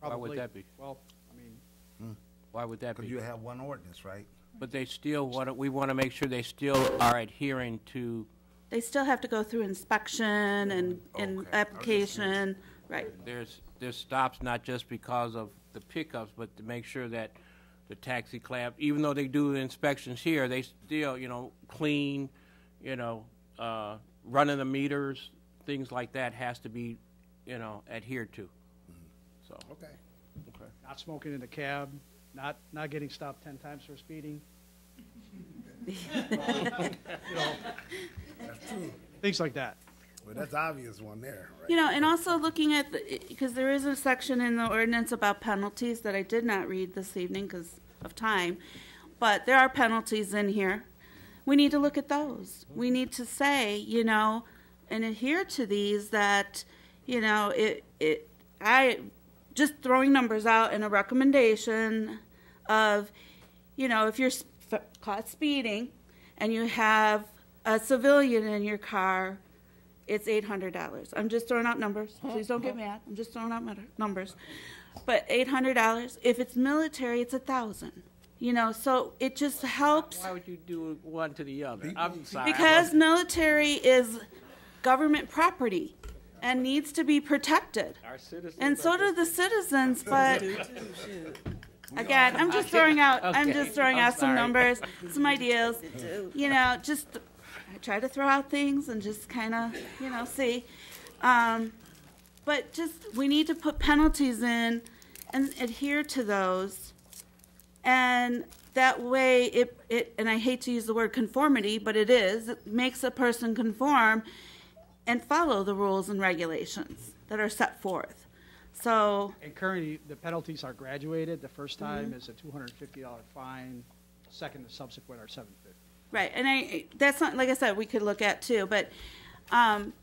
Why would Probably. that be? Well, I mean, Why would that be? Because you have one ordinance, right? But they still we want to make sure they still are adhering to, They still have to go through inspection and application, right. there's stops not just because of the pickups, but to make sure that the taxi cab, even though they do the inspections here, they still, clean, running the meters, things like that has to be, adhered to. So. Okay. not smoking in the cab, not getting stopped 10 times for speeding. That's true. Things like that. Well, that's obvious one there, right? And also looking at, because there is a section in the ordinance about penalties that I did not read this evening because of time, but there are penalties in here. We need to look at those. We need to say, and adhere to these that, I just throwing numbers out in a recommendation of, if you're caught speeding and you have a civilian in your car, it's $800. I'm just throwing out numbers. Please don't get mad. I'm just throwing out numbers. But $800. If it's military, it's $1,000. So it just helps. Why would you do one to the other? I'm sorry. Because military is government property and needs to be protected. Our citizens And so do the citizens, but again, I'm just throwing out some numbers, some ideas. I try to throw out things and just kind of, see. But we need to put penalties in and adhere to those. And that way, and I hate to use the word conformity, but it makes a person conform and follow the rules and regulations that are set forth. So. And currently, the penalties are graduated. The first time is a $250 fine. Second and subsequent are $750. Right, and that's not, like I said, we could look at too, but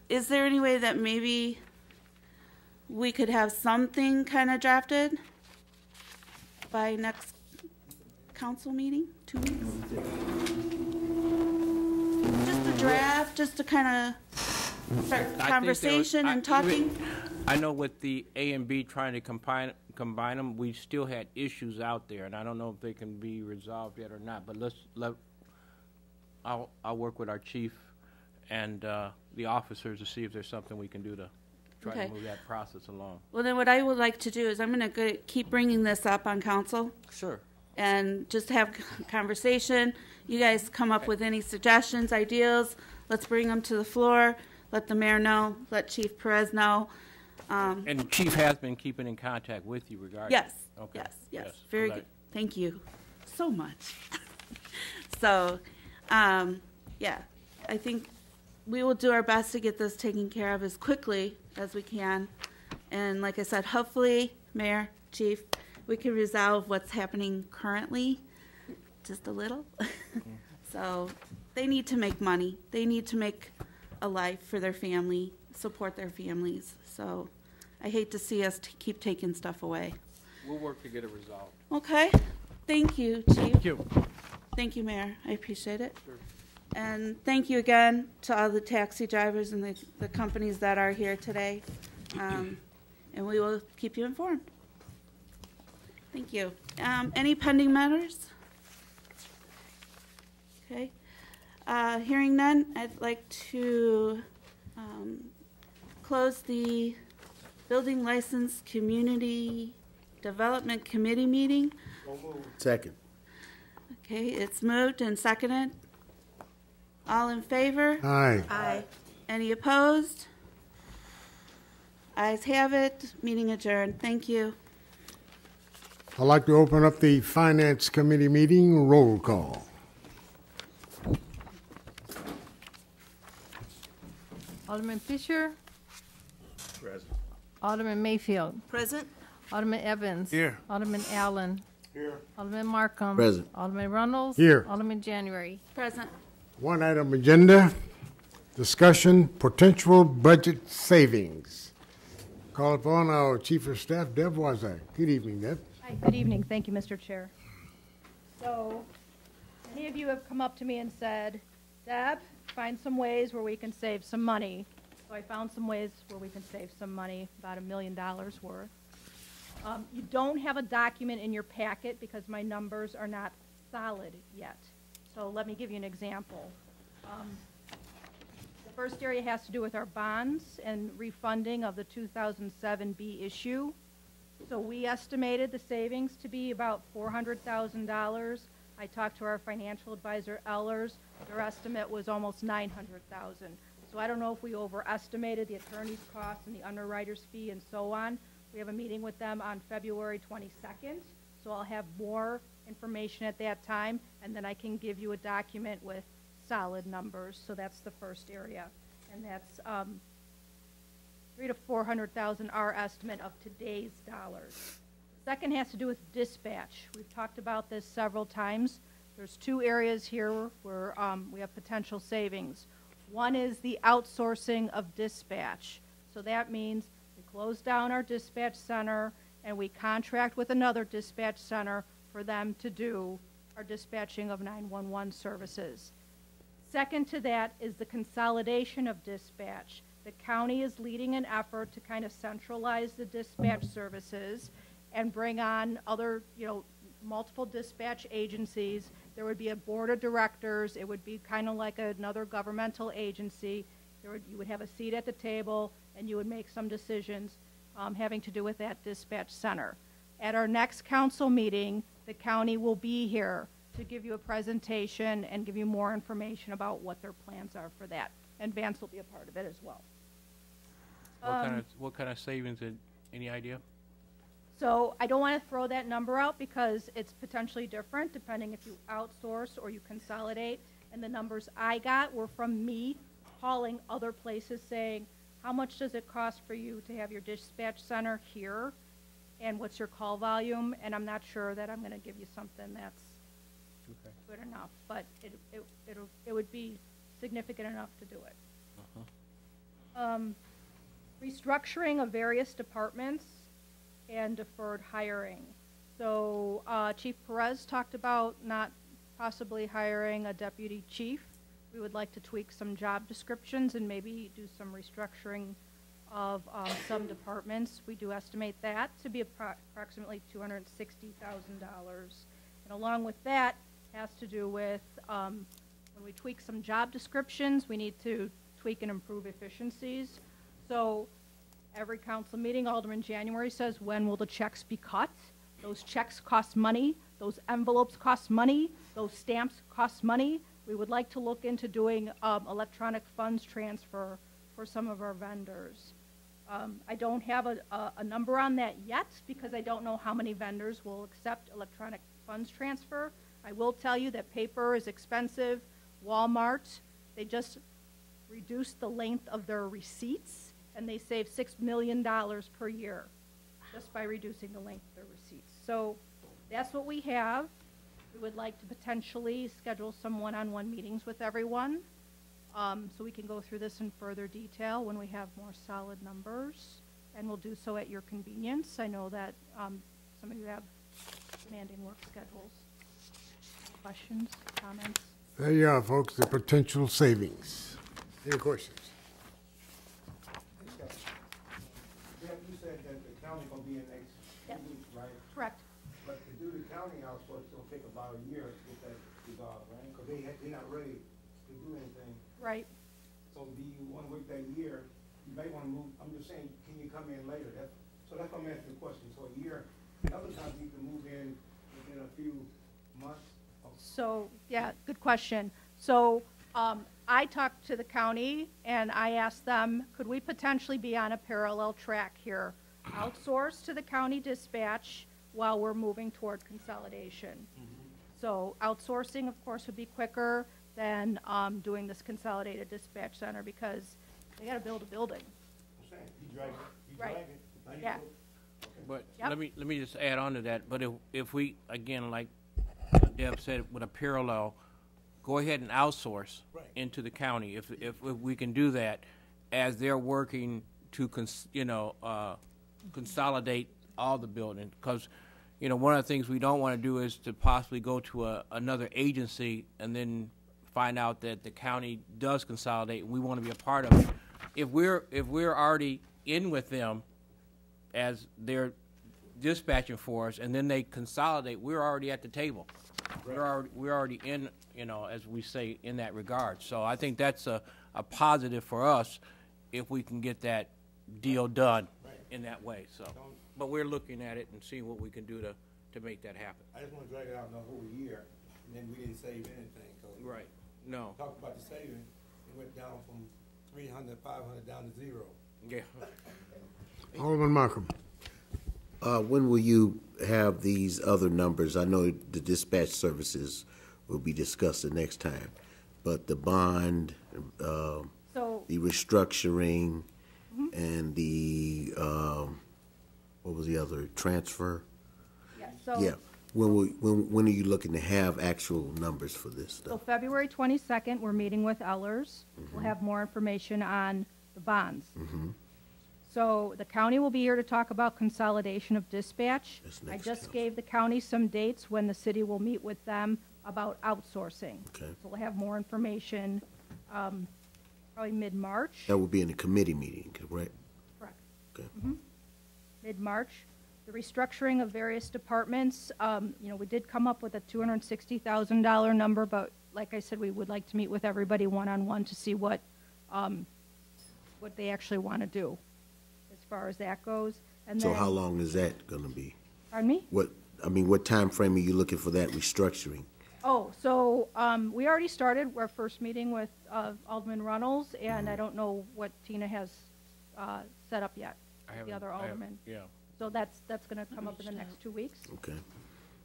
is there any way that maybe we could have something kind of drafted by next council meeting, 2 weeks? Just a draft, just to kind of start conversation and talking? I know with the A and B trying to combine them, we still had issues out there, and I don't know if they can be resolved yet or not, but I'll work with our chief and the officers to see if there's something we can do to try to move that process along. Well, then what I would like to do is I'm going to keep bringing this up on council. Sure. And just have conversation. You guys come up with any suggestions, ideas. Let's bring them to the floor. Let the mayor know. Let Chief Perez know. And the chief has been keeping in contact with you regarding. Yes. Okay. Yes. Very good. Thank you so much. So, yeah, I think we will do our best to get this taken care of as quickly as we can. And like I said, hopefully, Mayor, Chief, we can resolve what's happening currently, just a little. So they need to make money. They need to make a life for their family, support their families. So I hate to see us keep taking stuff away. We'll work to get it resolved. Okay. Thank you, Chief. Thank you. Thank you, Mayor. I appreciate it. Sure. And thank you again to all the taxi drivers and the companies that are here today. And we will keep you informed. Thank you. Any pending matters? Okay. Hearing none, I'd like to close the Building License Community Development Committee meeting. Second. Okay, it's moved and seconded. All in favor? Aye. Aye. Any opposed? Ayes have it. Meeting adjourned. Thank you. I'd like to open up the Finance Committee meeting. Roll call. Alderman Fisher. Present. Alderman Mayfield. Present? Alderman Evans. Here. Alderman Allen. Here. Alderman Markham. Present. Alderman Runnels. Here. Alderman January. Present. One item agenda, discussion potential budget savings. Call upon our Chief of Staff, Deb Wazak. Good evening, Deb. Hi, good evening. Thank you, Mr. Chair. So, many of you have come up to me and said, Deb, find some ways where we can save some money. So I found some ways where we can save some money, about $1 million worth. You don't have a document in your packet because my numbers are not solid yet. So let me give you an example. The first area has to do with our bonds and refunding of the 2007 B issue. So we estimated the savings to be about $400,000. I talked to our financial advisor, Ellers. Their estimate was almost $900,000. So I don't know if we overestimated the attorney's costs and the underwriter's fee and so on. We have a meeting with them on February 22nd, so I'll have more information at that time, and then I can give you a document with solid numbers. So that's the first area, and that's $300,000 to $400,000 our estimate of today's dollars. Second has to do with dispatch. We've talked about this several times. There's two areas here where we have potential savings. One is the outsourcing of dispatch. So that means we close down our dispatch center and we contract with another dispatch center for them to do our dispatching of 911 services. Second to that is the consolidation of dispatch. The county is leading an effort to kind of centralize the dispatch services and bring on other, multiple dispatch agencies. There would be a board of directors. It would be kind of like another governmental agency. You would have a seat at the table, and you would make some decisions having to do with that dispatch center. At our next council meeting, the county will be here to give you a presentation and give you more information about what their plans are for that. And Vance will be a part of it as well. What kind of savings? Any idea? So I don't want to throw that number out because it's potentially different depending if you outsource or you consolidate. And the numbers I got were from me calling other places saying, how much does it cost for you to have your dispatch center here? And what's your call volume? And I'm not sure that I'm going to give you something that's good enough, but it would be significant enough to do it. Restructuring of various departments and deferred hiring. So Chief Perez talked about not possibly hiring a deputy chief. We would like to tweak some job descriptions and maybe do some restructuring of some departments. We do estimate that to be approximately $260,000. And along with that has to do with when we tweak some job descriptions, we need to tweak and improve efficiencies. So every council meeting, Alderman January says, when will the checks be cut? Those checks cost money. Those envelopes cost money. Those stamps cost money. We would like to look into doing electronic funds transfer for some of our vendors. I don't have a number on that yet because I don't know how many vendors will accept electronic funds transfer. I will tell you that paper is expensive. Walmart, they just reduced the length of their receipts and they save $6 million per year just by reducing the length of their receipts. So that's what we have. We would like to potentially schedule some one-on-one meetings with everyone so we can go through this in further detail when we have more solid numbers, and we'll do so at your convenience. I know that some of you have demanding work schedules. Questions, comments? There you are, folks, the potential savings. Any questions? You said that the county gonna be in next 2 weeks, right? Correct. But to do the county outsource, it'll take about a year to get that resolved, right? Because they're not ready to do anything. Right. So do you want to wait that year? You may want to move, I'm just saying, can you come in later? So that's why I'm asking the question. So a year, and other times you can move in within a few months. So, yeah, good question. So I talked to the county and I asked them, could we potentially be on a parallel track here? Outsource to the county dispatch while we're moving toward consolidation. So outsourcing, of course, would be quicker than doing this consolidated dispatch center because they got to build a building. Right. Yeah. But let me just add on to that. But if we, again, like Deb said, with a parallel, go ahead and outsource into the county. If we can do that, as they're working to consolidate all the buildings, because one of the things we don't want to do is to possibly go to another agency and then find out that the county does consolidate and we want to be a part of it. if we're already in with them as they're dispatching for us, and then they consolidate, we're already at the table. We're already in, you know, as we say, in that regard. So I think that's a positive for us if we can get that deal done in that way. So, but we're looking at it and seeing what we can do to make that happen. I just want to drag it out the whole year, and then we didn't save anything. Right. No. Talked about the saving, it went down from 300, 500 down to 0. Yeah. Alderman Markham. When will you have these other numbers? I know the dispatch services will be discussed the next time, but the bond, the restructuring, and the, what was the other, transfer? Yeah. When are you looking to have actual numbers for this stuff? So February 22nd, we're meeting with Ellers. We'll have more information on the bonds. So the county will be here to talk about consolidation of dispatch. I just gave the county some dates when the city will meet with them about outsourcing. Okay. So we'll have more information probably mid-March. That will be in a committee meeting, correct? Correct. Okay. Mid-March. The restructuring of various departments, you know, we did come up with a $260,000 number, but like I said, we would like to meet with everybody one-on-one to see what they actually want to do as far as that goes. And So then, how long is that going to be? pardon me? What time frame are you looking for that restructuring? Oh, so we already started our first meeting with Alderman Runnels, and I don't know what Tina has set up yet, the other alderman. Yeah. So that's going to come up in the next 2 weeks. Okay.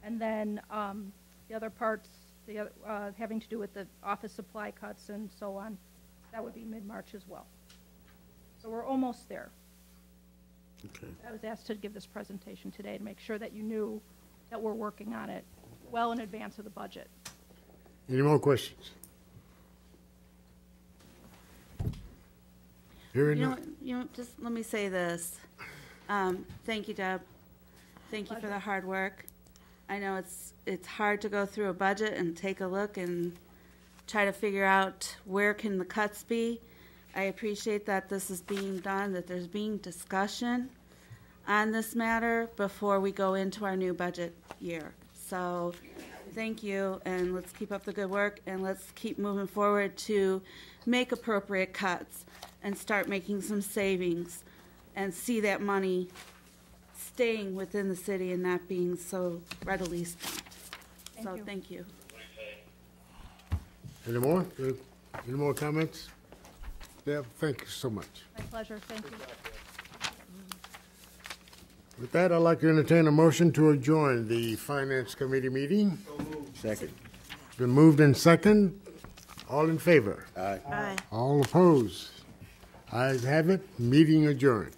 And then the other parts, having to do with the office supply cuts and so on, that would be mid-March as well. So we're almost there. Okay. I was asked to give this presentation today to make sure that you knew that we're working on it well in advance of the budget. Any more questions? Hearing none. Just let me say this. Thank you, Deb. Thank you for the hard work. I know it's hard to go through a budget and take a look and try to figure out where can the cuts be. I appreciate that this is being done, that there's being discussion on this matter before we go into our new budget year. So thank you, and let's keep up the good work, and let's keep moving forward to make appropriate cuts and start making some savings and see that money staying within the city and not being so readily spent. Thank you. Any more? Any more comments? Deb, thank you so much. My pleasure. Thank you. With that, I'd like to entertain a motion to adjourn the Finance Committee meeting. Second. It's been moved in second. All in favor? Aye. Aye. All opposed? Ayes have it. Meeting adjourned.